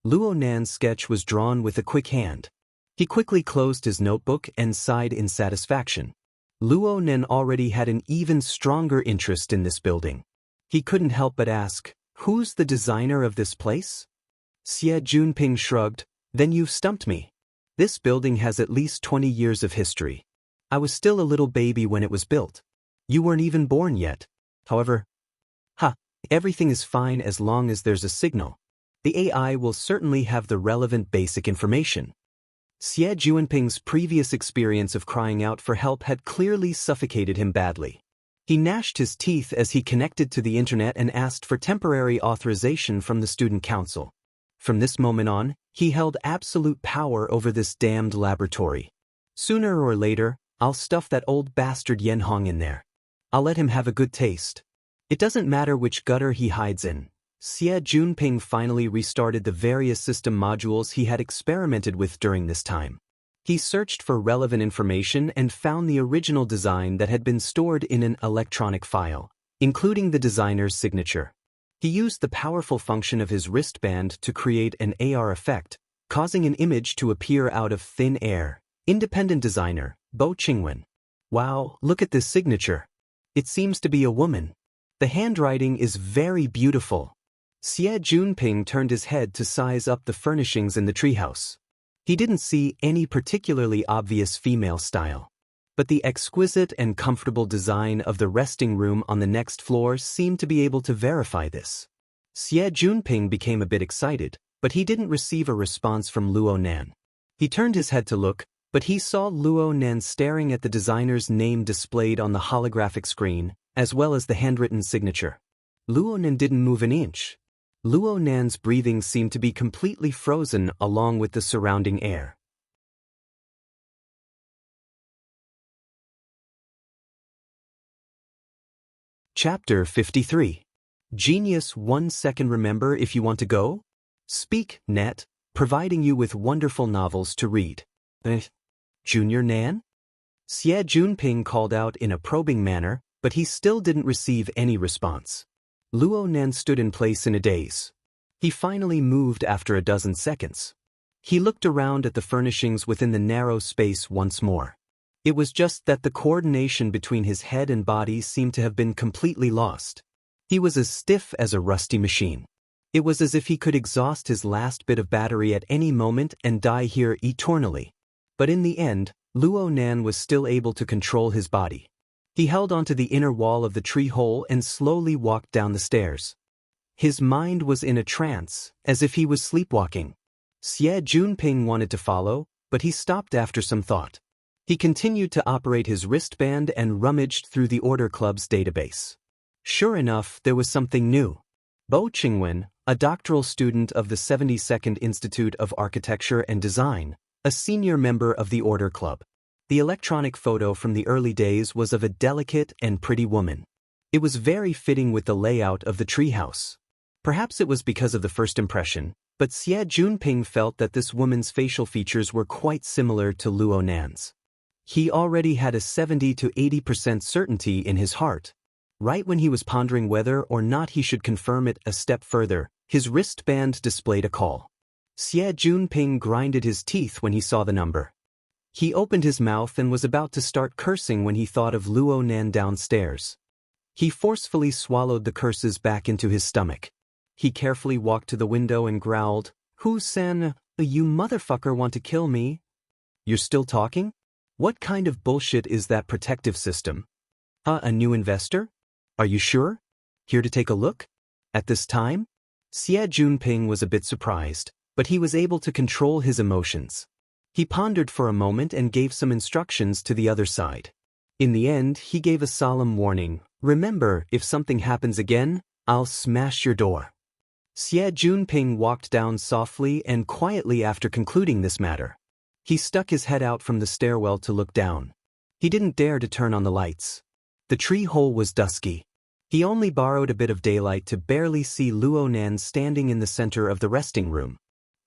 Luo Nan's sketch was drawn with a quick hand. He quickly closed his notebook and sighed in satisfaction. Luo Nen already had an even stronger interest in this building. He couldn't help but ask, "Who's the designer of this place?" Xie Junping shrugged, "Then you've stumped me. This building has at least 20 years of history. I was still a little baby when it was built. You weren't even born yet. However, everything is fine as long as there's a signal. The AI will certainly have the relevant basic information." Xie Junping's previous experience of crying out for help had clearly suffocated him badly. He gnashed his teeth as he connected to the internet and asked for temporary authorization from the student council. From this moment on, he held absolute power over this damned laboratory. Sooner or later, I'll stuff that old bastard Yenhong in there. I'll let him have a good taste. It doesn't matter which gutter he hides in. Xie Junping finally restarted the various system modules he had experimented with during this time. He searched for relevant information and found the original design that had been stored in an electronic file, including the designer's signature. He used the powerful function of his wristband to create an AR effect, causing an image to appear out of thin air. Independent designer, Bo Qingwen. Wow, look at this signature. It seems to be a woman. The handwriting is very beautiful. Xie Junping turned his head to size up the furnishings in the treehouse. He didn't see any particularly obvious female style, but the exquisite and comfortable design of the resting room on the next floor seemed to be able to verify this. Xie Junping became a bit excited, but he didn't receive a response from Luo Nan. He turned his head to look, but he saw Luo Nan staring at the designer's name displayed on the holographic screen, as well as the handwritten signature. Luo Nan didn't move an inch. Luo Nan's breathing seemed to be completely frozen along with the surrounding air. Chapter 53. Genius 1 second. Remember if you want to go? Speak, Net, providing you with wonderful novels to read. Junior Nan? Xie Junping called out in a probing manner, but he still didn't receive any response. Luo Nan stood in place in a daze. He finally moved after a dozen seconds. He looked around at the furnishings within the narrow space once more. It was just that the coordination between his head and body seemed to have been completely lost. He was as stiff as a rusty machine. It was as if he could exhaust his last bit of battery at any moment and die here eternally. But in the end, Luo Nan was still able to control his body. He held onto the inner wall of the tree hole and slowly walked down the stairs. His mind was in a trance, as if he was sleepwalking. Xie Junping wanted to follow, but he stopped after some thought. He continued to operate his wristband and rummaged through the Order Club's database. Sure enough, there was something new. Bo Qingwen, a doctoral student of the 72nd Institute of Architecture and Design, a senior member of the Order Club. The electronic photo from the early days was of a delicate and pretty woman. It was very fitting with the layout of the treehouse. Perhaps it was because of the first impression, but Xie Junping felt that this woman's facial features were quite similar to Luo Nan's. He already had a 70 to 80% certainty in his heart. Right when he was pondering whether or not he should confirm it a step further, his wristband displayed a call. Xie Junping grinded his teeth when he saw the number. He opened his mouth and was about to start cursing when he thought of Luo Nan downstairs. He forcefully swallowed the curses back into his stomach. He carefully walked to the window and growled, "Hu-san, you motherfucker want to kill me? You're still talking? What kind of bullshit is that protective system? A new investor? Are you sure? Here to take a look?" At this time, Xie Junping was a bit surprised, but he was able to control his emotions. He pondered for a moment and gave some instructions to the other side. In the end, he gave a solemn warning, "Remember, if something happens again, I'll smash your door." Xie Junping walked down softly and quietly after concluding this matter. He stuck his head out from the stairwell to look down. He didn't dare to turn on the lights. The tree hole was dusky. He only borrowed a bit of daylight to barely see Luo Nan standing in the center of the resting room.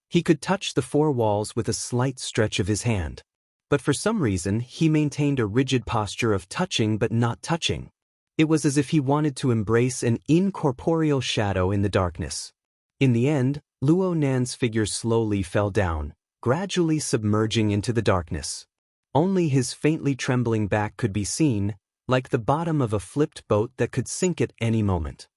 He could touch the four walls with a slight stretch of his hand. But for some reason, he maintained a rigid posture of touching but not touching. It was as if he wanted to embrace an incorporeal shadow in the darkness. In the end, Luo Nan's figure slowly fell down, gradually submerging into the darkness. Only his faintly trembling back could be seen, like the bottom of a flipped boat that could sink at any moment.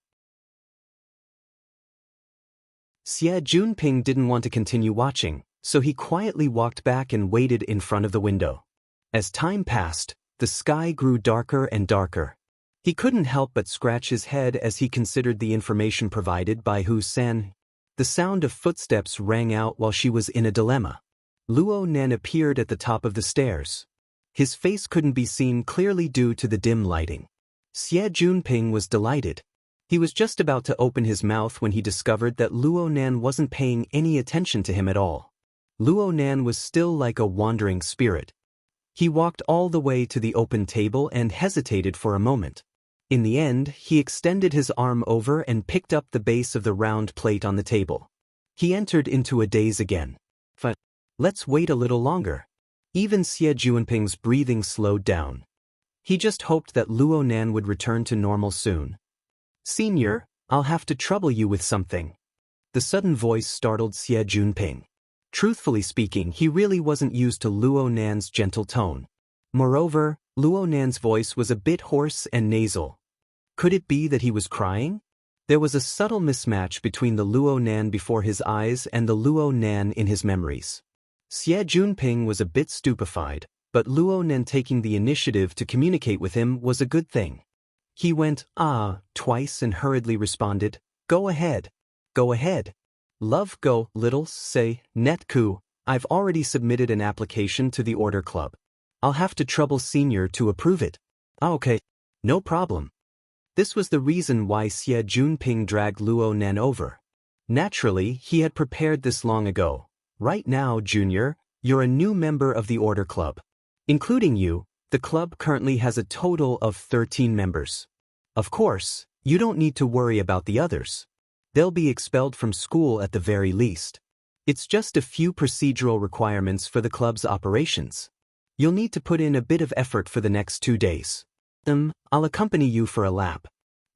Xie Junping didn't want to continue watching, so he quietly walked back and waited in front of the window. As time passed, the sky grew darker and darker. He couldn't help but scratch his head as he considered the information provided by Hu-san. The sound of footsteps rang out while she was in a dilemma. Luo Nan appeared at the top of the stairs. His face couldn't be seen clearly due to the dim lighting. Xie Junping was delighted. He was just about to open his mouth when he discovered that Luo Nan wasn't paying any attention to him at all. Luo Nan was still like a wandering spirit. He walked all the way to the open table and hesitated for a moment. In the end, he extended his arm over and picked up the base of the round plate on the table. He entered into a daze again. Let's wait a little longer. Even Xie Junping's breathing slowed down. He just hoped that Luo Nan would return to normal soon. "Senior, I'll have to trouble you with something." The sudden voice startled Xie Junping. Truthfully speaking, he really wasn't used to Luo Nan's gentle tone. Moreover, Luo Nan's voice was a bit hoarse and nasal. Could it be that he was crying? There was a subtle mismatch between the Luo Nan before his eyes and the Luo Nan in his memories. Xie Junping was a bit stupefied, but Luo Nan taking the initiative to communicate with him was a good thing. He went, twice and hurriedly responded, "Go ahead. Go ahead. Love go, little, say, net ku, I've already submitted an application to the Order Club. I'll have to trouble Senior to approve it. Okay. No problem. This was the reason why Xie Junping dragged Luo Nan over. Naturally, he had prepared this long ago. Right now, Junior, you're a new member of the Order Club. Including you, the club currently has a total of 13 members. Of course, you don't need to worry about the others. They'll be expelled from school at the very least. It's just a few procedural requirements for the club's operations. You'll need to put in a bit of effort for the next 2 days. I'll accompany you for a lap.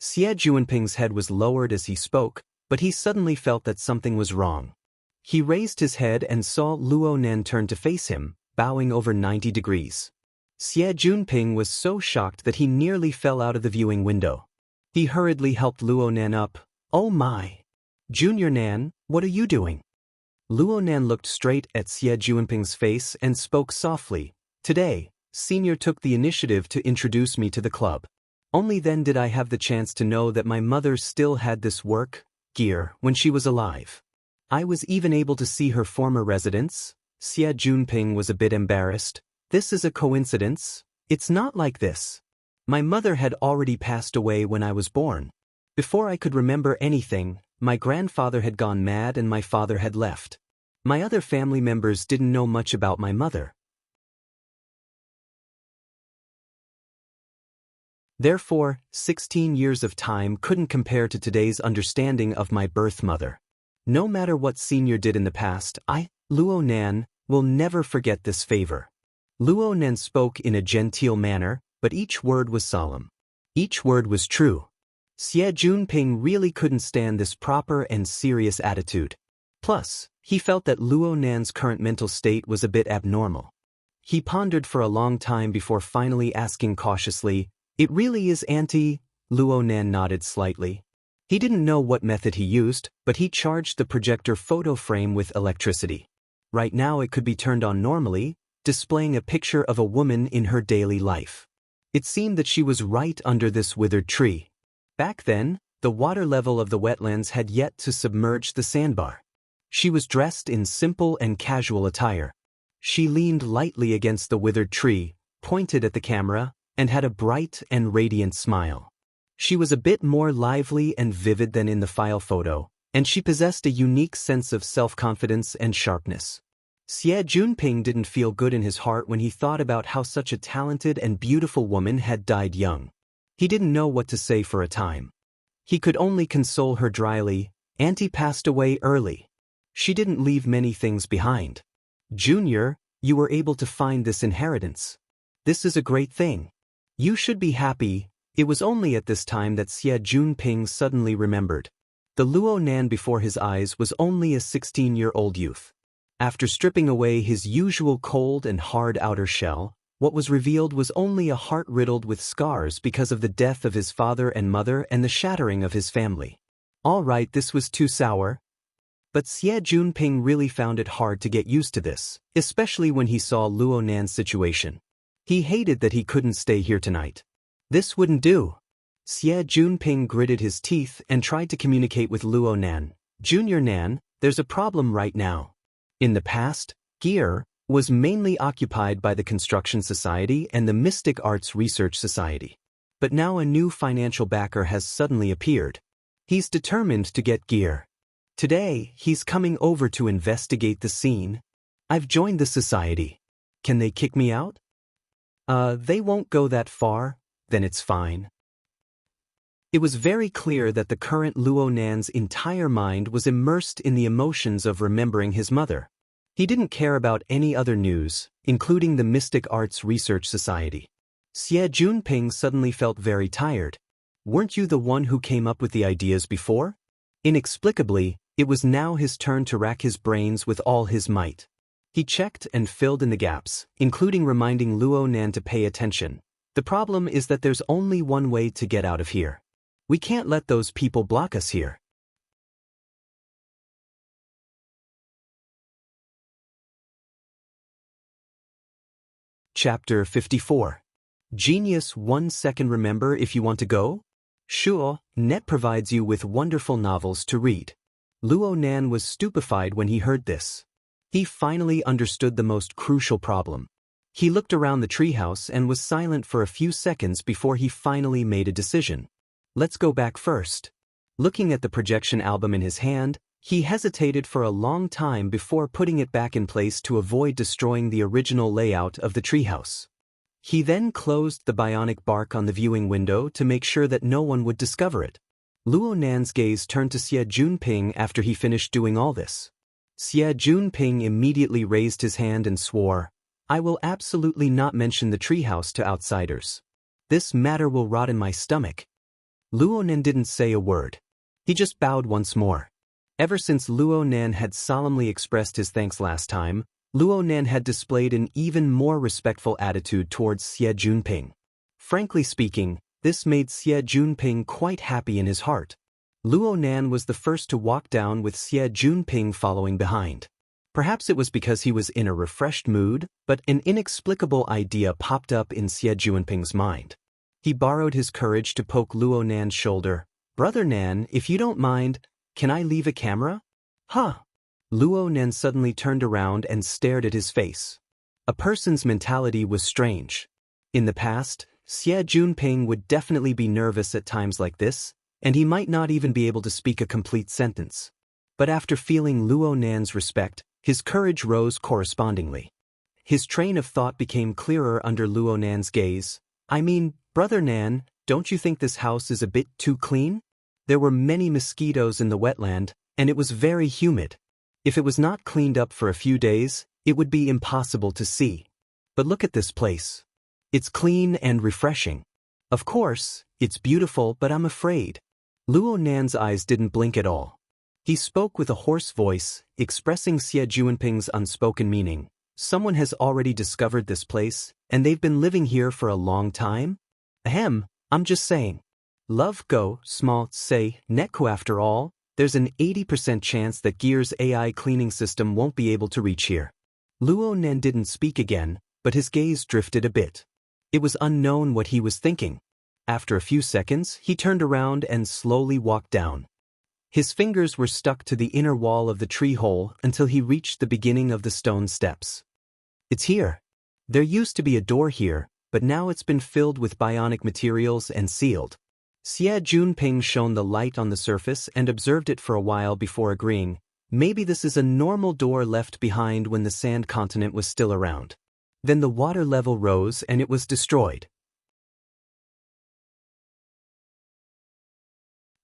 Xie Junping's head was lowered as he spoke, but he suddenly felt that something was wrong. He raised his head and saw Luo Nan turn to face him, bowing over 90 degrees. Xie Junping was so shocked that he nearly fell out of the viewing window. He hurriedly helped Luo Nan up. Oh my! Junior Nan, what are you doing? Luo Nan looked straight at Xie Junping's face and spoke softly. Today, Senior took the initiative to introduce me to the club. Only then did I have the chance to know that my mother still had this work gear when she was alive. I was even able to see her former residence. Xie Junping was a bit embarrassed. This is a coincidence. It's not like this. My mother had already passed away when I was born. Before I could remember anything, my grandfather had gone mad and my father had left. My other family members didn't know much about my mother. Therefore, 16 years of time couldn't compare to today's understanding of my birth mother. No matter what Senior did in the past, Luo Nan, will never forget this favor. Luo Nan spoke in a genteel manner, but each word was solemn. Each word was true. Xie Junping really couldn't stand this proper and serious attitude. Plus, he felt that Luo Nan's current mental state was a bit abnormal. He pondered for a long time before finally asking cautiously, "It really is Auntie?" Luo Nan nodded slightly. He didn't know what method he used, but he charged the projector photo frame with electricity. Right now it could be turned on normally, displaying a picture of a woman in her daily life. It seemed that she was right under this withered tree. Back then, the water level of the wetlands had yet to submerge the sandbar. She was dressed in simple and casual attire. She leaned lightly against the withered tree, pointed at the camera, and had a bright and radiant smile. She was a bit more lively and vivid than in the file photo, and she possessed a unique sense of self-confidence and sharpness. Xie Junping didn't feel good in his heart when he thought about how such a talented and beautiful woman had died young. He didn't know what to say for a time. He could only console her dryly. Auntie passed away early. She didn't leave many things behind. Junior, you were able to find this inheritance. This is a great thing. You should be happy. It was only at this time that Xie Junping suddenly remembered. The Luo Nan before his eyes was only a 16-year-old youth. After stripping away his usual cold and hard outer shell, what was revealed was only a heart riddled with scars because of the death of his father and mother and the shattering of his family. All right, this was too sour. But Xie Junping really found it hard to get used to this, especially when he saw Luo Nan's situation. He hated that he couldn't stay here tonight. This wouldn't do. Xie Junping gritted his teeth and tried to communicate with Luo Nan. Junior Nan, there's a problem right now. In the past, Gear was mainly occupied by the Construction Society and the Mystic Arts Research Society. But now a new financial backer has suddenly appeared. He's determined to get Gear. Today, he's coming over to investigate the scene. I've joined the society. Can they kick me out? They won't go that far, then it's fine. It was very clear that the current Luo Nan's entire mind was immersed in the emotions of remembering his mother. He didn't care about any other news, including the Mystic Arts Research Society. Xie Junping suddenly felt very tired. Weren't you the one who came up with the ideas before? Inexplicably, it was now his turn to rack his brains with all his might. He checked and filled in the gaps, including reminding Luo Nan to pay attention. The problem is that there's only one way to get out of here. We can't let those people block us here. Chapter 54. Genius 1 second. Remember if you want to go? Sure, Net provides you with wonderful novels to read. Luo Nan was stupefied when he heard this. He finally understood the most crucial problem. He looked around the treehouse and was silent for a few seconds before he finally made a decision. Let's go back first. Looking at the projection album in his hand, he hesitated for a long time before putting it back in place to avoid destroying the original layout of the treehouse. He then closed the bionic bark on the viewing window to make sure that no one would discover it. Luo Nan's gaze turned to Xie Junping after he finished doing all this. Xie Junping immediately raised his hand and swore, "I will absolutely not mention the treehouse to outsiders. This matter will rot in my stomach." Luo Nan didn't say a word. He just bowed once more. Ever since Luo Nan had solemnly expressed his thanks last time, Luo Nan had displayed an even more respectful attitude towards Xie Junping. Frankly speaking, this made Xie Junping quite happy in his heart. Luo Nan was the first to walk down with Xie Junping following behind. Perhaps it was because he was in a refreshed mood, but an inexplicable idea popped up in Xie Junping's mind. He borrowed his courage to poke Luo Nan's shoulder. "Brother Nan, if you don't mind, can I leave a camera?" "Huh?" Luo Nan suddenly turned around and stared at his face. A person's mentality was strange. In the past, Xie Junping would definitely be nervous at times like this, and he might not even be able to speak a complete sentence. But after feeling Luo Nan's respect, his courage rose correspondingly. His train of thought became clearer under Luo Nan's gaze. "I mean, Brother Nan, don't you think this house is a bit too clean? There were many mosquitoes in the wetland, and it was very humid. If it was not cleaned up for a few days, it would be impossible to see. But look at this place. It's clean and refreshing. Of course, it's beautiful, but I'm afraid." Luo Nan's eyes didn't blink at all. He spoke with a hoarse voice, expressing Xie Junping's unspoken meaning. "Someone has already discovered this place, and they've been living here for a long time? Ahem, I'm just saying. Love go, small, say, Netco after all, there's an 80% chance that Gear's AI cleaning system won't be able to reach here." Luo Nan didn't speak again, but his gaze drifted a bit. It was unknown what he was thinking. After a few seconds, he turned around and slowly walked down. His fingers were stuck to the inner wall of the tree hole until he reached the beginning of the stone steps. "It's here. There used to be a door here, but now it's been filled with bionic materials and sealed." Xie Junping shone the light on the surface and observed it for a while before agreeing, "Maybe this is a normal door left behind when the sand continent was still around." Then the water level rose and it was destroyed.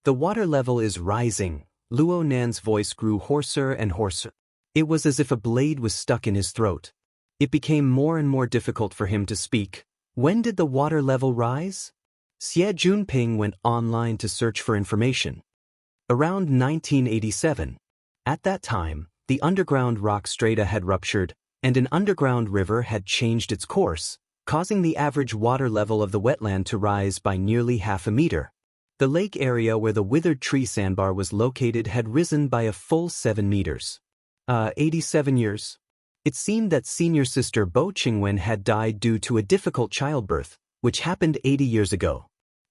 "The water level is rising." Luo Nan's voice grew hoarser and hoarser. It was as if a blade was stuck in his throat. It became more and more difficult for him to speak. "When did the water level rise?" Xie Junping went online to search for information. Around 1987. At that time, the underground rock strata had ruptured, and an underground river had changed its course, causing the average water level of the wetland to rise by nearly half a meter. The lake area where the withered tree sandbar was located had risen by a full 7 meters. 87 years. It seemed that senior sister Bo Qingwen had died due to a difficult childbirth, which happened 80 years ago.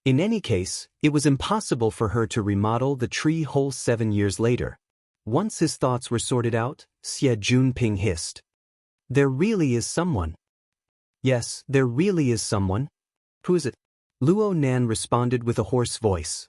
In any case, it was impossible for her to remodel the tree whole 7 years later. Once his thoughts were sorted out, Xie Junping hissed, "There really is someone." "Yes, there really is someone." "Who is it?" Luo Nan responded with a hoarse voice.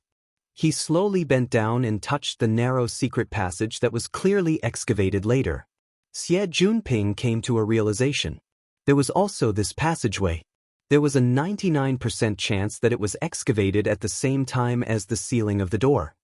He slowly bent down and touched the narrow secret passage that was clearly excavated later. Xie Junping came to a realization. There was also this passageway. There was a 99% chance that it was excavated at the same time as the ceiling of the door.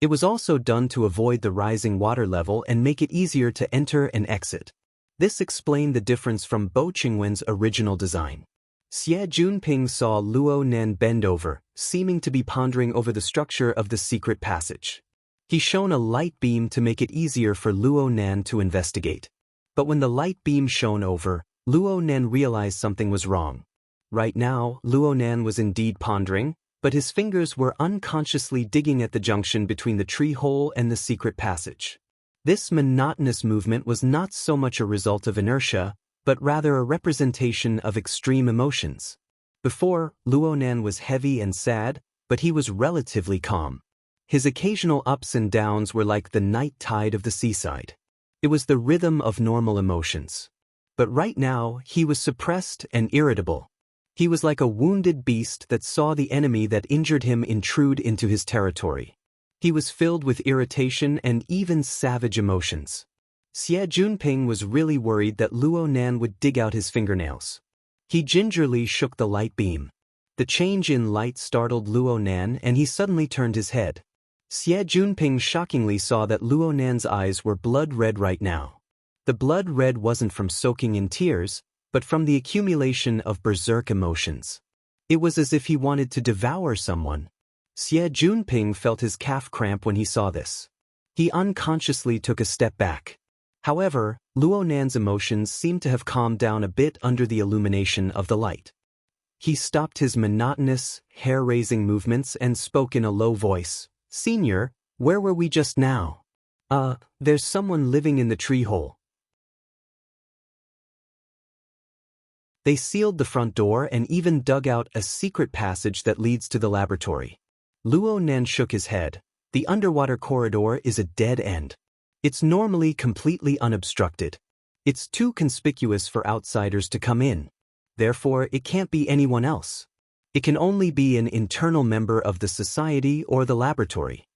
It was also done to avoid the rising water level and make it easier to enter and exit. This explained the difference from Bo Qingwen's original design. Xie Junping saw Luo Nan bend over, seeming to be pondering over the structure of the secret passage. He shone a light beam to make it easier for Luo Nan to investigate. But when the light beam shone over, Luo Nan realized something was wrong. Right now, Luo Nan was indeed pondering, but his fingers were unconsciously digging at the junction between the tree hole and the secret passage. This monotonous movement was not so much a result of inertia, but rather a representation of extreme emotions. Before, Luo Nan was heavy and sad, but he was relatively calm. His occasional ups and downs were like the night tide of the seaside. It was the rhythm of normal emotions. But right now, he was suppressed and irritable. He was like a wounded beast that saw the enemy that injured him intrude into his territory. He was filled with irritation and even savage emotions. Xie Junping was really worried that Luo Nan would dig out his fingernails. He gingerly shook the light beam. The change in light startled Luo Nan and he suddenly turned his head. Xie Junping shockingly saw that Luo Nan's eyes were blood red right now. The blood red wasn't from soaking in tears, but from the accumulation of berserk emotions. It was as if he wanted to devour someone. Xie Junping felt his calf cramp when he saw this. He unconsciously took a step back. However, Luo Nan's emotions seemed to have calmed down a bit under the illumination of the light. He stopped his monotonous, hair-raising movements and spoke in a low voice. "Senior, where were we just now?" There's someone living in the tree hole." They sealed the front door and even dug out a secret passage that leads to the laboratory. Luo Nan shook his head. The underwater corridor is a dead end. It's normally completely unobstructed. It's too conspicuous for outsiders to come in. Therefore, it can't be anyone else. It can only be an internal member of the society or the laboratory.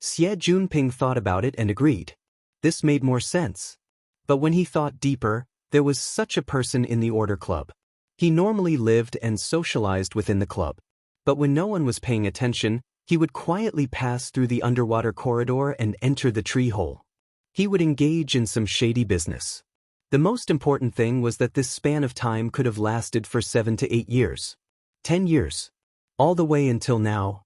Xie Junping thought about it and agreed. This made more sense. But when he thought deeper, there was such a person in the Order Club. He normally lived and socialized within the club. But when no one was paying attention, he would quietly pass through the underwater corridor and enter the tree hole. He would engage in some shady business. The most important thing was that this span of time could have lasted for 7 to 8 years. 10 years. All the way until now.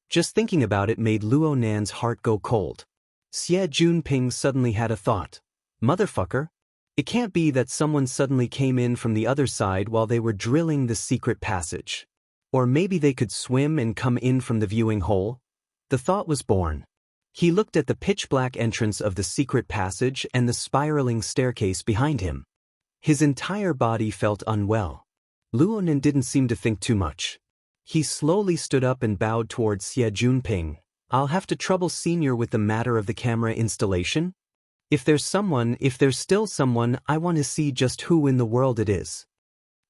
Just thinking about it made Luo Nan's heart go cold. Xie Junping suddenly had a thought. Motherfucker. It can't be that someone suddenly came in from the other side while they were drilling the secret passage. Or maybe they could swim and come in from the viewing hole? The thought was born. He looked at the pitch-black entrance of the secret passage and the spiraling staircase behind him. His entire body felt unwell. Luo Nan didn't seem to think too much. He slowly stood up and bowed towards Xie Junping. "I'll have to trouble Senior with the matter of the camera installation? If there's still someone, I want to see just who in the world it is."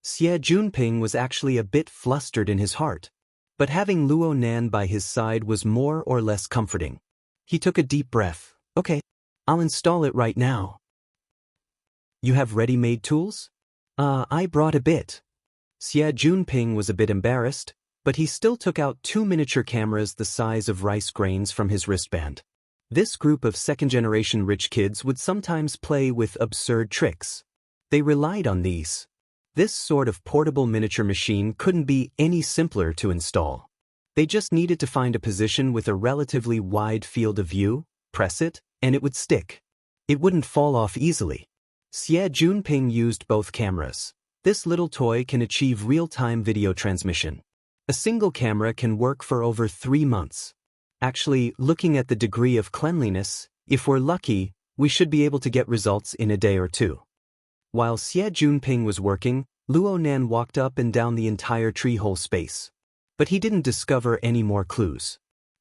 Xie Junping was actually a bit flustered in his heart. But having Luo Nan by his side was more or less comforting. He took a deep breath. "Okay, I'll install it right now." "You have ready-made tools?" I brought a bit." Xie Junping was a bit embarrassed, but he still took out 2 miniature cameras the size of rice grains from his wristband. This group of second-generation rich kids would sometimes play with absurd tricks. They relied on these. This sort of portable miniature machine couldn't be any simpler to install. They just needed to find a position with a relatively wide field of view, press it, and it would stick. It wouldn't fall off easily. Xie Junping used both cameras. This little toy can achieve real-time video transmission. A single camera can work for over 3 months. Actually, looking at the degree of cleanliness, if we're lucky, we should be able to get results in a day or 2. While Xie Junping was working, Luo Nan walked up and down the entire tree-hole space. But he didn't discover any more clues.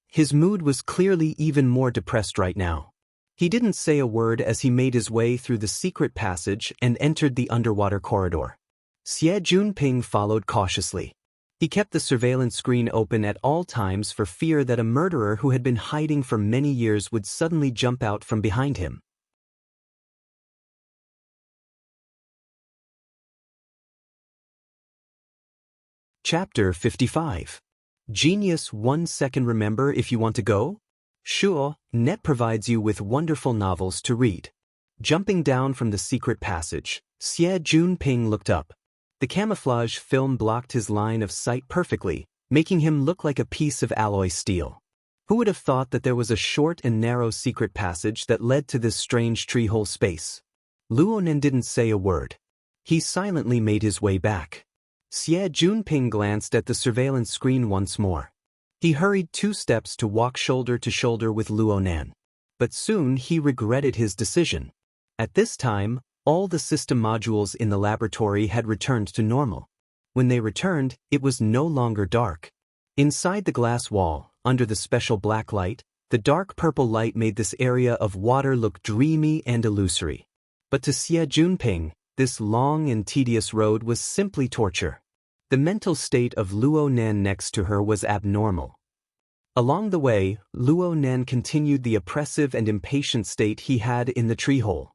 His mood was clearly even more depressed right now. He didn't say a word as he made his way through the secret passage and entered the underwater corridor. Xie Junping followed cautiously. He kept the surveillance screen open at all times for fear that a murderer who had been hiding for many years would suddenly jump out from behind him. Chapter 55. Genius 1 second. Remember if you want to go? Sure, Net provides you with wonderful novels to read. Jumping down from the secret passage, Xie Junping looked up. The camouflage film blocked his line of sight perfectly, making him look like a piece of alloy steel. Who would have thought that there was a short and narrow secret passage that led to this strange tree-hole space? Luo Nan didn't say a word. He silently made his way back. Xie Junping glanced at the surveillance screen once more. He hurried 2 steps to walk shoulder to shoulder with Luo Nan. But soon he regretted his decision. At this time, all the system modules in the laboratory had returned to normal. When they returned, it was no longer dark. Inside the glass wall, under the special black light, The dark purple light made this area of water look dreamy and illusory. But to Xie Junping, this long and tedious road was simply torture. The mental state of Luo Nan next to her was abnormal. Along the way, Luo Nan continued the oppressive and impatient state he had in the tree hole.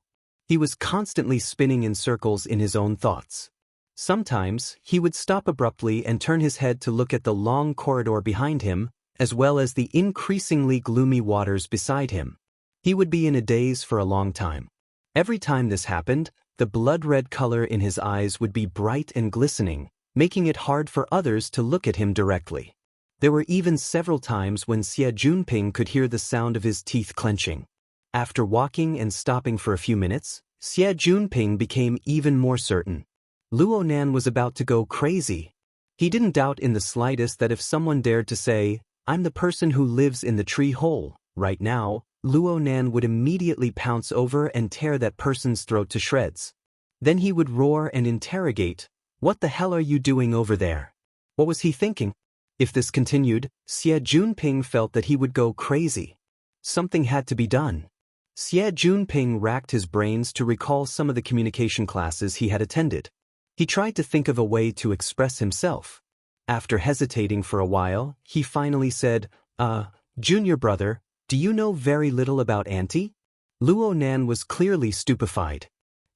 He was constantly spinning in circles in his own thoughts. Sometimes, he would stop abruptly and turn his head to look at the long corridor behind him, as well as the increasingly gloomy waters beside him. He would be in a daze for a long time. Every time this happened, the blood-red color in his eyes would be bright and glistening, making it hard for others to look at him directly. There were even several times when Xie Junping could hear the sound of his teeth clenching. After walking and stopping for a few minutes, Xie Junping became even more certain. Luo Nan was about to go crazy. He didn't doubt in the slightest that if someone dared to say, "I'm the person who lives in the tree hole," right now, Luo Nan would immediately pounce over and tear that person's throat to shreds. Then he would roar and interrogate, "What the hell are you doing over there?" What was he thinking? If this continued, Xie Junping felt that he would go crazy. Something had to be done. Xie Junping racked his brains to recall some of the communication classes he had attended. He tried to think of a way to express himself. After hesitating for a while, he finally said, "Junior brother, do you know very little about Auntie?" Luo Nan was clearly stupefied.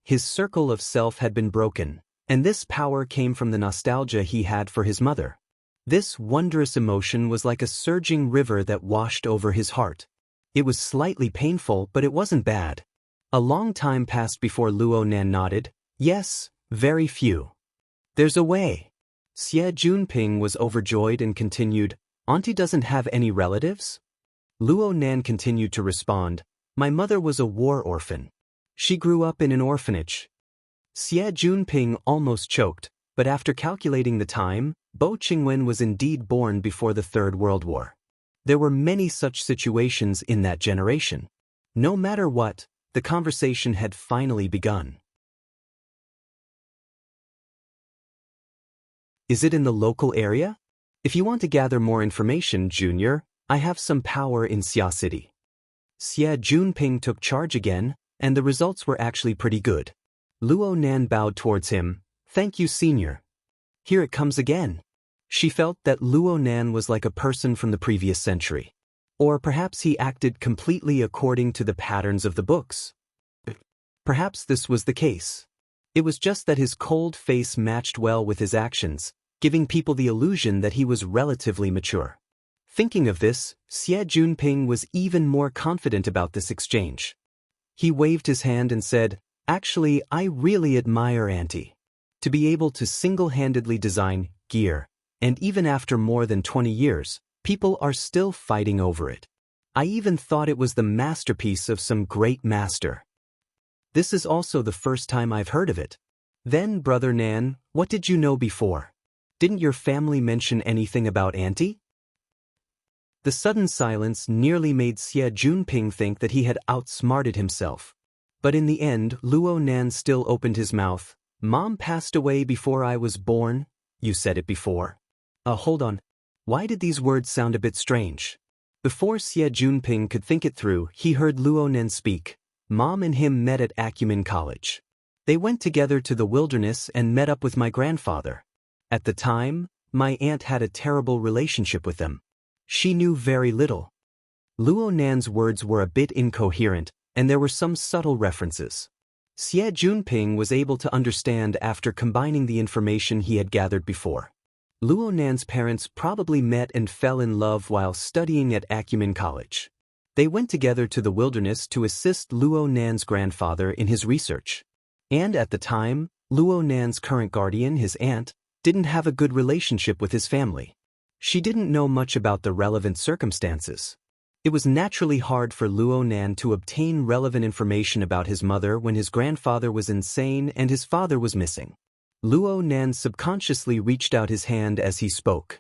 His circle of self had been broken, and this power came from the nostalgia he had for his mother. This wondrous emotion was like a surging river that washed over his heart. It was slightly painful, but it wasn't bad. A long time passed before Luo Nan nodded. "Yes, very few. There's a way." Xie Junping was overjoyed and continued, "Auntie doesn't have any relatives?" Luo Nan continued to respond, "My mother was a war orphan. She grew up in an orphanage." Xie Junping almost choked, but after calculating the time, Bo Qingwen was indeed born before the Third World War. There were many such situations in that generation. No matter what, the conversation had finally begun. "Is it in the local area? If you want to gather more information, Junior, I have some power in Xia City." Xie Junping took charge again, and the results were actually pretty good. Luo Nan bowed towards him. "Thank you, Senior." Here it comes again. She felt that Luo Nan was like a person from the previous century. Or perhaps he acted completely according to the patterns of the books. Perhaps this was the case. It was just that his cold face matched well with his actions, giving people the illusion that he was relatively mature. Thinking of this, Xie Junping was even more confident about this exchange. He waved his hand and said, "Actually, I really admire Auntie. To be able to single-handedly design gear, and even after more than 20 years, people are still fighting over it. I even thought it was the masterpiece of some great master. This is also the first time I've heard of it." "Then, Brother Nan, what did you know before? Didn't your family mention anything about Auntie?" The sudden silence nearly made Xie Junping think that he had outsmarted himself. But in the end, Luo Nan still opened his mouth. "Mom passed away before I was born. You said it before." Hold on. Why did these words sound a bit strange? Before Xie Junping could think it through, he heard Luo Nan speak. "Mom and him met at Acumen College. They went together to the wilderness and met up with my grandfather. At the time, my aunt had a terrible relationship with them. She knew very little." Luo Nan's words were a bit incoherent, and there were some subtle references. Xie Junping was able to understand after combining the information he had gathered before. Luo Nan's parents probably met and fell in love while studying at Acumen College. They went together to the wilderness to assist Luo Nan's grandfather in his research. And at the time, Luo Nan's current guardian, his aunt, didn't have a good relationship with his family. She didn't know much about the relevant circumstances. It was naturally hard for Luo Nan to obtain relevant information about his mother when his grandfather was insane and his father was missing. Luo Nan subconsciously reached out his hand as he spoke.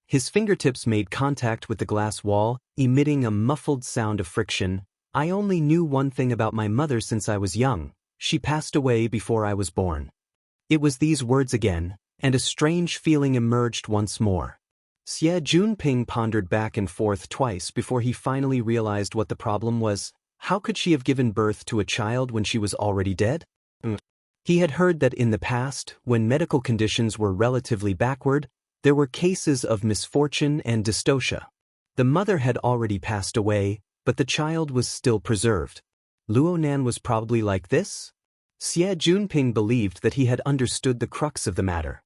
His fingertips made contact with the glass wall, emitting a muffled sound of friction. "I only knew one thing about my mother since I was young. She passed away before I was born." It was these words again, and a strange feeling emerged once more. Xie Junping pondered back and forth twice before he finally realized what the problem was. How could she have given birth to a child when she was already dead? He had heard that in the past, when medical conditions were relatively backward, there were cases of misfortune and dystocia. The mother had already passed away, but the child was still preserved. Luonan was probably like this? Xie Junping believed that he had understood the crux of the matter.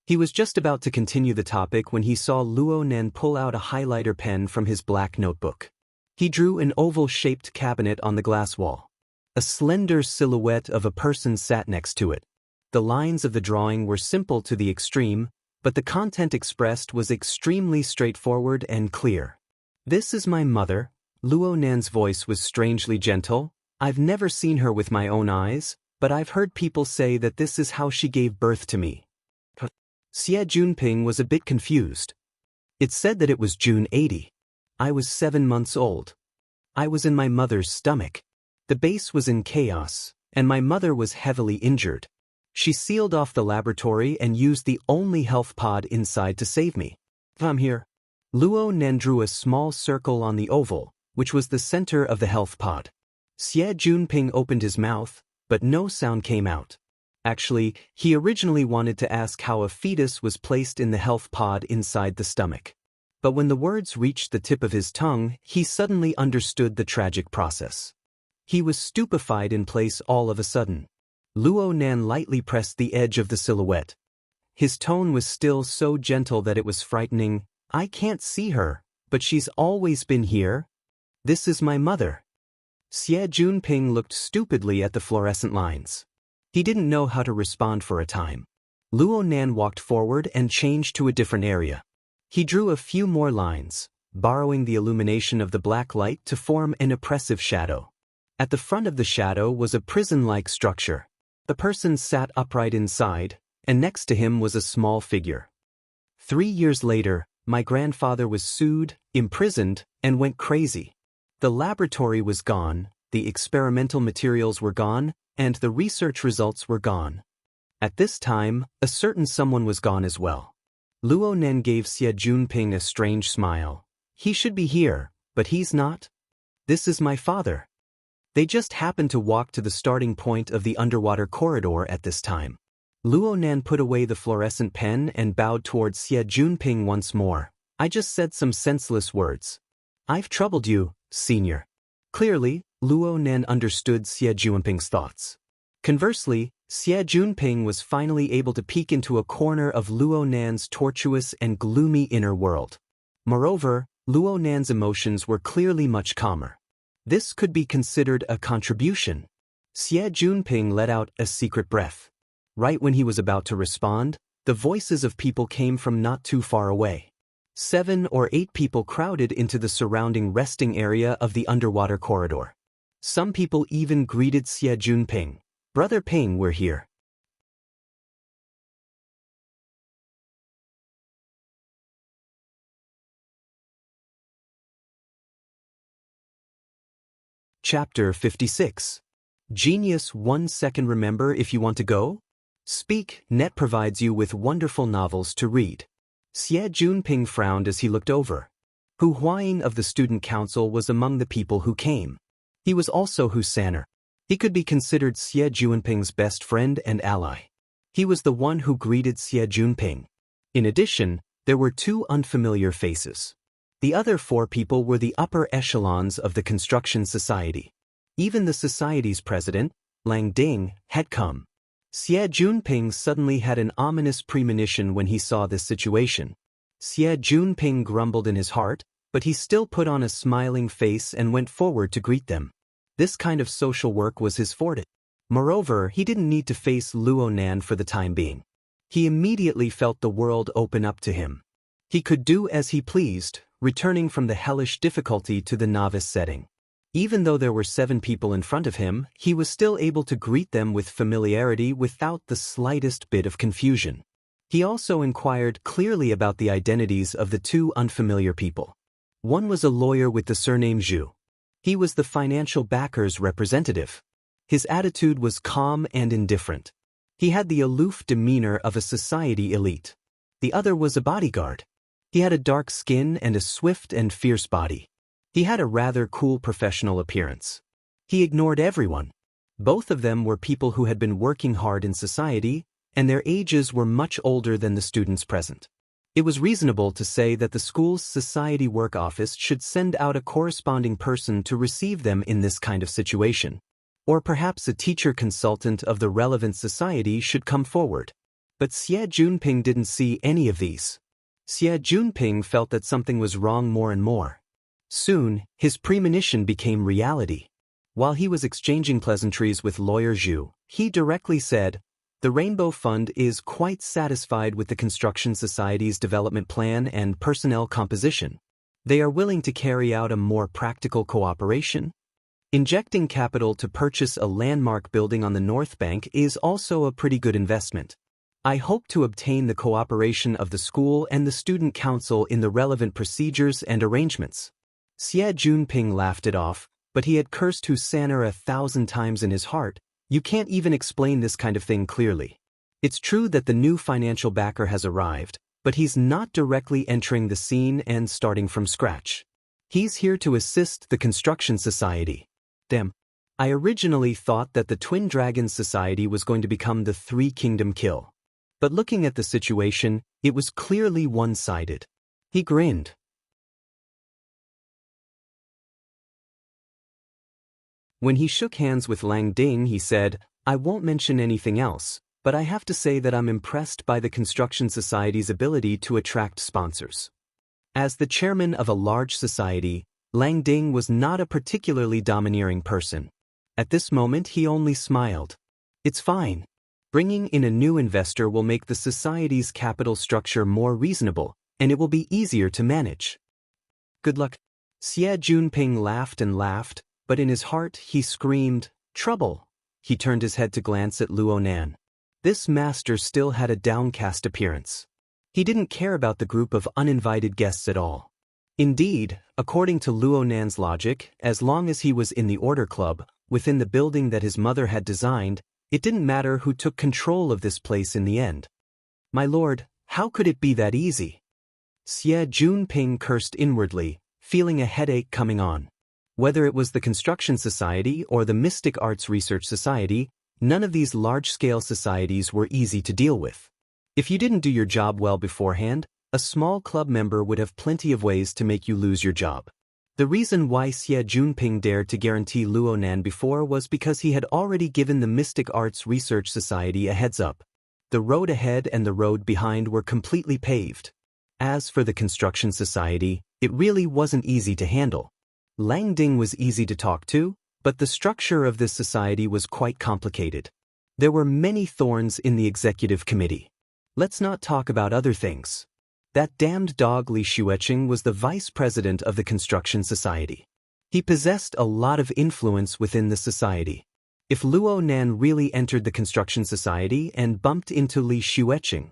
He was just about to continue the topic when he saw Luonan pull out a highlighter pen from his black notebook. He drew an oval-shaped cabinet on the glass wall. A slender silhouette of a person sat next to it. The lines of the drawing were simple to the extreme, but the content expressed was extremely straightforward and clear. "This is my mother." Luonan's voice was strangely gentle. "I've never seen her with my own eyes, but I've heard people say that this is how she gave birth to me." Xie Junping was a bit confused. "It said that it was June 80. I was 7 months old. I was in my mother's stomach. The base was in chaos, and my mother was heavily injured. She sealed off the laboratory and used the only health pod inside to save me. I'm here." Luonan drew a small circle on the oval, which was the center of the health pod. Xie Junping opened his mouth, but no sound came out. Actually, he originally wanted to ask how a fetus was placed in the health pod inside the stomach. But when the words reached the tip of his tongue, he suddenly understood the tragic process. He was stupefied in place all of a sudden. Luonan lightly pressed the edge of the silhouette. His tone was still so gentle that it was frightening. "I can't see her, but she's always been here. This is my mother." Xie Junping looked stupidly at the fluorescent lines. He didn't know how to respond for a time. Luonan walked forward and changed to a different area. He drew a few more lines, borrowing the illumination of the black light to form an oppressive shadow. At the front of the shadow was a prison-like structure. The person sat upright inside, and next to him was a small figure. 3 years later, my grandfather was sued, imprisoned, and went crazy. The laboratory was gone, the experimental materials were gone, and the research results were gone. At this time, a certain someone was gone as well. Luonan gave Xie Junping a strange smile. "He should be here, but he's not. This is my father." They just happened to walk to the starting point of the underwater corridor at this time. Luonan put away the fluorescent pen and bowed towards Xie Junping once more. "I just said some senseless words. I've troubled you, senior." Clearly, Luonan understood Xie Junping's thoughts. Conversely, Xie Junping was finally able to peek into a corner of Luonan's tortuous and gloomy inner world. Moreover, Luonan's emotions were clearly much calmer. This could be considered a contribution. Xie Junping let out a secret breath. Right when he was about to respond, the voices of people came from not too far away. 7 or 8 people crowded into the surrounding resting area of the underwater corridor. Some people even greeted Xie Junping. "Brother Ping, we're here." Chapter 56. Genius 1 second. Remember if you want to go? Speak. Net provides you with wonderful novels to read. Xie Junping frowned as he looked over. Hu Huaying of the student council was among the people who came. He was also Hu San'er. He could be considered Xie Junping's best friend and ally. He was the one who greeted Xie Junping. In addition, there were 2 unfamiliar faces. The other 4 people were the upper echelons of the construction society. Even the society's president, Lang Ding, had come. Xie Junping suddenly had an ominous premonition when he saw this situation. Xie Junping grumbled in his heart, but he still put on a smiling face and went forward to greet them. This kind of social work was his forte. Moreover, he didn't need to face Luonan for the time being. He immediately felt the world open up to him. He could do as he pleased, returning from the hellish difficulty to the novice setting. Even though there were 7 people in front of him, he was still able to greet them with familiarity without the slightest bit of confusion. He also inquired clearly about the identities of the 2 unfamiliar people. One was a lawyer with the surname Zhu. He was the financial backer's representative. His attitude was calm and indifferent. He had the aloof demeanor of a society elite. The other was a bodyguard. He had a dark skin and a swift and fierce body. He had a rather cool professional appearance. He ignored everyone. Both of them were people who had been working hard in society, and their ages were much older than the students present. It was reasonable to say that the school's society work office should send out a corresponding person to receive them in this kind of situation. Or perhaps a teacher consultant of the relevant society should come forward. But Xie Junping didn't see any of these. Xie Junping felt that something was wrong more and more. Soon, his premonition became reality. While he was exchanging pleasantries with Lawyer Zhu, he directly said, "The Rainbow Fund is quite satisfied with the Construction Society's development plan and personnel composition. They are willing to carry out a more practical cooperation. Injecting capital to purchase a landmark building on the North Bank is also a pretty good investment. I hope to obtain the cooperation of the school and the student council in the relevant procedures and arrangements." Xie Junping laughed it off, but he had cursed Husainer 1,000 times in his heart. You can't even explain this kind of thing clearly. It's true that the new financial backer has arrived, but he's not directly entering the scene and starting from scratch. He's here to assist the Construction Society. Damn. I originally thought that the Twin Dragons Society was going to become the Three Kingdom Kill. But looking at the situation, it was clearly one-sided. He grinned. When he shook hands with Lang Ding, he said, "I won't mention anything else, but I have to say that I'm impressed by the Construction Society's ability to attract sponsors." As the chairman of a large society, Lang Ding was not a particularly domineering person. At this moment, he only smiled. "It's fine. Bringing in a new investor will make the society's capital structure more reasonable, and it will be easier to manage. Good luck." Xie Junping laughed and laughed, but in his heart he screamed, "Trouble!" He turned his head to glance at Luo Nan. This master still had a downcast appearance. He didn't care about the group of uninvited guests at all. Indeed, according to Luo Nan's logic, as long as he was in the Order Club, within the building that his mother had designed, it didn't matter who took control of this place in the end. My lord, how could it be that easy? Xie Junping cursed inwardly, feeling a headache coming on. Whether it was the Construction Society or the Mystic Arts Research Society, none of these large-scale societies were easy to deal with. If you didn't do your job well beforehand, a small club member would have plenty of ways to make you lose your job. The reason why Xie Junping dared to guarantee Luo Nan before was because he had already given the Mystic Arts Research Society a heads-up. The road ahead and the road behind were completely paved. As for the Construction Society, it really wasn't easy to handle. Lang Ding was easy to talk to, but the structure of this society was quite complicated. There were many thorns in the executive committee. Let's not talk about other things. That damned dog Li Xueqing was the vice president of the Construction Society. He possessed a lot of influence within the society. If Luo Nan really entered the Construction Society and bumped into Li Xueqing,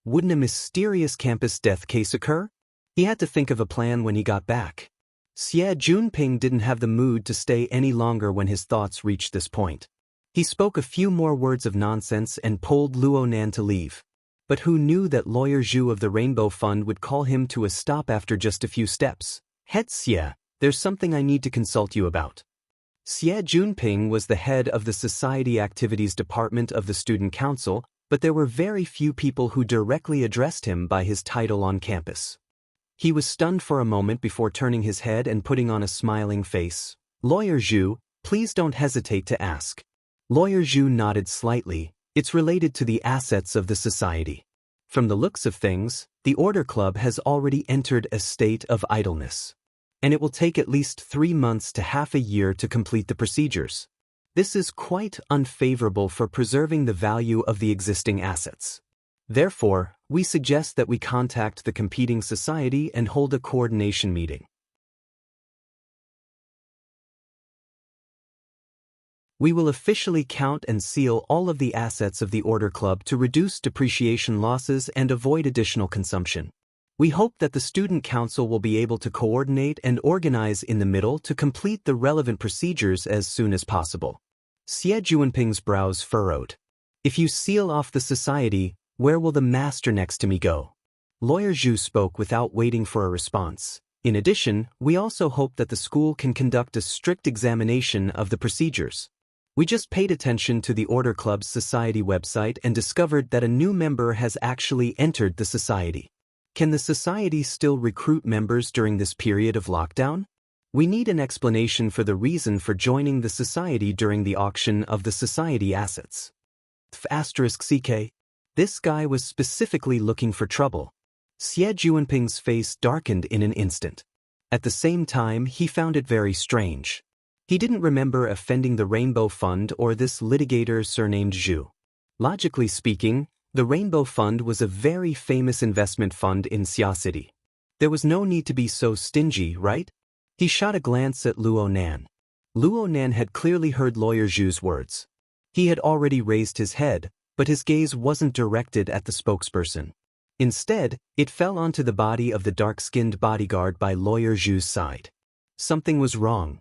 wouldn't a mysterious campus death case occur? He had to think of a plan when he got back. Xie Junping didn't have the mood to stay any longer when his thoughts reached this point. He spoke a few more words of nonsense and pulled Luo Nan to leave. But who knew that Lawyer Zhu of the Rainbow Fund would call him to a stop after just a few steps? "Het Xie, there's something I need to consult you about." Xie Junping was the head of the Society Activities Department of the Student Council, but there were very few people who directly addressed him by his title on campus. He was stunned for a moment before turning his head and putting on a smiling face. "Lawyer Zhu, please don't hesitate to ask." Lawyer Zhu nodded slightly. "It's related to the assets of the society. From the looks of things, the Order Club has already entered a state of idleness. And it will take at least 3 months to half a year to complete the procedures. This is quite unfavorable for preserving the value of the existing assets. Therefore, we suggest that we contact the competing society and hold a coordination meeting. We will officially count and seal all of the assets of the Order Club to reduce depreciation losses and avoid additional consumption. We hope that the Student Council will be able to coordinate and organize in the middle to complete the relevant procedures as soon as possible." Xie Junping's brows furrowed. If you seal off the society, where will the master next to me go? Lawyer Zhu spoke without waiting for a response. In addition, we also hope that the school can conduct a strict examination of the procedures. We just paid attention to the Order Club's society website and discovered that a new member has actually entered the society. Can the society still recruit members during this period of lockdown? We need an explanation for the reason for joining the society during the auction of the society assets. *CK. This guy was specifically looking for trouble. Xie Juanping's face darkened in an instant. At the same time, he found it very strange. He didn't remember offending the Rainbow Fund or this litigator surnamed Zhu. Logically speaking, the Rainbow Fund was a very famous investment fund in Xia City. There was no need to be so stingy, right? He shot a glance at Luo Nan. Luo Nan had clearly heard Lawyer Zhu's words. He had already raised his head, but his gaze wasn't directed at the spokesperson. Instead, it fell onto the body of the dark-skinned bodyguard by Lawyer Zhu's side. Something was wrong.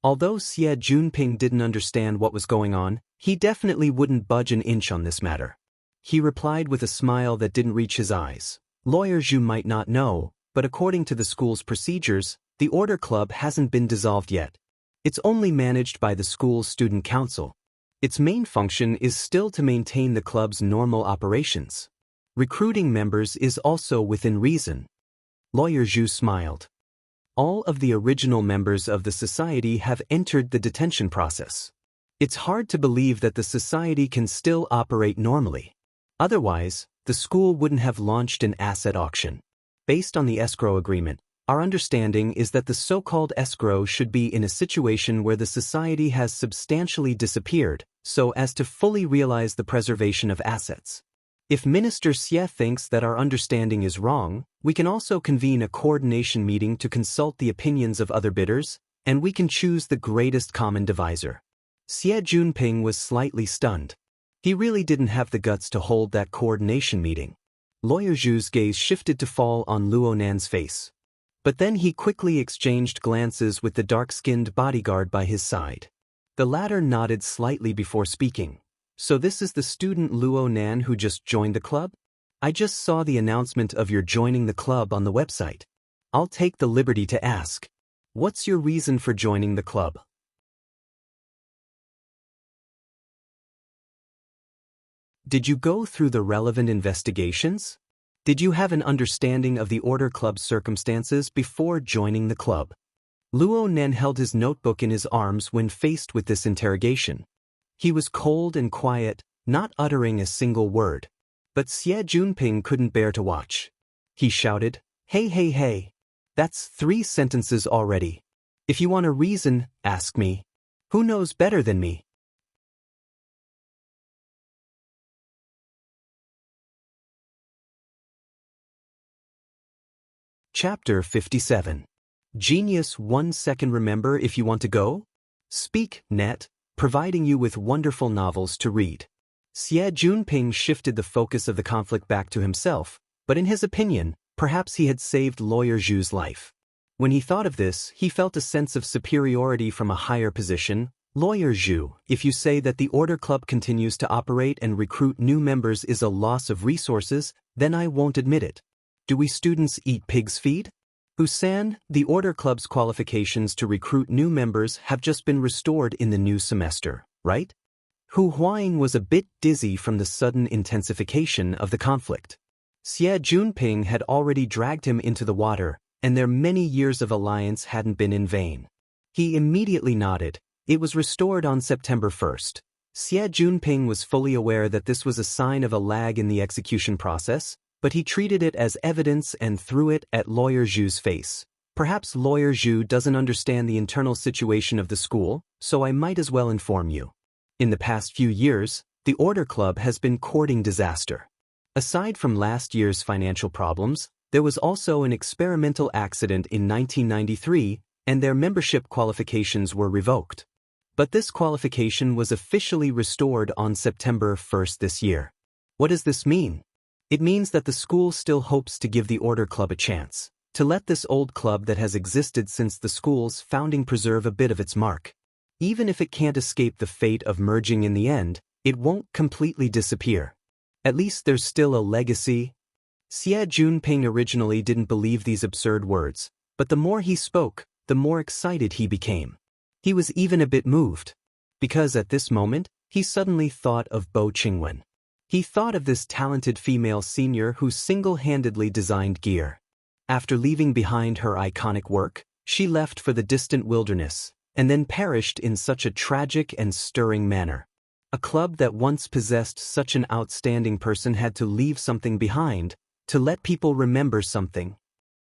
Although Xie Junping didn't understand what was going on, he definitely wouldn't budge an inch on this matter. He replied with a smile that didn't reach his eyes. Lawyer Zhu might not know, but according to the school's procedures, the Order Club hasn't been dissolved yet. It's only managed by the school's student council. Its main function is still to maintain the club's normal operations. Recruiting members is also within reason. Lawyer Zhu smiled. All of the original members of the society have entered the detention process. It's hard to believe that the society can still operate normally. Otherwise, the school wouldn't have launched an asset auction. Based on the escrow agreement, our understanding is that the so-called escrow should be in a situation where the society has substantially disappeared, so as to fully realize the preservation of assets. If Minister Xie thinks that our understanding is wrong, we can also convene a coordination meeting to consult the opinions of other bidders, and we can choose the greatest common divisor. Xie Junping was slightly stunned. He really didn't have the guts to hold that coordination meeting. Lawyer Zhu's gaze shifted to fall on Luo Nan's face. But then he quickly exchanged glances with the dark-skinned bodyguard by his side. The latter nodded slightly before speaking. So this is the student Luo Nan who just joined the club? I just saw the announcement of your joining the club on the website. I'll take the liberty to ask. What's your reason for joining the club? Did you go through the relevant investigations? Did you have an understanding of the Order Club's circumstances before joining the club? Luo Nan held his notebook in his arms when faced with this interrogation. He was cold and quiet, not uttering a single word. But Xie Junping couldn't bear to watch. He shouted, "Hey, hey, hey! That's 3 sentences already. If you want a reason, ask me. Who knows better than me?" Chapter 57. Genius 1 second. Remember if you want to go? Speak, net, providing you with wonderful novels to read. Xie Junping shifted the focus of the conflict back to himself, but in his opinion, perhaps he had saved Lawyer Zhu's life. When he thought of this, he felt a sense of superiority from a higher position. Lawyer Zhu, if you say that the Order Club continues to operate and recruit new members is a loss of resources, then I won't admit it. Do we students eat pig's feed? Busan, the Order Club's qualifications to recruit new members have just been restored in the new semester, right? Hu Huang was a bit dizzy from the sudden intensification of the conflict. Xie Junping had already dragged him into the water, and their many years of alliance hadn't been in vain. He immediately nodded. It was restored on September 1st. Xie Junping was fully aware that this was a sign of a lag in the execution process, but he treated it as evidence and threw it at Lawyer Zhu's face. Perhaps Lawyer Zhu doesn't understand the internal situation of the school, so I might as well inform you. In the past few years, the Order Club has been courting disaster. Aside from last year's financial problems, there was also an experimental accident in 1993, and their membership qualifications were revoked. But this qualification was officially restored on September 1st this year. What does this mean? It means that the school still hopes to give the Order Club a chance, to let this old club that has existed since the school's founding preserve a bit of its mark. Even if it can't escape the fate of merging in the end, It won't completely disappear. At least there's still a legacy. Xie Junping originally didn't believe these absurd words, but the more he spoke, the more excited he became. He was even a bit moved. Because at this moment, he suddenly thought of Bo Qingwen. He thought of this talented female senior who single-handedly designed gear. After leaving behind her iconic work, she left for the distant wilderness, and then perished in such a tragic and stirring manner. A club that once possessed such an outstanding person had to leave something behind, to let people remember something.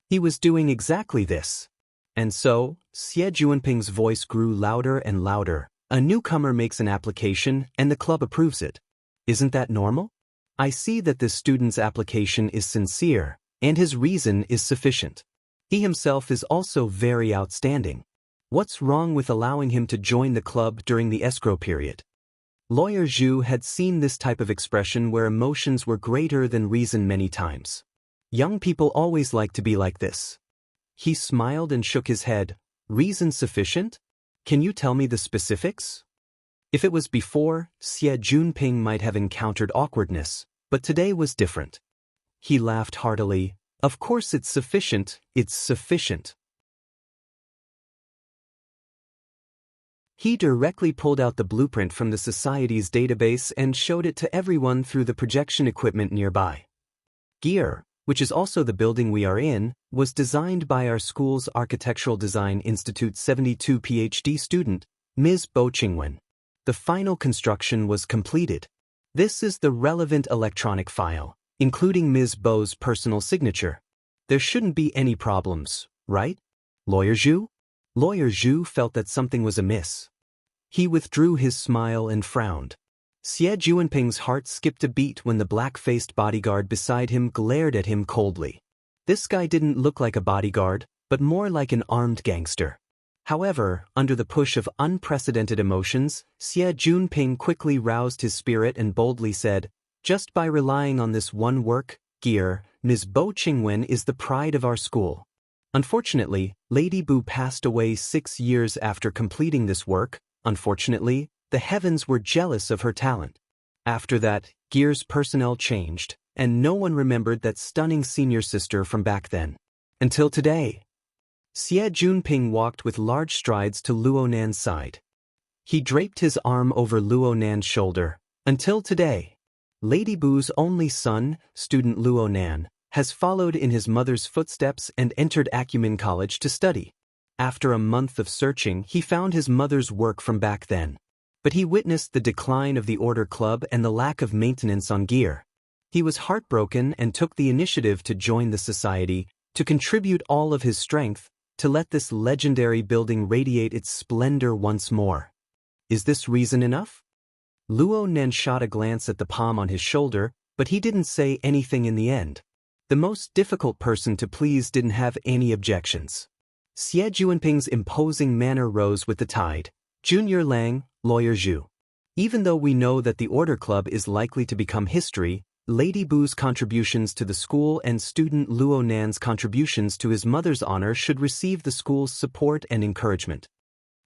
He was doing exactly this. And so, Xie Junping's voice grew louder and louder. A newcomer makes an application, and the club approves it. Isn't that normal? I see that this student's application is sincere, and his reason is sufficient. He himself is also very outstanding. What's wrong with allowing him to join the club during the escrow period? Lawyer Zhu had seen this type of expression where emotions were greater than reason many times. Young people always like to be like this. He smiled and shook his head. Reason sufficient? Can you tell me the specifics? If it was before, Xie Junping might have encountered awkwardness, but today was different. He laughed heartily. Of course it's sufficient, it's sufficient. He directly pulled out the blueprint from the society's database and showed it to everyone through the projection equipment nearby. Gear, which is also the building we are in, was designed by our school's Architectural Design Institute 72 PhD student, Ms. Bo Qingwen. The final construction was completed. This is the relevant electronic file, including Ms. Bo's personal signature. There shouldn't be any problems, right? Lawyer Zhu? Lawyer Zhu felt that something was amiss. He withdrew his smile and frowned. Xie Junping's heart skipped a beat when the black-faced bodyguard beside him glared at him coldly. This guy didn't look like a bodyguard, but more like an armed gangster. However, under the push of unprecedented emotions, Xie Junping quickly roused his spirit and boldly said, "Just by relying on this one work, gear, Ms. Bo Qingwen is the pride of our school." Unfortunately, Lady Bu passed away 6 years after completing this work. Unfortunately, the heavens were jealous of her talent. After that, Gear's personnel changed, and no one remembered that stunning senior sister from back then. Until today. Xie Junping walked with large strides to Luo Nan's side. He draped his arm over Luo Nan's shoulder. Until today. Lady Bu's only son, student Luo Nan, has followed in his mother's footsteps and entered Acumen College to study. After a month of searching, he found his mother's work from back then. But he witnessed the decline of the Order Club and the lack of maintenance on gear. He was heartbroken and took the initiative to join the society, to contribute all of his strength, to let this legendary building radiate its splendor once more. Is this reason enough? Luo Nen shot a glance at the palm on his shoulder, but he didn't say anything in the end. The most difficult person to please didn't have any objections. Xie Junping's imposing manner rose with the tide. Junior Lang, Lawyer Zhu. Even though we know that the Order Club is likely to become history, Lady Bu's contributions to the school and student Luo Nan's contributions to his mother's honor should receive the school's support and encouragement.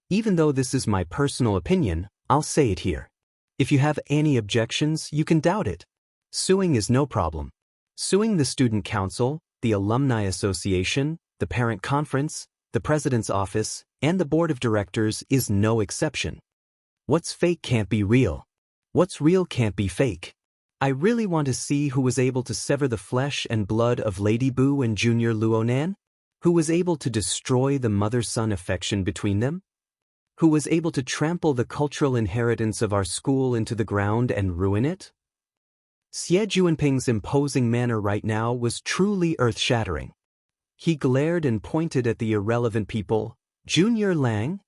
Even though this is my personal opinion, I'll say it here. If you have any objections, you can doubt it. Suing is no problem. Suing the Student Council, the Alumni Association, the Parent Conference, the President's Office, and the Board of Directors is no exception. What's fake can't be real. What's real can't be fake. I really want to see who was able to sever the flesh and blood of Lady Bu and Junior Luo Nan? Who was able to destroy the mother-son affection between them? Who was able to trample the cultural inheritance of our school into the ground and ruin it? Xie Junping's imposing manner right now was truly earth-shattering. He glared and pointed at the irrelevant people. Junior Lang?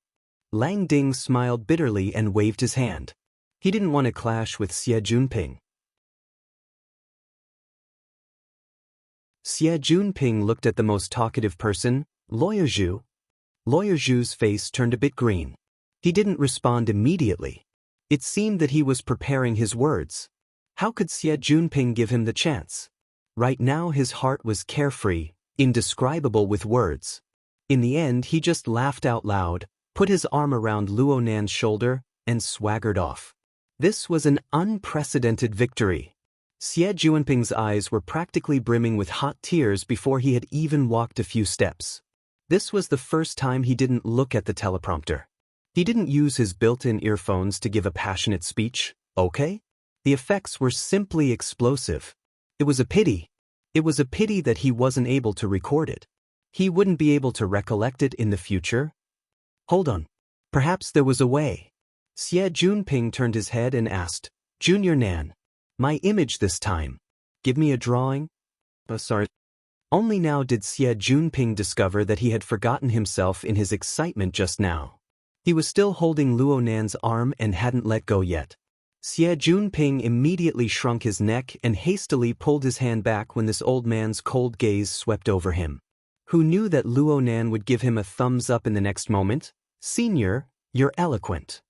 Lang Ding smiled bitterly and waved his hand. He didn't want to clash with Xie Junping. Xie Junping looked at the most talkative person, Lawyer Zhu. Lawyer Zhu's face turned a bit green. He didn't respond immediately. It seemed that he was preparing his words. How could Xie Junping give him the chance? Right now his heart was carefree, indescribable with words. In the end he just laughed out loud, put his arm around Luo Nan's shoulder, and swaggered off. This was an unprecedented victory. Xie Juanping's eyes were practically brimming with hot tears before he had even walked a few steps. This was the first time he didn't look at the teleprompter. He didn't use his built-in earphones to give a passionate speech, okay? The effects were simply explosive. It was a pity. It was a pity that he wasn't able to record it. He wouldn't be able to recollect it in the future. Hold on. Perhaps there was a way. Xie Junping turned his head and asked, Junior Nan. My image this time. Give me a drawing? Sorry. Only now did Xie Junping discover that he had forgotten himself in his excitement just now. He was still holding Luo Nan's arm and hadn't let go yet. Xie Junping immediately shrunk his neck and hastily pulled his hand back when this old man's cold gaze swept over him. Who knew that Luo Nan would give him a thumbs up in the next moment? Senior, you're eloquent.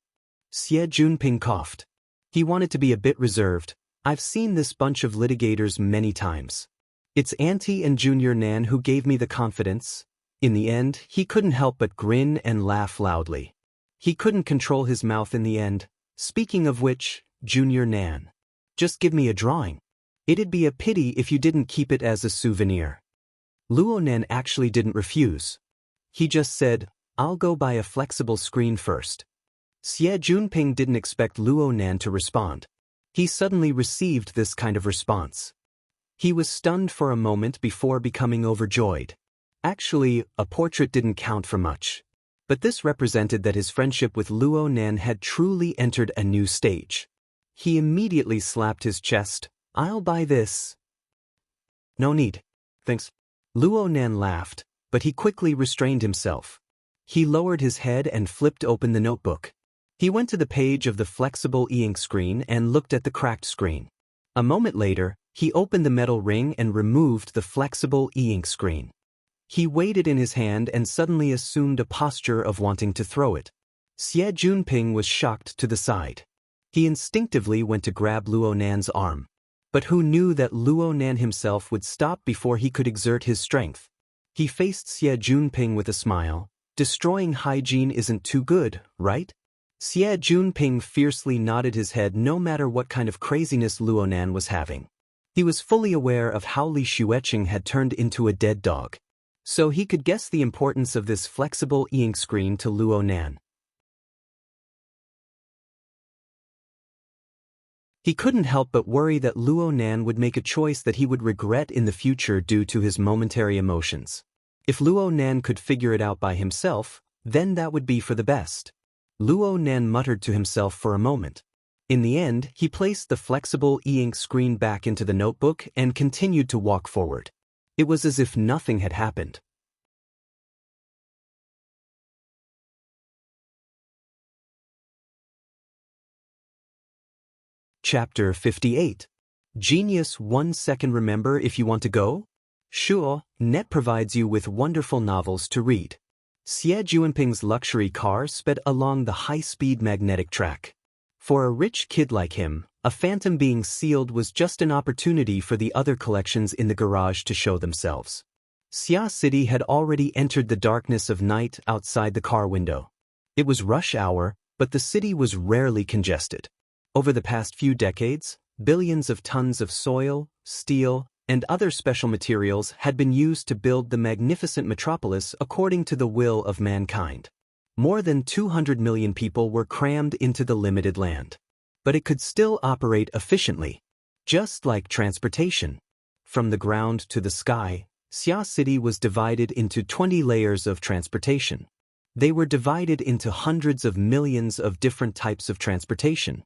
Xie Junping coughed. He wanted to be a bit reserved. I've seen this bunch of litigators many times. It's Auntie and Junior Nan who gave me the confidence. In the end, he couldn't help but grin and laugh loudly. He couldn't control his mouth in the end. Speaking of which, Junior Nan. Just give me a drawing. It'd be a pity if you didn't keep it as a souvenir. Luo Nan actually didn't refuse. He just said, I'll go buy a flexible screen first. Xie Junping didn't expect Luo Nan to respond. He suddenly received this kind of response. He was stunned for a moment before becoming overjoyed. Actually, a portrait didn't count for much. But this represented that his friendship with Luo Nan had truly entered a new stage. He immediately slapped his chest. I'll buy this. No need. Thanks. Luo Nan laughed, but he quickly restrained himself. He lowered his head and flipped open the notebook. He went to the page of the flexible e-ink screen and looked at the cracked screen. A moment later, he opened the metal ring and removed the flexible e-ink screen. He weighed it in his hand and suddenly assumed a posture of wanting to throw it. Xie Junping was shocked to the side. He instinctively went to grab Luo Nan's arm. But who knew that Luo Nan himself would stop before he could exert his strength? He faced Xie Junping with a smile. Destroying hygiene isn't too good, right? Xie Junping fiercely nodded his head no matter what kind of craziness Luo Nan was having. He was fully aware of how Li Xueqing had turned into a dead dog. So he could guess the importance of this flexible e-ink screen to Luo Nan. He couldn't help but worry that Luo Nan would make a choice that he would regret in the future due to his momentary emotions. If Luo Nan could figure it out by himself, then that would be for the best. Luo Nan muttered to himself for a moment. In the end, he placed the flexible e-ink screen back into the notebook and continued to walk forward. It was as if nothing had happened. Chapter 58. Genius 1 second. Remember if you want to go? Sure, Net provides you with wonderful novels to read. Xie Juanping's luxury car sped along the high-speed magnetic track. For a rich kid like him, a phantom being sealed was just an opportunity for the other collections in the garage to show themselves. Xia City had already entered the darkness of night outside the car window. It was rush hour, but the city was rarely congested. Over the past few decades, billions of tons of soil, steel, and other special materials had been used to build the magnificent metropolis according to the will of mankind. More than 200 million people were crammed into the limited land. But it could still operate efficiently. Just like transportation. From the ground to the sky, Xia City was divided into 20 layers of transportation. They were divided into hundreds of millions of different types of transportation.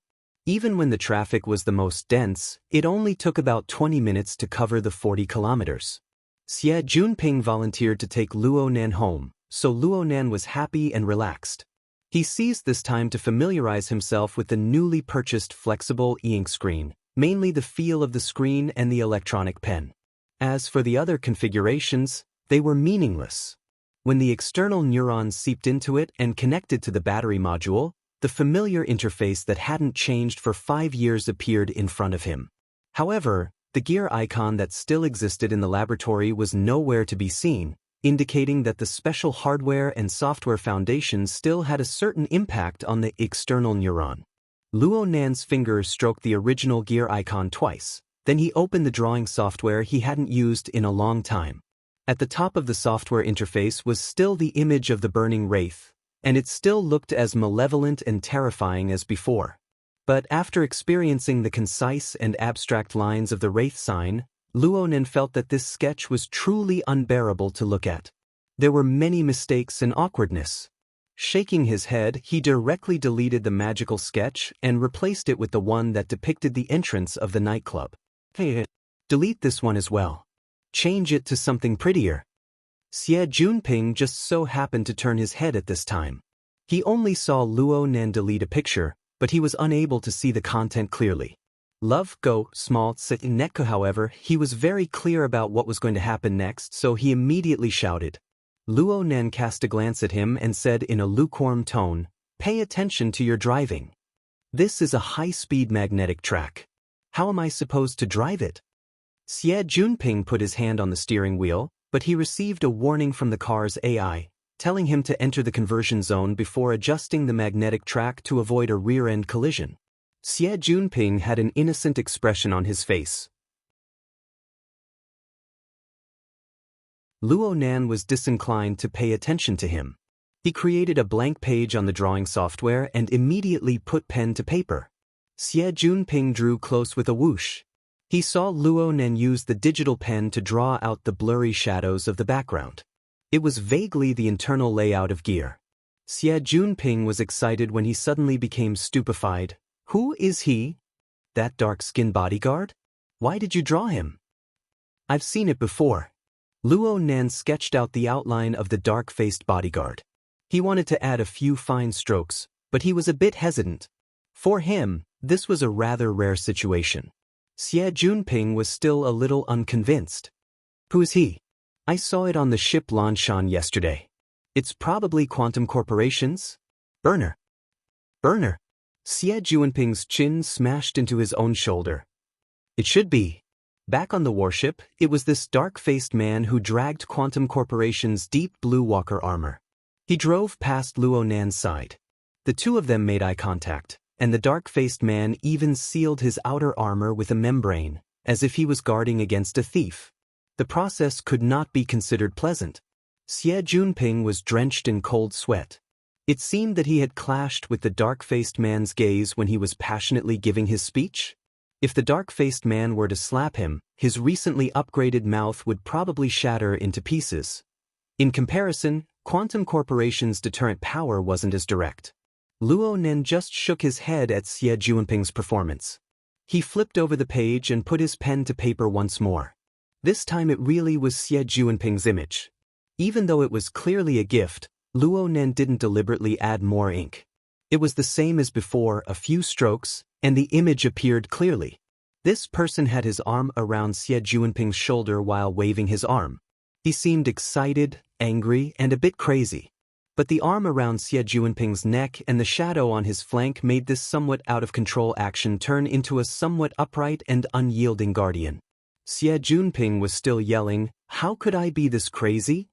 Even when the traffic was the most dense, it only took about 20 minutes to cover the 40 kilometers. Xie Junping volunteered to take Luo Nan home, so Luo Nan was happy and relaxed. He seized this time to familiarize himself with the newly purchased flexible e-ink screen, mainly the feel of the screen and the electronic pen. As for the other configurations, they were meaningless. When the external neurons seeped into it and connected to the battery module, the familiar interface that hadn't changed for 5 years appeared in front of him. However, the gear icon that still existed in the laboratory was nowhere to be seen, indicating that the special hardware and software foundations still had a certain impact on the external neuron. Luo Nan's finger stroked the original gear icon twice, then he opened the drawing software he hadn't used in a long time. At the top of the software interface was still the image of the burning wraith, and it still looked as malevolent and terrifying as before. But after experiencing the concise and abstract lines of the wraith sign, Luo Nan felt that this sketch was truly unbearable to look at. There were many mistakes and awkwardness. Shaking his head, he directly deleted the magical sketch and replaced it with the one that depicted the entrance of the nightclub. Hey, delete this one as well. Change it to something prettier. Xie Junping just so happened to turn his head at this time. He only saw Luo Nan delete a picture, but he was unable to see the content clearly. Love Go Small Netko, however, he was very clear about what was going to happen next, so he immediately shouted. Luo Nan cast a glance at him and said in a lukewarm tone, "Pay attention to your driving. This is a high-speed magnetic track. How am I supposed to drive it?" Xie Junping put his hand on the steering wheel, but he received a warning from the car's AI, telling him to enter the conversion zone before adjusting the magnetic track to avoid a rear-end collision. Xie Junping had an innocent expression on his face. Luo Nan was disinclined to pay attention to him. He created a blank page on the drawing software and immediately put pen to paper. Xie Junping drew close with a whoosh. He saw Luo Nan use the digital pen to draw out the blurry shadows of the background. It was vaguely the internal layout of gear. Xie Junping was excited when he suddenly became stupefied. Who is he? That dark-skinned bodyguard? Why did you draw him? I've seen it before. Luo Nan sketched out the outline of the dark-faced bodyguard. He wanted to add a few fine strokes, but he was a bit hesitant. For him, this was a rather rare situation. Xie Junping was still a little unconvinced. Who is he? I saw it on the ship Lanshan yesterday. It's probably Quantum Corporation's? Burner. Burner. Xie Junping's chin smashed into his own shoulder. It should be. Back on the warship, it was this dark-faced man who dragged Quantum Corporation's deep blue walker armor. He drove past Luo Nan's side. The two of them made eye contact, and the dark-faced man even sealed his outer armor with a membrane, as if he was guarding against a thief. The process could not be considered pleasant. Xie Junping was drenched in cold sweat. It seemed that he had clashed with the dark-faced man's gaze when he was passionately giving his speech. If the dark-faced man were to slap him, his recently upgraded mouth would probably shatter into pieces. In comparison, Quantum Corporation's deterrent power wasn't as direct. Luo Nan just shook his head at Xie Junping's performance. He flipped over the page and put his pen to paper once more. This time it really was Xie Junping's image. Even though it was clearly a gift, Luo Nan didn't deliberately add more ink. It was the same as before, a few strokes, and the image appeared clearly. This person had his arm around Xie Junping's shoulder while waving his arm. He seemed excited, angry, and a bit crazy. But the arm around Xie Junping's neck and the shadow on his flank made this somewhat out-of-control action turn into a somewhat upright and unyielding guardian. Xie Junping was still yelling, "How could I be this crazy?"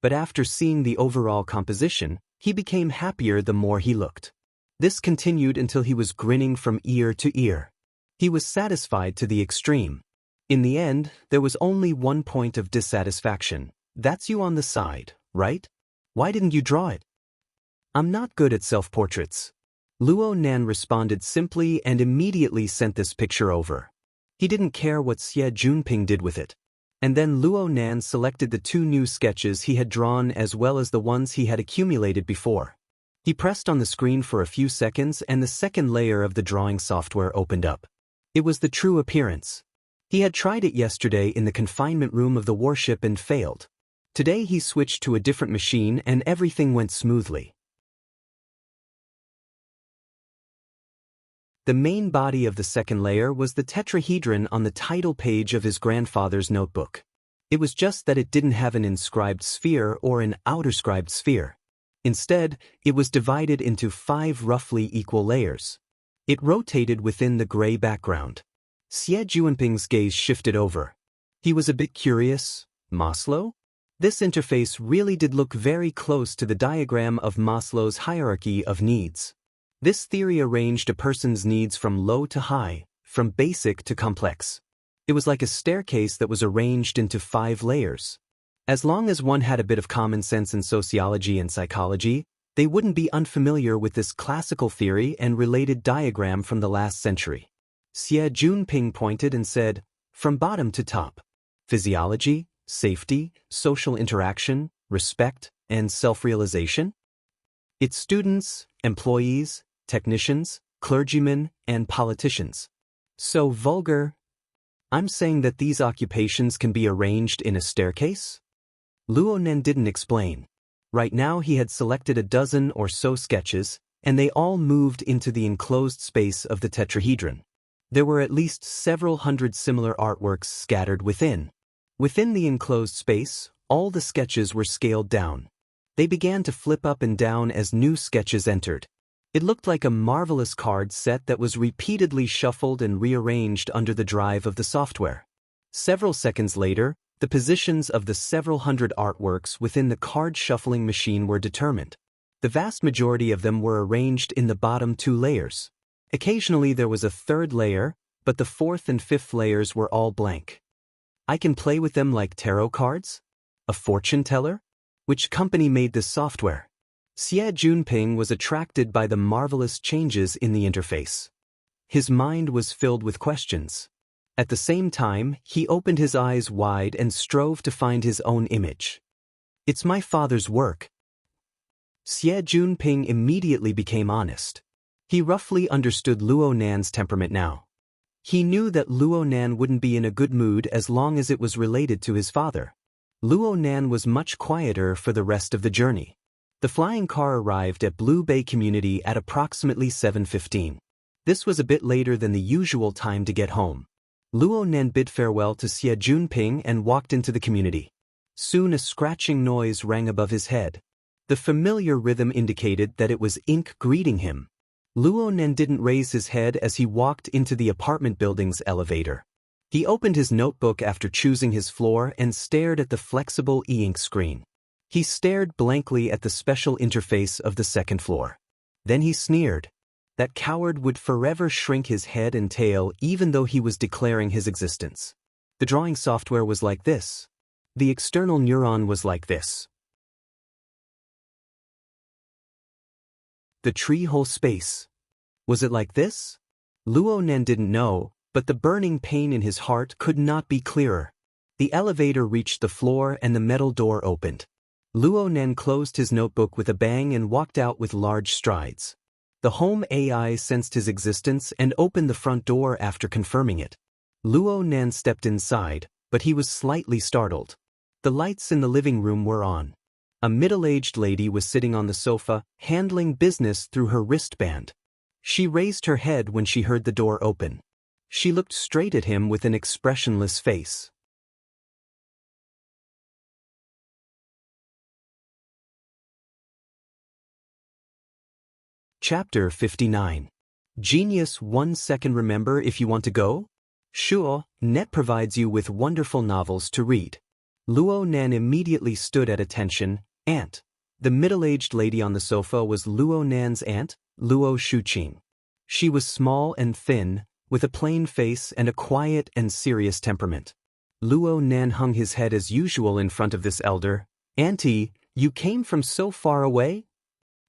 But after seeing the overall composition, he became happier the more he looked. This continued until he was grinning from ear to ear. He was satisfied to the extreme. In the end, there was only one point of dissatisfaction. That's you on the side, right? Why didn't you draw it? I'm not good at self-portraits. Luo Nan responded simply and immediately sent this picture over. He didn't care what Xie Junping did with it. And then Luo Nan selected the two new sketches he had drawn as well as the ones he had accumulated before. He pressed on the screen for a few seconds and the second layer of the drawing software opened up. It was the true appearance. He had tried it yesterday in the confinement room of the warship and failed. Today he switched to a different machine and everything went smoothly. The main body of the second layer was the tetrahedron on the title page of his grandfather's notebook. It was just that it didn't have an inscribed sphere or an outerscribed sphere. Instead, it was divided into 5 roughly equal layers. It rotated within the gray background. Xie Junping's gaze shifted over. He was a bit curious. Maslow? This interface really did look very close to the diagram of Maslow's hierarchy of needs. This theory arranged a person's needs from low to high, from basic to complex. It was like a staircase that was arranged into 5 layers. As long as one had a bit of common sense in sociology and psychology, they wouldn't be unfamiliar with this classical theory and related diagram from the last century. Xie Junping pointed and said, from bottom to top. Physiology, safety, social interaction, respect, and self-realization. Its students, employees, technicians, clergymen, and politicians. So vulgar. I'm saying that these occupations can be arranged in a staircase? Luo Nen didn't explain. Right now he had selected a dozen or so sketches, and they all moved into the enclosed space of the tetrahedron. There were at least several hundred similar artworks scattered within. Within the enclosed space, all the sketches were scaled down. They began to flip up and down as new sketches entered. It looked like a marvelous card set that was repeatedly shuffled and rearranged under the drive of the software. Several seconds later, the positions of the several hundred artworks within the card shuffling machine were determined. The vast majority of them were arranged in the bottom 2 layers. Occasionally there was a 3rd layer, but the 4th and 5th layers were all blank. I can play with them like tarot cards? A fortune teller? Which company made this software? Xie Junping was attracted by the marvelous changes in the interface. His mind was filled with questions. At the same time, he opened his eyes wide and strove to find his own image. It's my father's work. Xie Junping immediately became honest. He roughly understood Luo Nan's temperament now. He knew that Luo Nan wouldn't be in a good mood as long as it was related to his father. Luo Nan was much quieter for the rest of the journey. The flying car arrived at Blue Bay Community at approximately 7:15. This was a bit later than the usual time to get home. Luo Nan bid farewell to Xie Junping and walked into the community. Soon a scratching noise rang above his head. The familiar rhythm indicated that it was ink greeting him. Luo Nan didn't raise his head as he walked into the apartment building's elevator. He opened his notebook after choosing his floor and stared at the flexible e-ink screen. He stared blankly at the special interface of the 2nd floor. Then he sneered. That coward would forever shrink his head and tail even though he was declaring his existence. The drawing software was like this. The external neuron was like this. The tree-hole space. Was it like this? Luo Nen didn't know, but the burning pain in his heart could not be clearer. The elevator reached the floor and the metal door opened. Luo Nen closed his notebook with a bang and walked out with large strides. The home AI sensed his existence and opened the front door after confirming it. Luo Nen stepped inside, but he was slightly startled. The lights in the living room were on. A middle-aged lady was sitting on the sofa, handling business through her wristband. She raised her head when she heard the door open. She looked straight at him with an expressionless face. Chapter 59. Genius 1 second. Remember if you want to go? Sure, Net provides you with wonderful novels to read. Luo Nan immediately stood at attention. Aunt. The middle-aged lady on the sofa was Luo Nan's aunt, Luo Shuqing. She was small and thin, with a plain face and a quiet and serious temperament. Luo Nan hung his head as usual in front of this elder. Auntie, you came from so far away?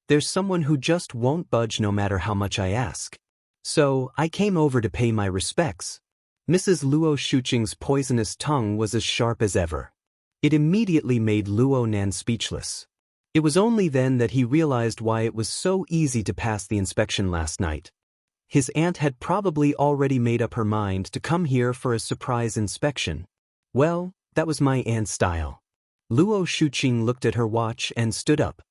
There's someone who just won't budge no matter how much I ask. So, I came over to pay my respects. Mrs. Luo Shuqing's poisonous tongue was as sharp as ever. It immediately made Luo Nan speechless. It was only then that he realized why it was so easy to pass the inspection last night. His aunt had probably already made up her mind to come here for a surprise inspection. Well, that was my aunt's style. Luo Shuqing looked at her watch and stood up.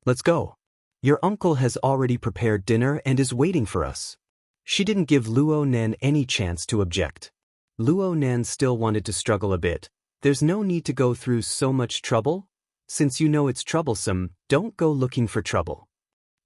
Let's go. Your uncle has already prepared dinner and is waiting for us. She didn't give Luo Nan any chance to object. Luo Nan still wanted to struggle a bit. There's no need to go through so much trouble. Since you know it's troublesome, don't go looking for trouble.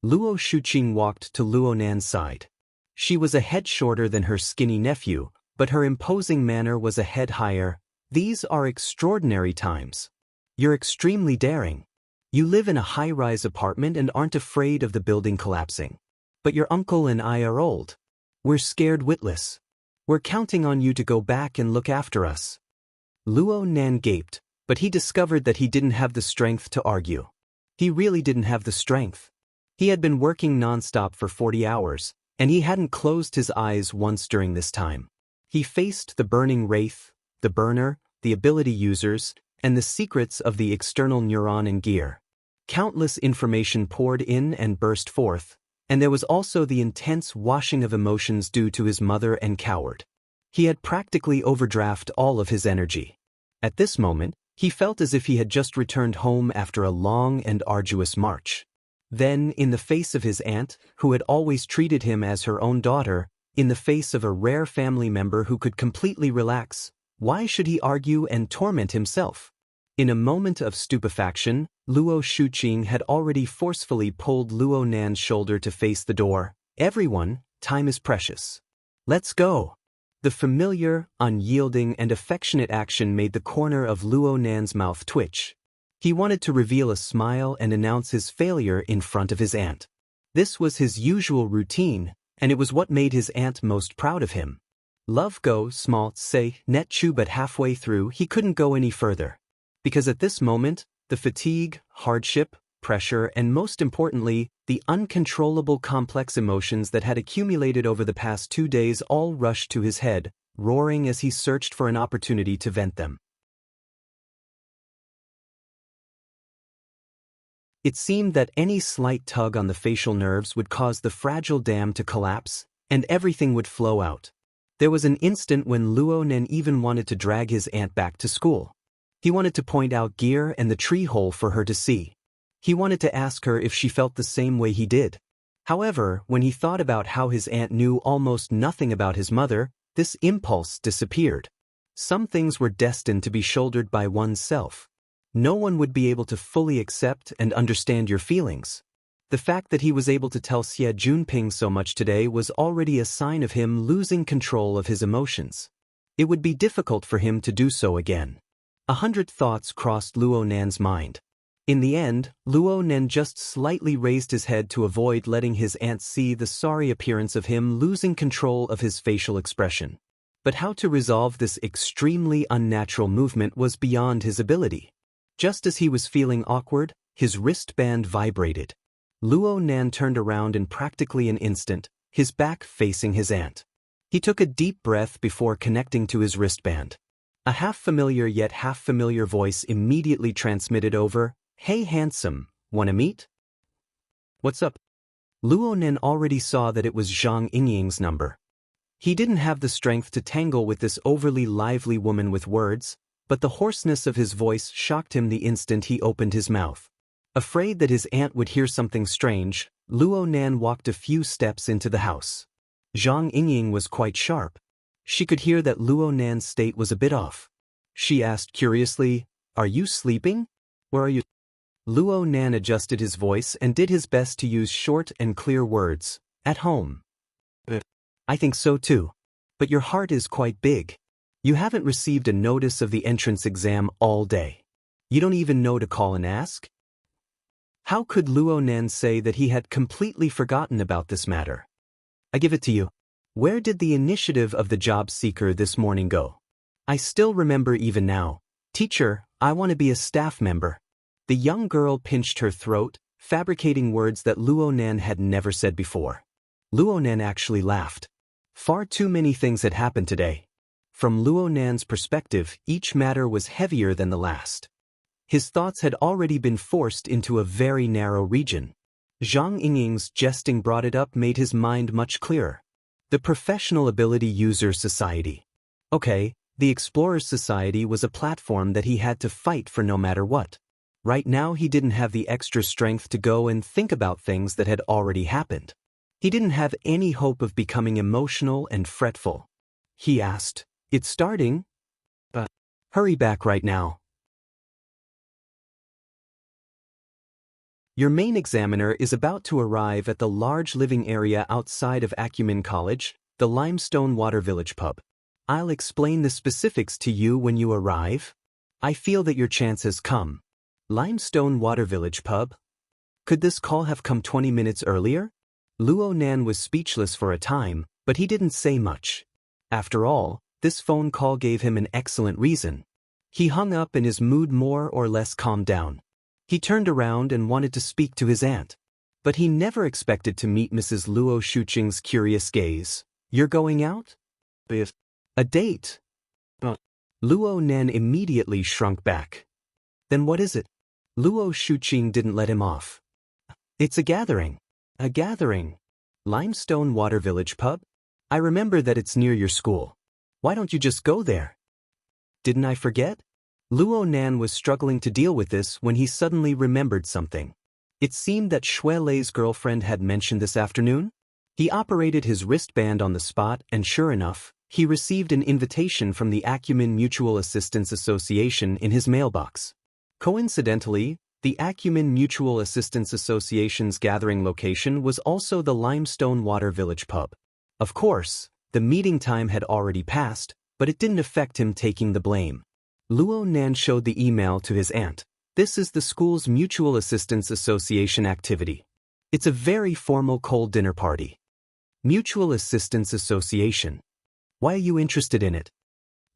Luo Shuqing walked to Luo Nan's side. She was a head shorter than her skinny nephew, but her imposing manner was a head higher. These are extraordinary times. You're extremely daring. You live in a high-rise apartment and aren't afraid of the building collapsing. But your uncle and I are old. We're scared witless. We're counting on you to go back and look after us. Luo Nan gaped, but he discovered that he didn't have the strength to argue. He really didn't have the strength. He had been working nonstop for 40 hours, and he hadn't closed his eyes once during this time. He faced the burning wraith, the burner, the ability users, and the secrets of the external neuron and gear. Countless information poured in and burst forth, and there was also the intense washing of emotions due to his mother and coward. He had practically overdrafted all of his energy. At this moment, he felt as if he had just returned home after a long and arduous march. Then, in the face of his aunt, who had always treated him as her own daughter, in the face of a rare family member who could completely relax, why should he argue and torment himself? In a moment of stupefaction, Luo Shuqing had already forcefully pulled Luo Nan's shoulder to face the door. Everyone, time is precious. Let's go. The familiar, unyielding, and affectionate action made the corner of Luo Nan's mouth twitch. He wanted to reveal a smile and announce his failure in front of his aunt. This was his usual routine, and it was what made his aunt most proud of him. Love go small say net chu, but halfway through he couldn't go any further. Because at this moment, the fatigue, hardship, pressure, and most importantly, the uncontrollable complex emotions that had accumulated over the past 2 days all rushed to his head, roaring as he searched for an opportunity to vent them. It seemed that any slight tug on the facial nerves would cause the fragile dam to collapse, and everything would flow out. There was an instant when Luo Nan even wanted to drag his aunt back to school. He wanted to point out gear and the tree hole for her to see. He wanted to ask her if she felt the same way he did. However, when he thought about how his aunt knew almost nothing about his mother, this impulse disappeared. Some things were destined to be shouldered by oneself. No one would be able to fully accept and understand your feelings. The fact that he was able to tell Xie Junping so much today was already a sign of him losing control of his emotions. It would be difficult for him to do so again. 100 thoughts crossed Luo Nan's mind. In the end, Luo Nan just slightly raised his head to avoid letting his aunt see the sorry appearance of him losing control of his facial expression. But how to resolve this extremely unnatural movement was beyond his ability. Just as he was feeling awkward, his wristband vibrated. Luo Nan turned around in practically an instant, his back facing his aunt. He took a deep breath before connecting to his wristband. A half-familiar yet half-familiar voice immediately transmitted over, "Hey handsome, wanna meet?" "What's up?" Luo Nan already saw that it was Zhang Yingying's number. He didn't have the strength to tangle with this overly lively woman with words, but the hoarseness of his voice shocked him the instant he opened his mouth. Afraid that his aunt would hear something strange, Luo Nan walked a few steps into the house. Zhang Yingying was quite sharp. She could hear that Luo Nan's state was a bit off. She asked curiously, "Are you sleeping? Where are you?" Luo Nan adjusted his voice and did his best to use short and clear words. "At home." "I think so too. But your heart is quite big. You haven't received a notice of the entrance exam all day. You don't even know to call and ask?" How could Luo Nan say that he had completely forgotten about this matter? "I give it to you. Where did the initiative of the job seeker this morning go?" "I still remember even now. Teacher, I want to be a staff member." The young girl pinched her throat, fabricating words that Luo Nan had never said before. Luo Nan actually laughed. Far too many things had happened today. From Luo Nan's perspective, each matter was heavier than the last. His thoughts had already been forced into a very narrow region. Zhang Yingying's jesting brought it up made his mind much clearer. The Professional Ability User Society. Okay, the Explorers Society was a platform that he had to fight for no matter what. Right now he didn't have the extra strength to go and think about things that had already happened. He didn't have any hope of becoming emotional and fretful. He asked, "It's starting? But hurry back right now. Your main examiner is about to arrive at the large living area outside of Acumen College, the Limestone Water Village pub. I'll explain the specifics to you when you arrive. I feel that your chance has come." Limestone Water Village pub? Could this call have come 20 minutes earlier? Luo Nan was speechless for a time, but he didn't say much. After all, this phone call gave him an excellent reason. He hung up and his mood more or less calmed down. He turned around and wanted to speak to his aunt. But he never expected to meet Mrs. Luo Shuqing's curious gaze. "You're going out?" "A date." Luo Nan immediately shrunk back. "Then what is it?" Luo Shuqing didn't let him off. "It's a gathering." "A gathering? Limestone Water Village pub? I remember that it's near your school. Why don't you just go there?" "Didn't I forget?" Luo Nan was struggling to deal with this when he suddenly remembered something. It seemed that Shui Lei's girlfriend had mentioned this afternoon. He operated his wristband on the spot and sure enough, he received an invitation from the Acumen Mutual Assistance Association in his mailbox. Coincidentally, the Acumen Mutual Assistance Association's gathering location was also the Limestone Water Village pub. Of course, the meeting time had already passed, but it didn't affect him taking the blame. Luo Nan showed the email to his aunt. "This is the school's Mutual Assistance Association activity. It's a very formal cold dinner party." Mutual Assistance Association. Why are you interested in it?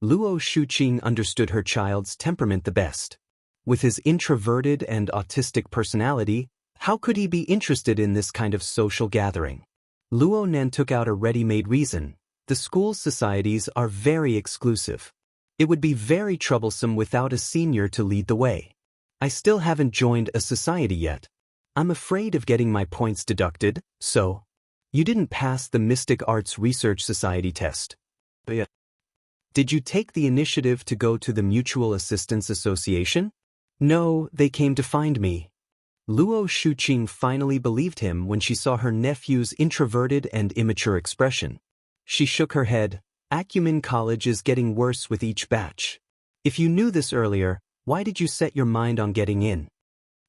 Luo Shuqing understood her child's temperament the best. With his introverted and autistic personality, how could he be interested in this kind of social gathering? Luo Nan took out a ready-made reason. The school's societies are very exclusive. It would be very troublesome without a senior to lead the way. I still haven't joined a society yet. I'm afraid of getting my points deducted, so... You didn't pass the Mystic Arts Research Society test. Did you take the initiative to go to the Mutual Assistance Association? No, they came to find me. Luo Shuqing finally believed him when she saw her nephew's introverted and immature expression. She shook her head. Acumen College is getting worse with each batch. If you knew this earlier, why did you set your mind on getting in?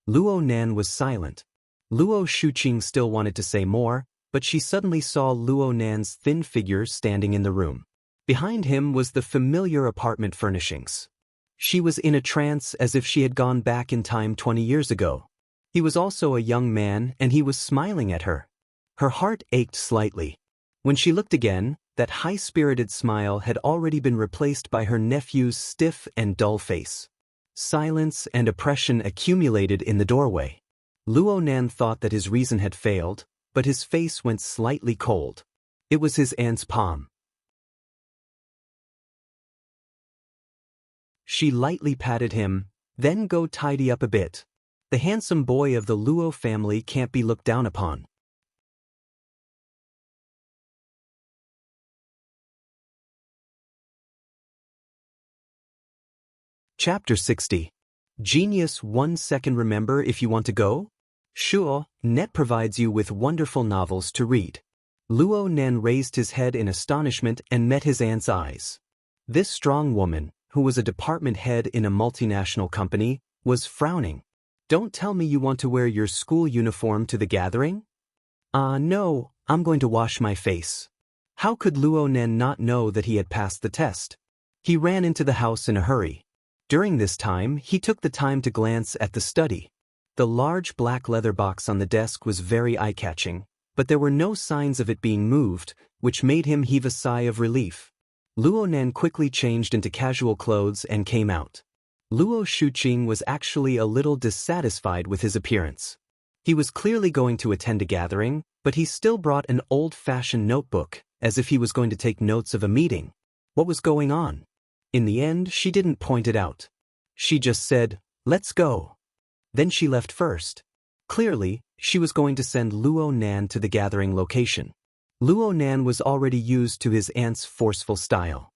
Luo Nan was silent. Luo Shuqing still wanted to say more, but she suddenly saw Luo Nan's thin figure standing in the room. Behind him was the familiar apartment furnishings. She was in a trance as if she had gone back in time 20 years ago. He was also a young man and he was smiling at her. Her heart ached slightly. When she looked again, that high-spirited smile had already been replaced by her nephew's stiff and dull face. Silence and oppression accumulated in the doorway. Luo Nan thought that his reason had failed, but his face went slightly cold. It was his aunt's palm. She lightly patted him. "Then go tidy up a bit. The handsome boy of the Luo family can't be looked down upon." Chapter 60. Genius 1 second. Remember if you want to go? Sure, Net provides you with wonderful novels to read. Luo Nan raised his head in astonishment and met his aunt's eyes. This strong woman, who was a department head in a multinational company, was frowning. "Don't tell me you want to wear your school uniform to the gathering?" No, I'm going to wash my face." How could Luo Nan not know that he had passed the test? He ran into the house in a hurry. During this time, he took the time to glance at the study. The large black leather box on the desk was very eye-catching, but there were no signs of it being moved, which made him heave a sigh of relief. Luo Nan quickly changed into casual clothes and came out. Luo Shuqing was actually a little dissatisfied with his appearance. He was clearly going to attend a gathering, but he still brought an old-fashioned notebook, as if he was going to take notes of a meeting. What was going on? In the end, she didn't point it out. She just said, "Let's go." Then she left first. Clearly, she was going to send Luo Nan to the gathering location. Luo Nan was already used to his aunt's forceful style.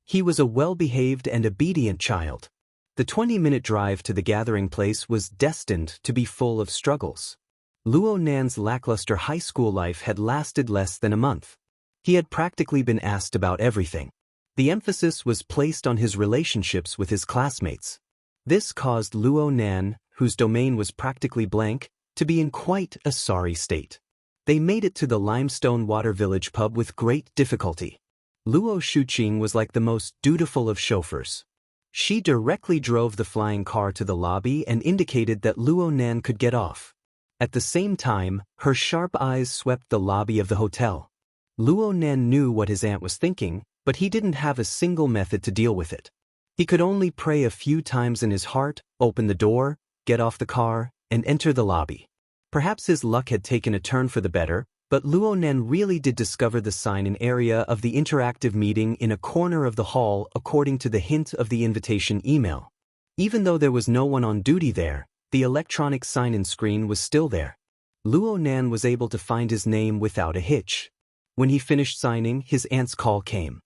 He was a well-behaved and obedient child. The 20-minute drive to the gathering place was destined to be full of struggles. Luo Nan's lackluster high school life had lasted less than a month. He had practically been asked about everything. The emphasis was placed on his relationships with his classmates. This caused Luo Nan, whose domain was practically blank, to be in quite a sorry state. They made it to the Limestone Water Village pub with great difficulty. Luo Shuqing was like the most dutiful of chauffeurs. She directly drove the flying car to the lobby and indicated that Luo Nan could get off. At the same time, her sharp eyes swept the lobby of the hotel. Luo Nan knew what his aunt was thinking, but he didn't have a single method to deal with it. He could only pray a few times in his heart, open the door, get off the car, and enter the lobby. Perhaps his luck had taken a turn for the better, but Luo Nan really did discover the sign-in area of the interactive meeting in a corner of the hall according to the hint of the invitation email. Even though there was no one on duty there, the electronic sign-in screen was still there. Luo Nan was able to find his name without a hitch. When he finished signing, his aunt's call came.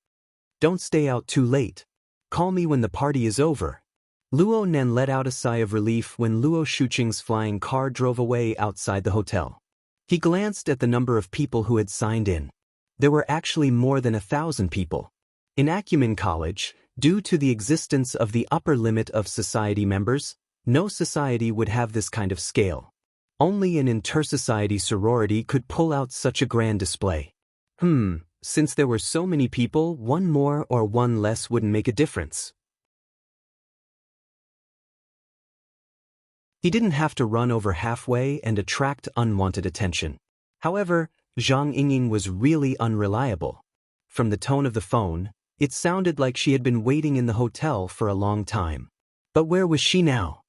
"Don't stay out too late. Call me when the party is over." Luo Nan let out a sigh of relief when Luo Shuqing's flying car drove away outside the hotel. He glanced at the number of people who had signed in. There were actually more than 1,000 people. In Acumen College, due to the existence of the upper limit of society members, no society would have this kind of scale. Only an inter-society sorority could pull out such a grand display. Since there were so many people, one more or one less wouldn't make a difference. He didn't have to run over halfway and attract unwanted attention. However, Zhang Yingying was really unreliable. From the tone of the phone, it sounded like she had been waiting in the hotel for a long time. But where was she now?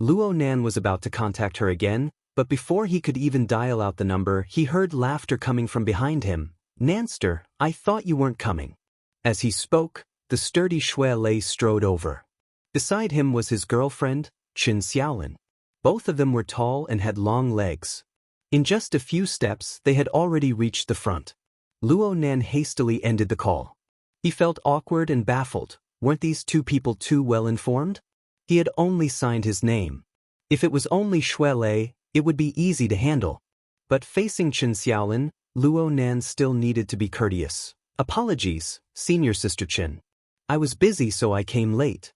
Luo Nan was about to contact her again, but before he could even dial out the number, he heard laughter coming from behind him. "Nanster, I thought you weren't coming." As he spoke, the sturdy Xue Lei strode over. Beside him was his girlfriend, Qin Xiaolin. Both of them were tall and had long legs. In just a few steps, they had already reached the front. Luo Nan hastily ended the call. He felt awkward and baffled. Weren't these two people too well informed? He had only signed his name. If it was only Xue Lei, it would be easy to handle. But facing Qin Xiaolin, Luo Nan still needed to be courteous. "Apologies, Senior Sister Qin. I was busy, so I came late."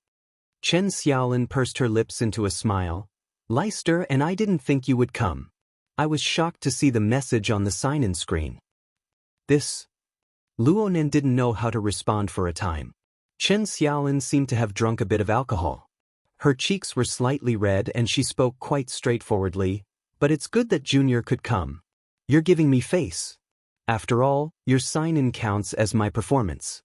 Chen Xiaolin pursed her lips into a smile. "Leicester, and I didn't think you would come. I was shocked to see the message on the sign-in screen." Luo Nan didn't know how to respond for a time. Chen Xiaolin seemed to have drunk a bit of alcohol. Her cheeks were slightly red and she spoke quite straightforwardly, "But it's good that Junior could come. You're giving me face. After all, your sign-in counts as my performance."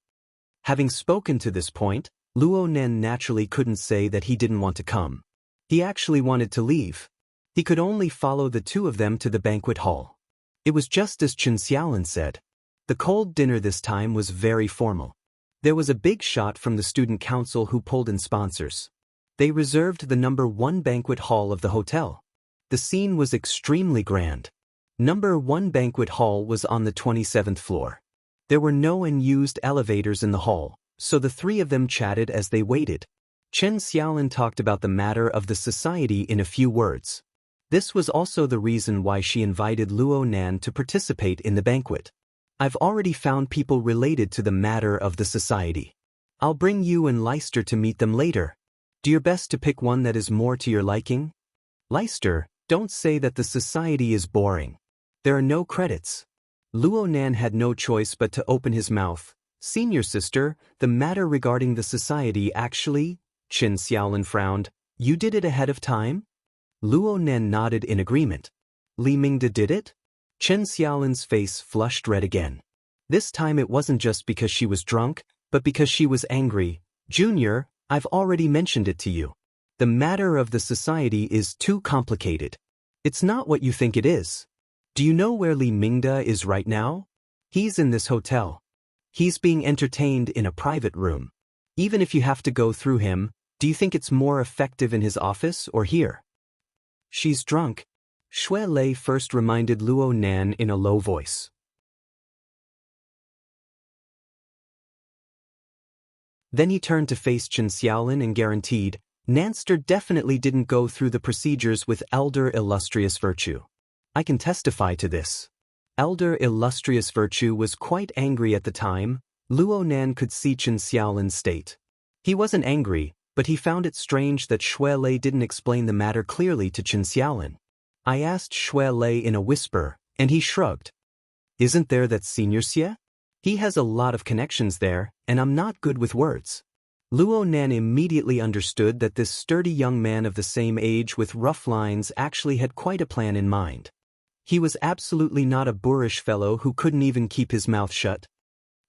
Having spoken to this point, Luo Nan naturally couldn't say that he didn't want to come. He actually wanted to leave. He could only follow the two of them to the banquet hall. It was just as Chen Xiaolin said. The cold dinner this time was very formal. There was a big shot from the student council who pulled in sponsors. They reserved the number 1 banquet hall of the hotel. The scene was extremely grand. Number 1 banquet hall was on the 27th floor. There were no unused elevators in the hall, so the three of them chatted as they waited. Chen Xiaolin talked about the matter of the society in a few words. This was also the reason why she invited Luo Nan to participate in the banquet. "I've already found people related to the matter of the society. I'll bring you and Leicester to meet them later. Do your best to pick one that is more to your liking. Leicester, don't say that the society is boring. There are no credits." Luo Nan had no choice but to open his mouth. "Senior sister, the matter regarding the society actually..." Qin Xiaolin frowned. "You did it ahead of time?" Luo Nan nodded in agreement. "Li Mingde did it?" Chen Xiaolin's face flushed red again. This time it wasn't just because she was drunk, but because she was angry. "Junior, I've already mentioned it to you. The matter of the society is too complicated. It's not what you think it is. Do you know where Li Mingde is right now? He's in this hotel. He's being entertained in a private room. Even if you have to go through him, do you think it's more effective in his office or here?" "She's drunk," Xue Lei first reminded Luo Nan in a low voice. Then he turned to face Chen Xiaolin and guaranteed, "Nanster definitely didn't go through the procedures with Elder Illustrious Virtue. I can testify to this." Elder Illustrious Virtue was quite angry at the time. Luo Nan could see Chen Xiaolin's state. He wasn't angry, but he found it strange that Xue Lei didn't explain the matter clearly to Chen Xiaolin. I asked Xue Lei in a whisper, and he shrugged. "Isn't there that Senior Xie? He has a lot of connections there, and I'm not good with words." Luo Nan immediately understood that this sturdy young man of the same age with rough lines actually had quite a plan in mind. He was absolutely not a boorish fellow who couldn't even keep his mouth shut.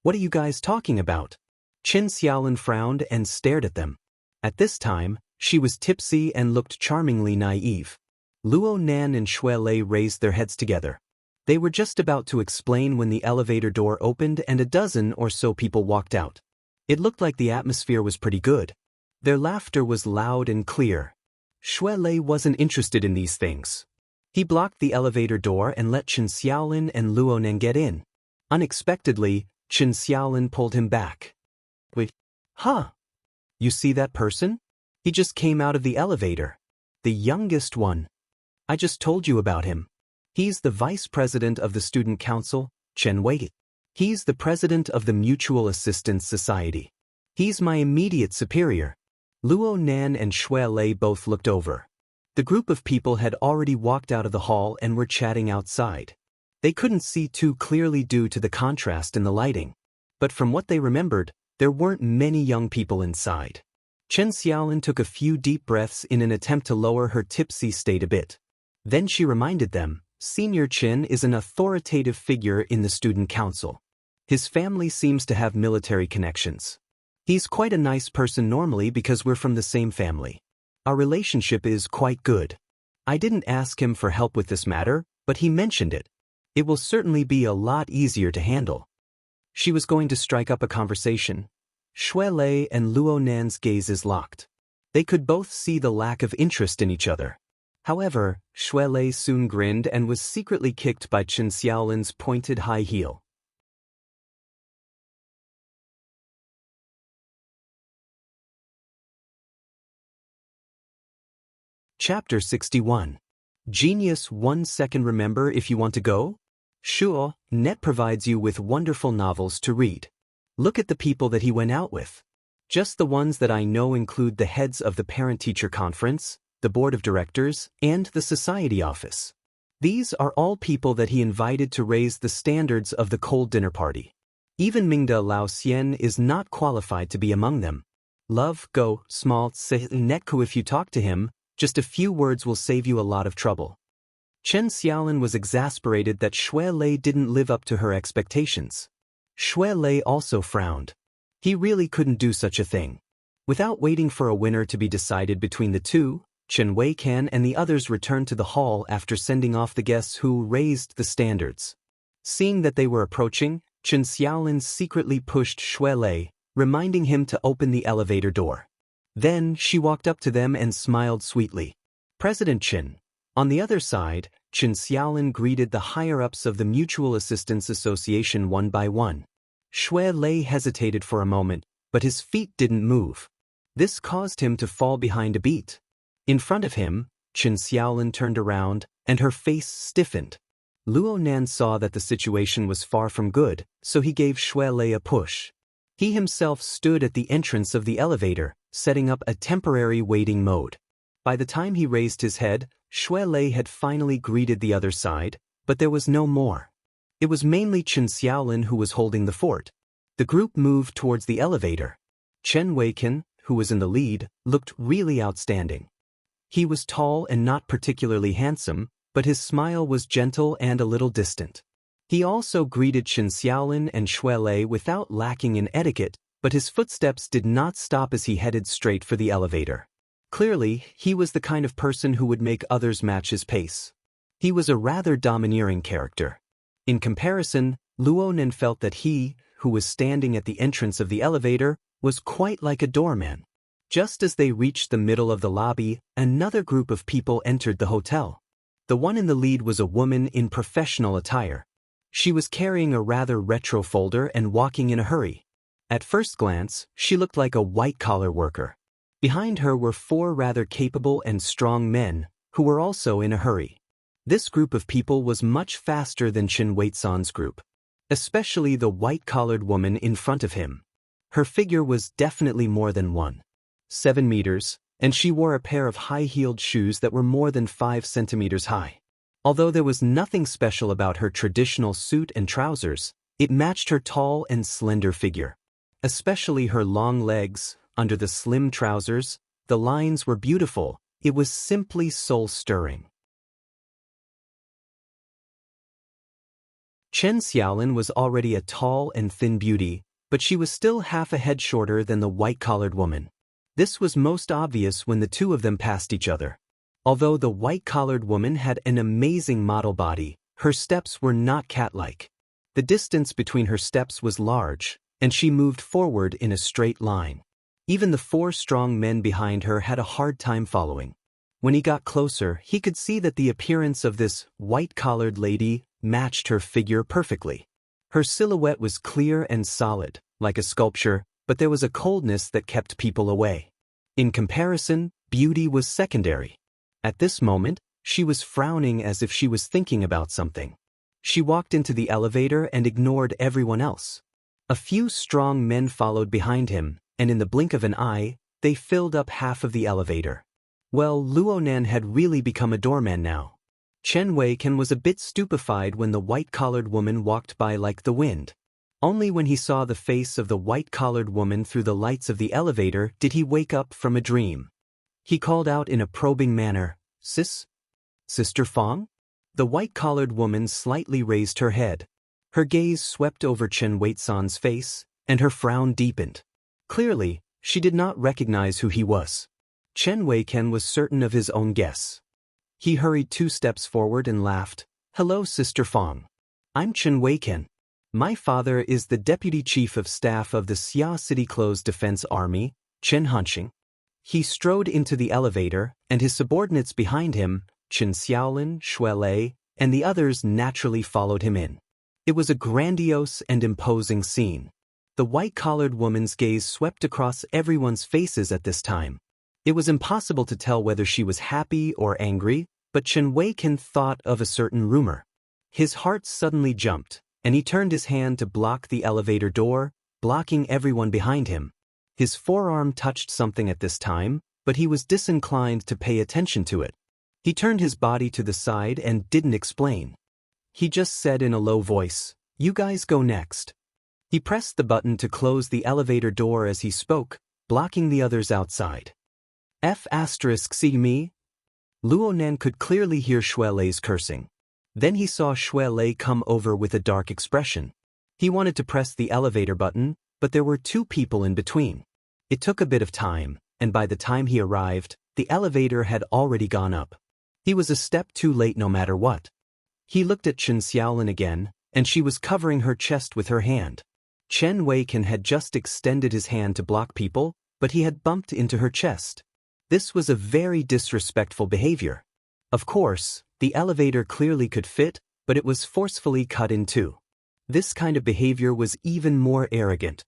"What are you guys talking about?" Qin Xiaolin frowned and stared at them. At this time, she was tipsy and looked charmingly naive. Luo Nan and Xue Lei raised their heads together. They were just about to explain when the elevator door opened and a dozen or so people walked out. It looked like the atmosphere was pretty good. Their laughter was loud and clear. Xue Lei wasn't interested in these things. He blocked the elevator door and let Qin Xiaolin and Luo Nan get in. Unexpectedly, Qin Xiaolin pulled him back. "Wait, huh? You see that person? He just came out of the elevator. The youngest one. I just told you about him. He's the vice president of the student council, Chen Wei. He's the president of the Mutual Assistance Society. He's my immediate superior." Luo Nan and Xue Lei both looked over. The group of people had already walked out of the hall and were chatting outside. They couldn't see too clearly due to the contrast in the lighting. But from what they remembered, there weren't many young people inside. Chen Xiaolin took a few deep breaths in an attempt to lower her tipsy state a bit. Then she reminded them, Senior Chen is an authoritative figure in the student council. His family seems to have military connections. He's quite a nice person normally because we're from the same family. Our relationship is quite good. I didn't ask him for help with this matter, but he mentioned it. It will certainly be a lot easier to handle. She was going to strike up a conversation. Xue Lei and Luo Nan's gazes locked. They could both see the lack of interest in each other. However, Xue Lei soon grinned and was secretly kicked by Qin Xiaolin's pointed high heel. Chapter 61. Genius 1 second. Remember if you want to go? Sure, Net provides you with wonderful novels to read. Look at the people that he went out with. Just the ones that I know include the heads of the parent-teacher conference, the board of directors, and the society office. These are all people that he invited to raise the standards of the cold dinner party. Even Mingda Lao Xian is not qualified to be among them. Love, go, small, netku. If you talk to him, just a few words will save you a lot of trouble. Chen Xiaolin was exasperated that Xue Lei didn't live up to her expectations. Xue Lei also frowned. He really couldn't do such a thing. Without waiting for a winner to be decided between the two, Chen Weikan and the others returned to the hall after sending off the guests who raised the standards. Seeing that they were approaching, Chen Xiaolin secretly pushed Xue Lei, reminding him to open the elevator door. Then she walked up to them and smiled sweetly. President Chen. On the other side, Chen Xiaolin greeted the higher-ups of the Mutual Assistance Association one by one. Xue Lei hesitated for a moment, but his feet didn't move. This caused him to fall behind a beat. In front of him, Chen Xiaolin turned around, and her face stiffened. Luo Nan saw that the situation was far from good, so he gave Xue Lei a push. He himself stood at the entrance of the elevator, setting up a temporary waiting mode. By the time he raised his head, Xue Lei had finally greeted the other side, but there was no more. It was mainly Chen Xiaolin who was holding the fort. The group moved towards the elevator. Chen Weikan, who was in the lead, looked really outstanding. He was tall and not particularly handsome, but his smile was gentle and a little distant. He also greeted Chen Xiaolin and Xue Lei without lacking in etiquette, but his footsteps did not stop as he headed straight for the elevator. Clearly, he was the kind of person who would make others match his pace. He was a rather domineering character. In comparison, Luo Nan felt that he, who was standing at the entrance of the elevator, was quite like a doorman. Just as they reached the middle of the lobby, another group of people entered the hotel. The one in the lead was a woman in professional attire. She was carrying a rather retro folder and walking in a hurry. At first glance, she looked like a white-collar worker. Behind her were 4 rather capable and strong men, who were also in a hurry. This group of people was much faster than Chen Weisan's group, especially the white-collared woman in front of him. Her figure was definitely more than 1.7 meters, and she wore a pair of high-heeled shoes that were more than 5 centimeters high. Although there was nothing special about her traditional suit and trousers, it matched her tall and slender figure. Especially her long legs, under the slim trousers. The lines were beautiful. It was simply soul-stirring. Chen Xiaolin was already a tall and thin beauty, but she was still half a head shorter than the white-collared woman. This was most obvious when the two of them passed each other. Although the white-collared woman had an amazing model body, her steps were not cat-like. The distance between her steps was large, and she moved forward in a straight line. Even the 4 strong men behind her had a hard time following. When he got closer, he could see that the appearance of this white-collared lady matched her figure perfectly. Her silhouette was clear and solid, like a sculpture, but there was a coldness that kept people away. In comparison, beauty was secondary. At this moment, she was frowning as if she was thinking about something. She walked into the elevator and ignored everyone else. A few strong men followed behind him, and in the blink of an eye, they filled up half of the elevator. Well, Luonan had really become a doorman now. Chen Weiken was a bit stupefied when the white-collared woman walked by like the wind. Only when he saw the face of the white-collared woman through the lights of the elevator did he wake up from a dream. He called out in a probing manner, Sister Fong?" The white-collared woman slightly raised her head. Her gaze swept over Chen Weisan's face, and her frown deepened. Clearly, she did not recognize who he was. Chen Weiken was certain of his own guess. He hurried 2 steps forward and laughed. "Hello, Sister Fong. I'm Chen Weiken. My father is the Deputy Chief of Staff of the Xia City Closed Defense Army, Chen Hanxing." He strode into the elevator, and his subordinates behind him, Chen Xiaolin, Shuelei, and the others naturally followed him in. It was a grandiose and imposing scene. The white-collared woman's gaze swept across everyone's faces at this time. It was impossible to tell whether she was happy or angry, but Chen Weiken thought of a certain rumor. His heart suddenly jumped, and he turned his hand to block the elevator door, blocking everyone behind him. His forearm touched something at this time, but he was disinclined to pay attention to it. He turned his body to the side and didn't explain. He just said in a low voice, "You guys go next." He pressed the button to close the elevator door as he spoke, blocking the others outside. See me? Luonan could clearly hear Shuelei's cursing. Then he saw Shuelei come over with a dark expression. He wanted to press the elevator button, but there were 2 people in between. It took a bit of time, and by the time he arrived, the elevator had already gone up. He was a step too late no matter what. He looked at Chen Xiaolin again, and she was covering her chest with her hand. Chen Weiken had just extended his hand to block people, but he had bumped into her chest. This was a very disrespectful behavior. Of course, the elevator clearly could fit, but it was forcefully cut in 2. This kind of behavior was even more arrogant.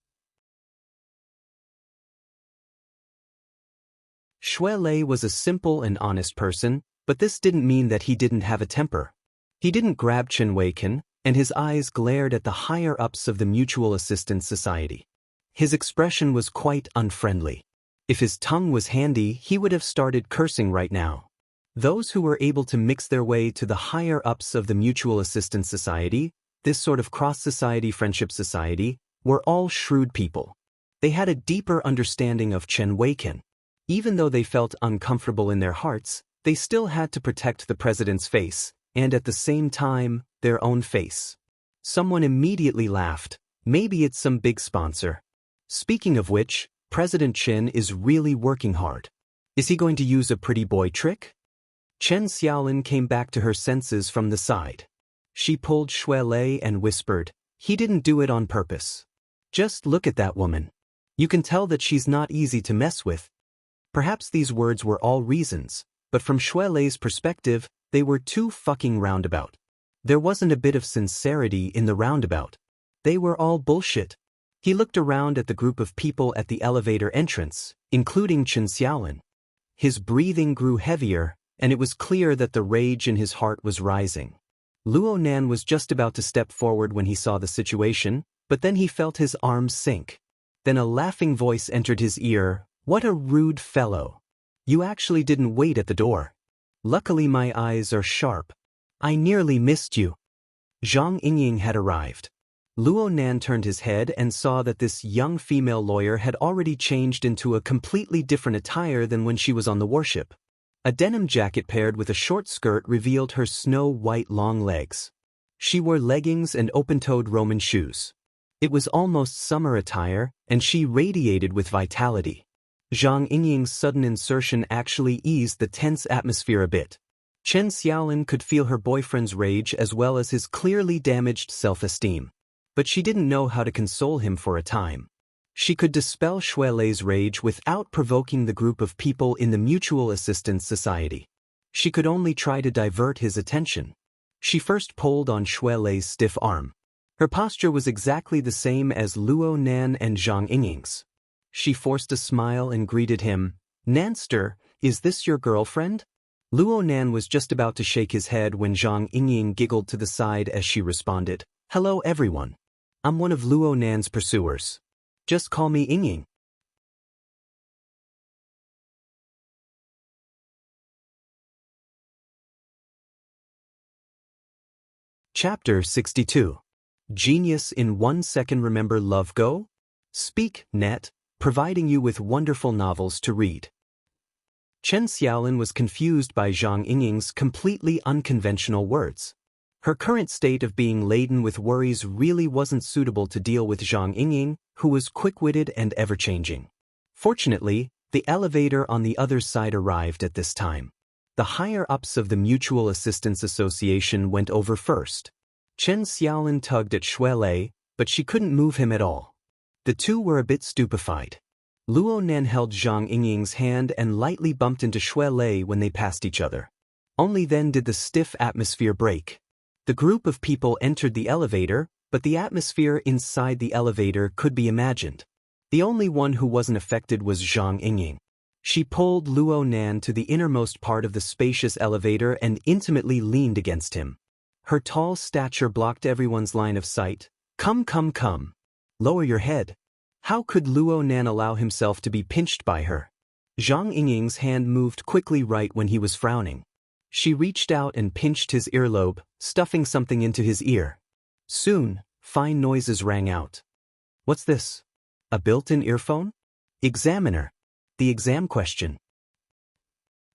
Shuelei was a simple and honest person, but this didn't mean that he didn't have a temper. He didn't grab Chen Weiken, and his eyes glared at the higher-ups of the Mutual Assistance Society. His expression was quite unfriendly. If his tongue was handy, he would have started cursing right now. Those who were able to mix their way to the higher-ups of the Mutual Assistance Society, this sort of cross-society friendship society, were all shrewd people. They had a deeper understanding of Chen Weiken. Even though they felt uncomfortable in their hearts, they still had to protect the president's face, and at the same time, their own face. Someone immediately laughed. Maybe it's some big sponsor. Speaking of which, President Chen is really working hard. Is he going to use a pretty boy trick? Chen Xiaolin came back to her senses from the side. She pulled Shuelei and whispered, "He didn't do it on purpose. Just look at that woman. You can tell that she's not easy to mess with." Perhaps these words were all reasons, but from Shuelei's perspective, they were too fucking roundabout. There wasn't a bit of sincerity in the roundabout. They were all bullshit. He looked around at the group of people at the elevator entrance, including Chen Xiaolin. His breathing grew heavier, and it was clear that the rage in his heart was rising. Luonan was just about to step forward when he saw the situation, but then he felt his arms sink. Then a laughing voice entered his ear, "What a rude fellow. You actually didn't wait at the door. Luckily my eyes are sharp. I nearly missed you." Zhang Yingying had arrived. Luo Nan turned his head and saw that this young female lawyer had already changed into a completely different attire than when she was on the warship. A denim jacket paired with a short skirt revealed her snow-white long legs. She wore leggings and open-toed Roman shoes. It was almost summer attire, and she radiated with vitality. Zhang Yingying's sudden insertion actually eased the tense atmosphere a bit. Chen Xiaolin could feel her boyfriend's rage as well as his clearly damaged self-esteem. But she didn't know how to console him for a time. She could dispel Shui Lei's rage without provoking the group of people in the Mutual Assistance Society. She could only try to divert his attention. She first pulled on Shui Lei's stiff arm. Her posture was exactly the same as Luo Nan and Zhang Yingying's. She forced a smile and greeted him. "Nanster, is this your girlfriend?" Luo Nan was just about to shake his head when Zhang Yingying giggled to the side as she responded, "Hello everyone. I'm one of Luo Nan's pursuers. Just call me Yingying." Chapter 62. Genius in 1 second. Remember Love Go? Speak, Net, providing you with wonderful novels to read. Chen Xiaolin was confused by Zhang Yingying's completely unconventional words. Her current state of being laden with worries really wasn't suitable to deal with Zhang Yingying, who was quick-witted and ever-changing. Fortunately, the elevator on the other side arrived at this time. The higher-ups of the Mutual Assistance Association went over first. Chen Xiaolin tugged at Shui Lei, but she couldn't move him at all. The two were a bit stupefied. Luo Nan held Zhang Yingying's hand and lightly bumped into Shui Lei when they passed each other. Only then did the stiff atmosphere break. The group of people entered the elevator, but the atmosphere inside the elevator could be imagined. The only one who wasn't affected was Zhang Yingying. She pulled Luo Nan to the innermost part of the spacious elevator and intimately leaned against him. Her tall stature blocked everyone's line of sight. "Come, come, come. Lower your head." How could Luo Nan allow himself to be pinched by her? Zhang Yingying's hand moved quickly right when he was frowning. She reached out and pinched his earlobe, stuffing something into his ear. Soon, fine noises rang out. "What's this? A built-in earphone? Examiner. The exam question."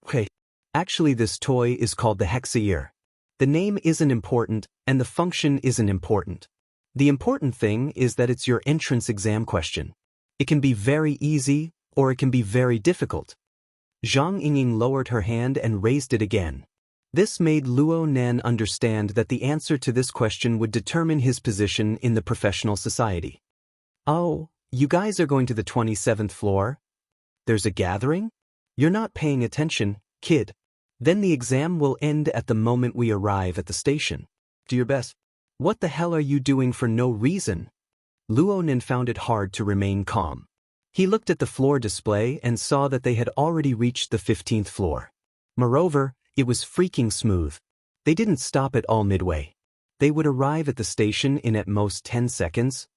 "Okay. Actually, this toy is called the Hexaear. The name isn't important, and the function isn't important. The important thing is that it's your entrance exam question. It can be very easy, or it can be very difficult." Zhang Yingying lowered her hand and raised it again. This made Luo Nan understand that the answer to this question would determine his position in the professional society. "Oh, you guys are going to the 27th floor? There's a gathering? You're not paying attention, kid. Then the exam will end at the moment we arrive at the station. Do your best." "What the hell are you doing for no reason?" Luo Nan found it hard to remain calm. He looked at the floor display and saw that they had already reached the 15th floor. Moreover, it was freaking smooth. They didn't stop at all midway. They would arrive at the station in at most 10 seconds.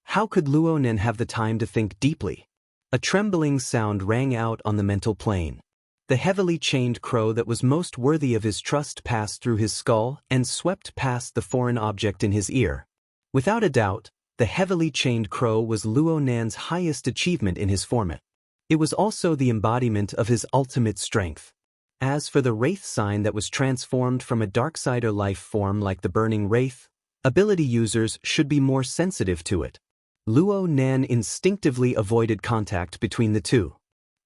How could Luo Nan have the time to think deeply? A trembling sound rang out on the mental plane. The heavily chained crow that was most worthy of his trust passed through his skull and swept past the foreign object in his ear. Without a doubt, the heavily chained crow was Luo Nan's highest achievement in his format. It was also the embodiment of his ultimate strength. As for the wraith sign that was transformed from a Darksider life form like the burning wraith, ability users should be more sensitive to it. Luo Nan instinctively avoided contact between the two.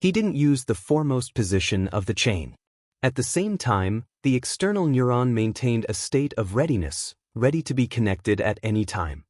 He didn't use the foremost position of the chain. At the same time, the external neuron maintained a state of readiness, ready to be connected at any time.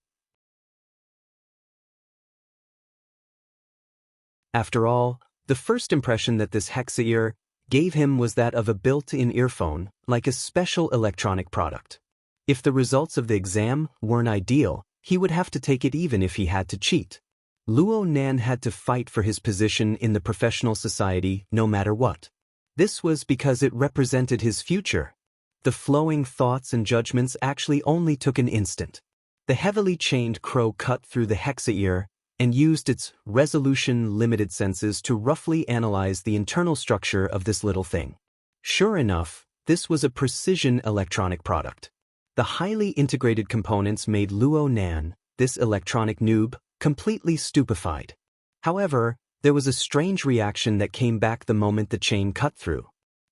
After all, the first impression that this Hexaear gave him was that of a built-in earphone, like a special electronic product. If the results of the exam weren't ideal, he would have to take it even if he had to cheat. Luo Nan had to fight for his position in the professional society no matter what. This was because it represented his future. The flowing thoughts and judgments actually only took an instant. The heavily chained crow cut through the Hexaear and used its resolution-limited senses to roughly analyze the internal structure of this little thing. Sure enough, this was a precision electronic product. The highly integrated components made Luo Nan, this electronic noob, completely stupefied. However, there was a strange reaction that came back the moment the chain cut through.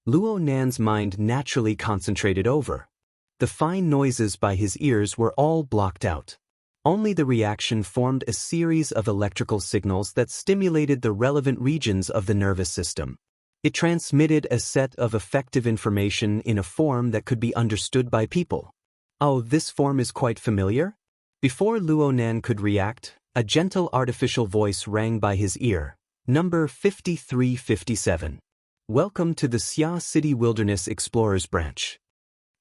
Luo Nan's mind naturally concentrated over. The fine noises by his ears were all blocked out. Only the reaction formed a series of electrical signals that stimulated the relevant regions of the nervous system. It transmitted a set of effective information in a form that could be understood by people. Oh, this form is quite familiar? Before Luo Nan could react, a gentle artificial voice rang by his ear. Number 5357. Welcome to the Xia City Wilderness Explorers Branch.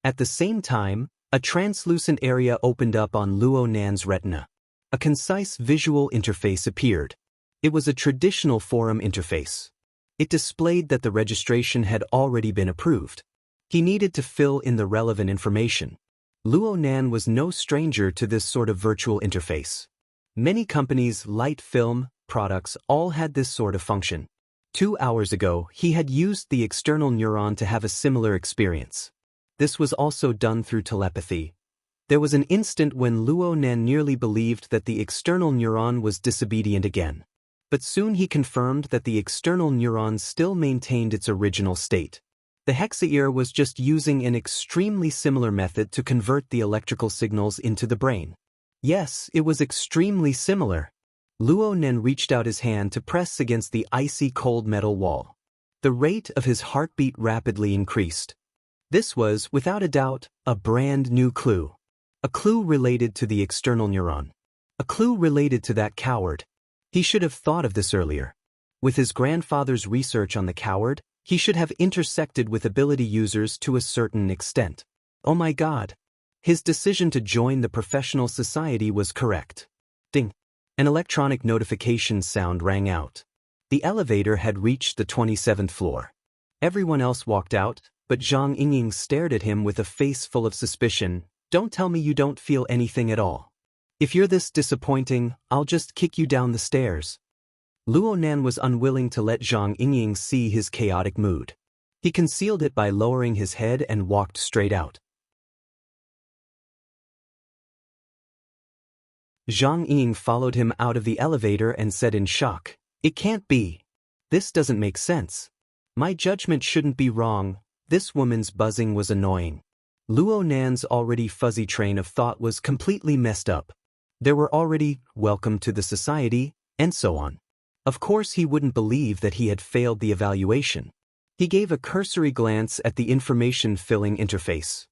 At the same time, a translucent area opened up on Luo Nan's retina. A concise visual interface appeared. It was a traditional forum interface. It displayed that the registration had already been approved. He needed to fill in the relevant information. Luo Nan was no stranger to this sort of virtual interface. Many companies' light film products all had this sort of function. 2 hours ago, he had used the external neuron to have a similar experience. This was also done through telepathy. There was an instant when Luo Nan nearly believed that the external neuron was disobedient again. But soon he confirmed that the external neuron still maintained its original state. The hexaear was just using an extremely similar method to convert the electrical signals into the brain. Yes, it was extremely similar. Luo Nan reached out his hand to press against the icy cold metal wall. The rate of his heartbeat rapidly increased. This was, without a doubt, a brand new clue. A clue related to the external neuron. A clue related to that coward. He should have thought of this earlier. With his grandfather's research on the coward, he should have intersected with ability users to a certain extent. Oh my God. His decision to join the professional society was correct. Ding. An electronic notification sound rang out. The elevator had reached the 27th floor. Everyone else walked out, but Zhang Yingying stared at him with a face full of suspicion. Don't tell me you don't feel anything at all. If you're this disappointing, I'll just kick you down the stairs. Luo Nan was unwilling to let Zhang Yingying see his chaotic mood. He concealed it by lowering his head and walked straight out. Zhang Yingying followed him out of the elevator and said in shock, "It can't be. This doesn't make sense. My judgment shouldn't be wrong. This woman's buzzing was annoying." Luo Nan's already fuzzy train of thought was completely messed up. There were already, welcome to the society, and so on. Of course he wouldn't believe that he had failed the evaluation. He gave a cursory glance at the information-filling interface.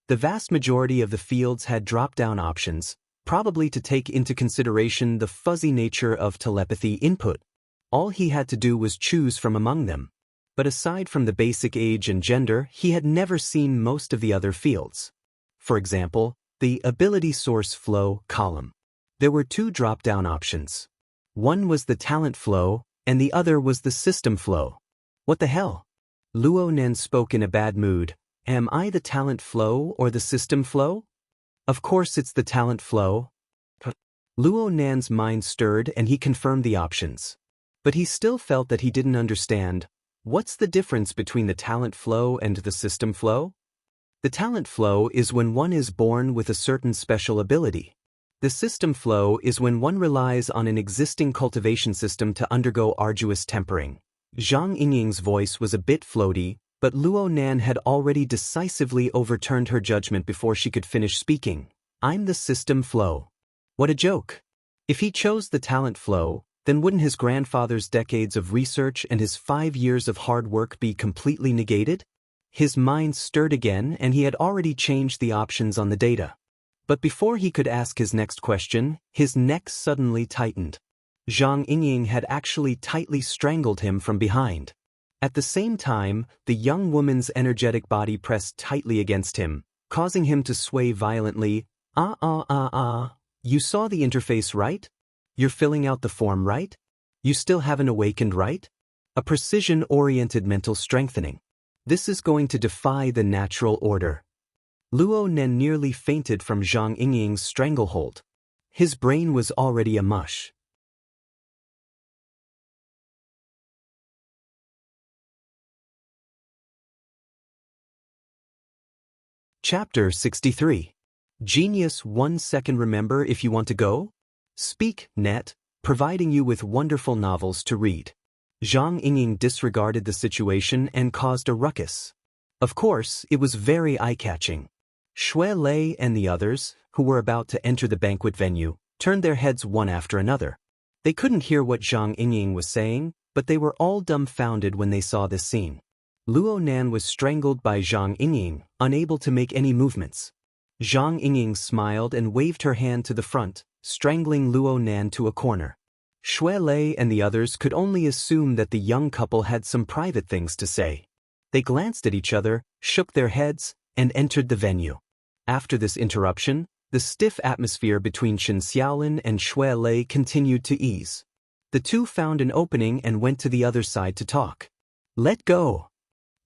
The vast majority of the fields had drop-down options, probably to take into consideration the fuzzy nature of telepathy input. All he had to do was choose from among them. But aside from the basic age and gender, he had never seen most of the other fields. For example, the ability source flow column. There were 2 drop-down options. One was the talent flow, and the other was the system flow. What the hell? Luo Nan spoke in a bad mood. Am I the talent flow or the system flow? Of course it's the talent flow. Luo Nan's mind stirred and he confirmed the options. But he still felt that he didn't understand. What's the difference between the talent flow and the system flow? The talent flow is when one is born with a certain special ability. The system flow is when one relies on an existing cultivation system to undergo arduous tempering. Zhang Yingying's voice was a bit floaty, but Luo Nan had already decisively overturned her judgment before she could finish speaking. I'm the system flow. What a joke. If he chose the talent flow, then wouldn't his grandfather's decades of research and his 5 years of hard work be completely negated? His mind stirred again and he had already changed the options on the data. But before he could ask his next question, his neck suddenly tightened. Zhang Yingying had actually tightly strangled him from behind. At the same time, the young woman's energetic body pressed tightly against him, causing him to sway violently. You saw the interface, right? You're filling out the form, right? You still haven't awakened, right? A precision-oriented mental strengthening. This is going to defy the natural order. Luo Nan nearly fainted from Zhang Yingying's stranglehold. His brain was already a mush. Chapter 63. Genius 1 second remember if you want to go? Speak, net, providing you with wonderful novels to read. Zhang Yingying disregarded the situation and caused a ruckus. Of course, it was very eye-catching. Shui Lei and the others, who were about to enter the banquet venue, turned their heads one after another. They couldn't hear what Zhang Yingying was saying, but they were all dumbfounded when they saw this scene. Luo Nan was strangled by Zhang Yingying, unable to make any movements. Zhang Yingying smiled and waved her hand to the front, strangling Luo Nan to a corner. Shui Lei and the others could only assume that the young couple had some private things to say. They glanced at each other, shook their heads, and entered the venue. After this interruption, the stiff atmosphere between Chen Xiaolin and Shui Lei continued to ease. The two found an opening and went to the other side to talk. Let go!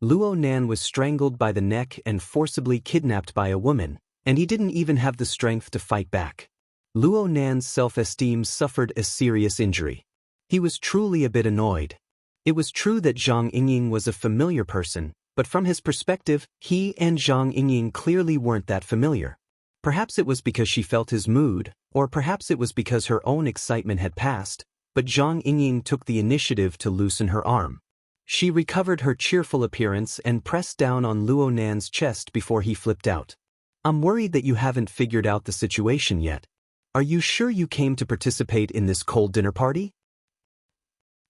Luo Nan was strangled by the neck and forcibly kidnapped by a woman, and he didn't even have the strength to fight back. Luo Nan's self-esteem suffered a serious injury. He was truly a bit annoyed. It was true that Zhang Yingying was a familiar person, but from his perspective, he and Zhang Yingying clearly weren't that familiar. Perhaps it was because she felt his mood, or perhaps it was because her own excitement had passed, but Zhang Yingying took the initiative to loosen her arm. She recovered her cheerful appearance and pressed down on Luo Nan's chest before he flipped out. I'm worried that you haven't figured out the situation yet. Are you sure you came to participate in this cold dinner party?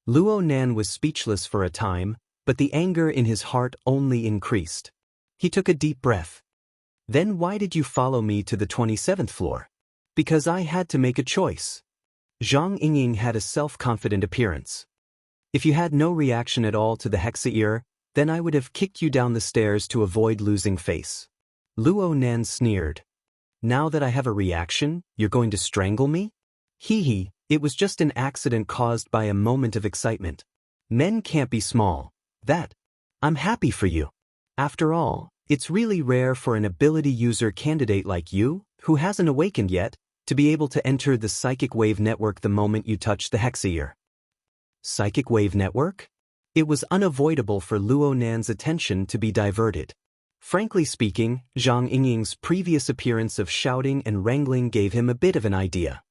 Luo Nan was speechless for a time, but the anger in his heart only increased. He took a deep breath. Then why did you follow me to the 27th floor? Because I had to make a choice. Zhang Yingying had a self-confident appearance. If you had no reaction at all to the hexa-ear, then I would have kicked you down the stairs to avoid losing face. Luo Nan sneered. Now that I have a reaction, you're going to strangle me? Hee hee, it was just an accident caused by a moment of excitement. Men can't be small. I'm happy for you. After all, it's really rare for an ability user candidate like you, who hasn't awakened yet, to be able to enter the psychic wave network the moment you touch the hexa-ear. Psychic wave network? It was unavoidable for Luo Nan's attention to be diverted. Frankly speaking, Zhang Yingying's previous appearance of shouting and wrangling gave him a bit of an idea.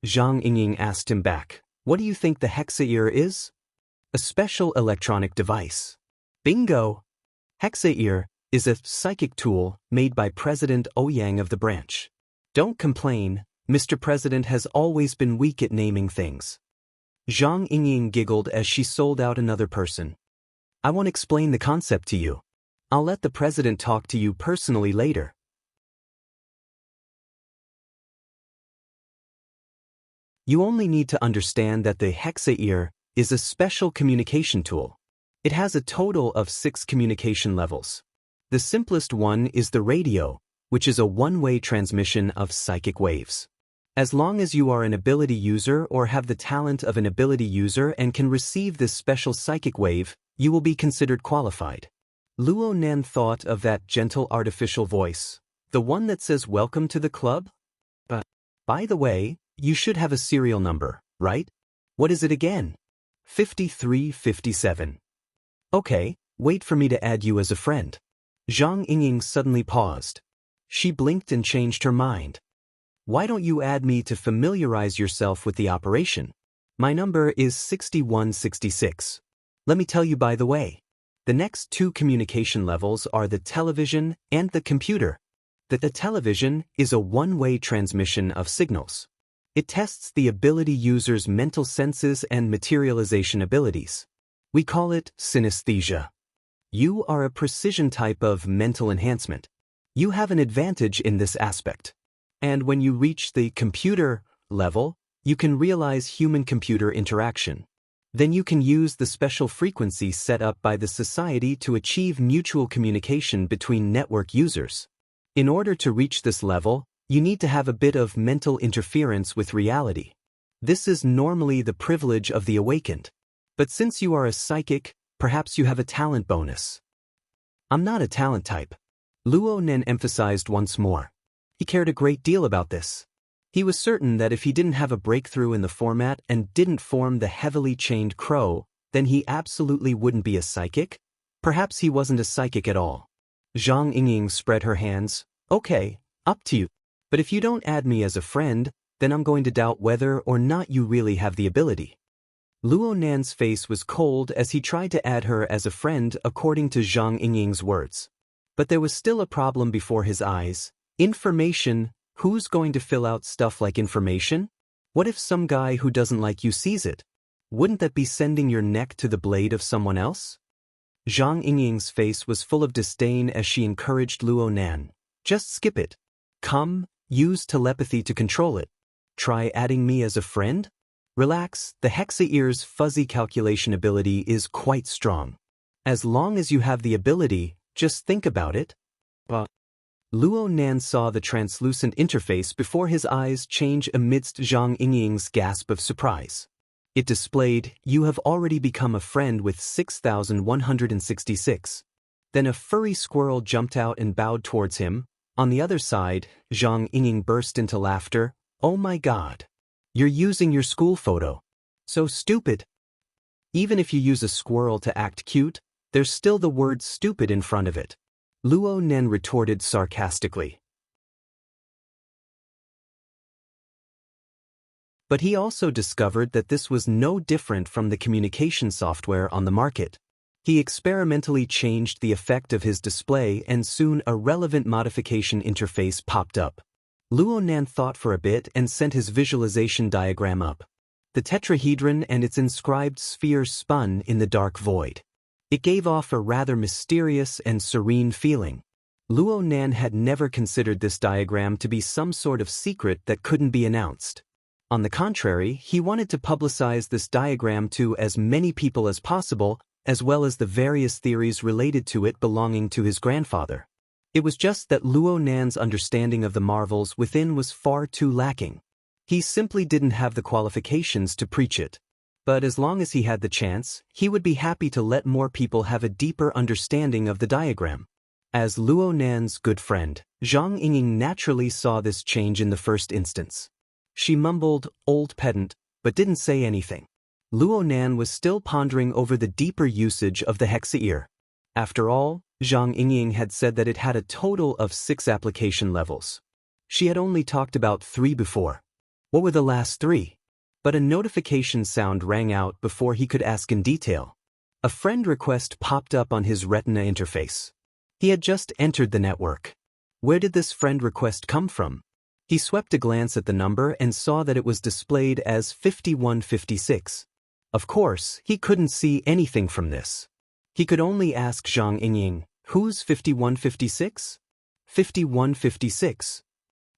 Zhang Yingying asked him back, what do you think the hexa-ear is? A special electronic device. Bingo! Hexa-ear is a psychic tool made by President Ouyang of the branch. Don't complain, Mr. President has always been weak at naming things. Zhang Yingying giggled as she sold out another person. I won't explain the concept to you. I'll let the president talk to you personally later. You only need to understand that the hexa-ear is a special communication tool. It has a total of 6 communication levels. The simplest one is the radio, which is a one-way transmission of psychic waves. As long as you are an ability user or have the talent of an ability user and can receive this special psychic wave, you will be considered qualified. Luo Nan thought of that gentle artificial voice, the one that says welcome to the club? By the way, you should have a serial number, right? What is it again? 5357. Okay, wait for me to add you as a friend. Zhang Yingying suddenly paused. She blinked and changed her mind. Why don't you add me to familiarize yourself with the operation? My number is 6166. Let me tell you by the way. The next 2 communication levels are the television and the computer. The television is a one-way transmission of signals. It tests the ability user's mental senses and materialization abilities. We call it synesthesia. You are a precision type of mental enhancement. You have an advantage in this aspect. And when you reach the computer level, you can realize human-computer interaction. Then you can use the special frequency set up by the society to achieve mutual communication between network users. In order to reach this level, you need to have a bit of mental interference with reality. This is normally the privilege of the awakened. But since you are a psychic, perhaps you have a talent bonus. I'm not a talent type. Luo Nan emphasized once more. He cared a great deal about this. He was certain that if he didn't have a breakthrough in the format and didn't form the heavily chained crow, then he absolutely wouldn't be a psychic. Perhaps he wasn't a psychic at all. Zhang Yingying spread her hands. Okay, up to you. But if you don't add me as a friend, then I'm going to doubt whether or not you really have the ability. Luo Nan's face was cold as he tried to add her as a friend according to Zhang Yingying's words. But there was still a problem before his eyes. Information. Who's going to fill out stuff like information? What if some guy who doesn't like you sees it? Wouldn't that be sending your neck to the blade of someone else? Zhang Yingying's face was full of disdain as she encouraged Luo Nan. Just skip it. Come, use telepathy to control it. Try adding me as a friend? Relax, the Hexa-Ear's fuzzy calculation ability is quite strong. As long as you have the ability, just think about it. Luo Nan saw the translucent interface before his eyes change amidst Zhang Yingying's gasp of surprise. It displayed, "You have already become a friend with 6,166. Then a furry squirrel jumped out and bowed towards him. On the other side, Zhang Yingying burst into laughter. Oh my god. You're using your school photo. So stupid. Even if you use a squirrel to act cute, there's still the word stupid in front of it. Luo Nan retorted sarcastically. But he also discovered that this was no different from the communication software on the market. He experimentally changed the effect of his display and soon a relevant modification interface popped up. Luo Nan thought for a bit and sent his visualization diagram up. The tetrahedron and its inscribed sphere spun in the dark void. It gave off a rather mysterious and serene feeling. Luo Nan had never considered this diagram to be some sort of secret that couldn't be announced. On the contrary, he wanted to publicize this diagram to as many people as possible, as well as the various theories related to it belonging to his grandfather. It was just that Luo Nan's understanding of the marvels within was far too lacking. He simply didn't have the qualifications to preach it. But as long as he had the chance, he would be happy to let more people have a deeper understanding of the diagram. As Luo Nan's good friend, Zhang Yingying naturally saw this change in the first instance. She mumbled, "Old pedant," but didn't say anything. Luo Nan was still pondering over the deeper usage of the Hexa-Ear. After all, Zhang Yingying had said that it had a total of 6 application levels. She had only talked about 3 before. What were the last 3? But a notification sound rang out before he could ask in detail. A friend request popped up on his Retina interface. He had just entered the network. Where did this friend request come from? He swept a glance at the number and saw that it was displayed as 5156. Of course, he couldn't see anything from this. He could only ask Zhang Yingying, "Who's 5156? 5156.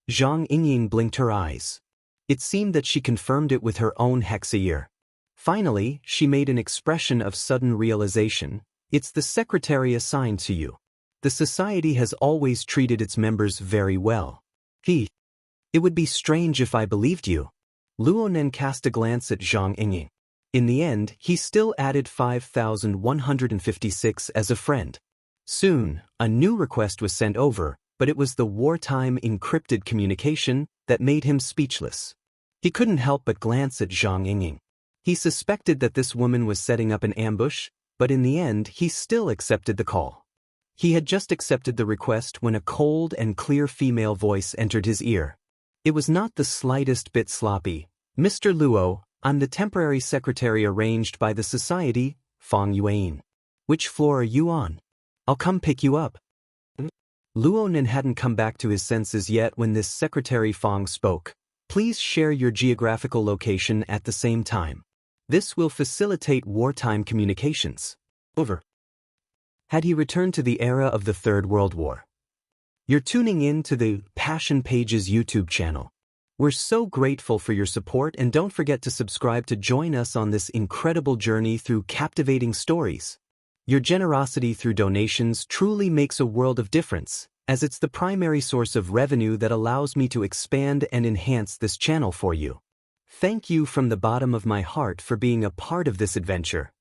Zhang Yingying blinked her eyes. It seemed that she confirmed it with her own Hexa-Ear. Finally, she made an expression of sudden realization. It's the secretary assigned to you. The society has always treated its members very well. It would be strange if I believed you. Luo Nan cast a glance at Zhang Yingying. In the end, he still added 5,156 as a friend. Soon, a new request was sent over, but it was the wartime encrypted communication that made him speechless. He couldn't help but glance at Zhang Yingying. He suspected that this woman was setting up an ambush, but in the end, he still accepted the call. He had just accepted the request when a cold and clear female voice entered his ear. It was not the slightest bit sloppy. "Mr. Luo, I'm the temporary secretary arranged by the society, Fang Yuan. Which floor are you on? I'll come pick you up." Luo Nan hadn't come back to his senses yet when this secretary Fang spoke. "Please share your geographical location at the same time. This will facilitate wartime communications." Over. Had he returned to the era of the Third World War? You're tuning in to the Passion Pages YouTube channel. We're so grateful for your support, and don't forget to subscribe to join us on this incredible journey through captivating stories. Your generosity through donations truly makes a world of difference, as it's the primary source of revenue that allows me to expand and enhance this channel for you. Thank you from the bottom of my heart for being a part of this adventure.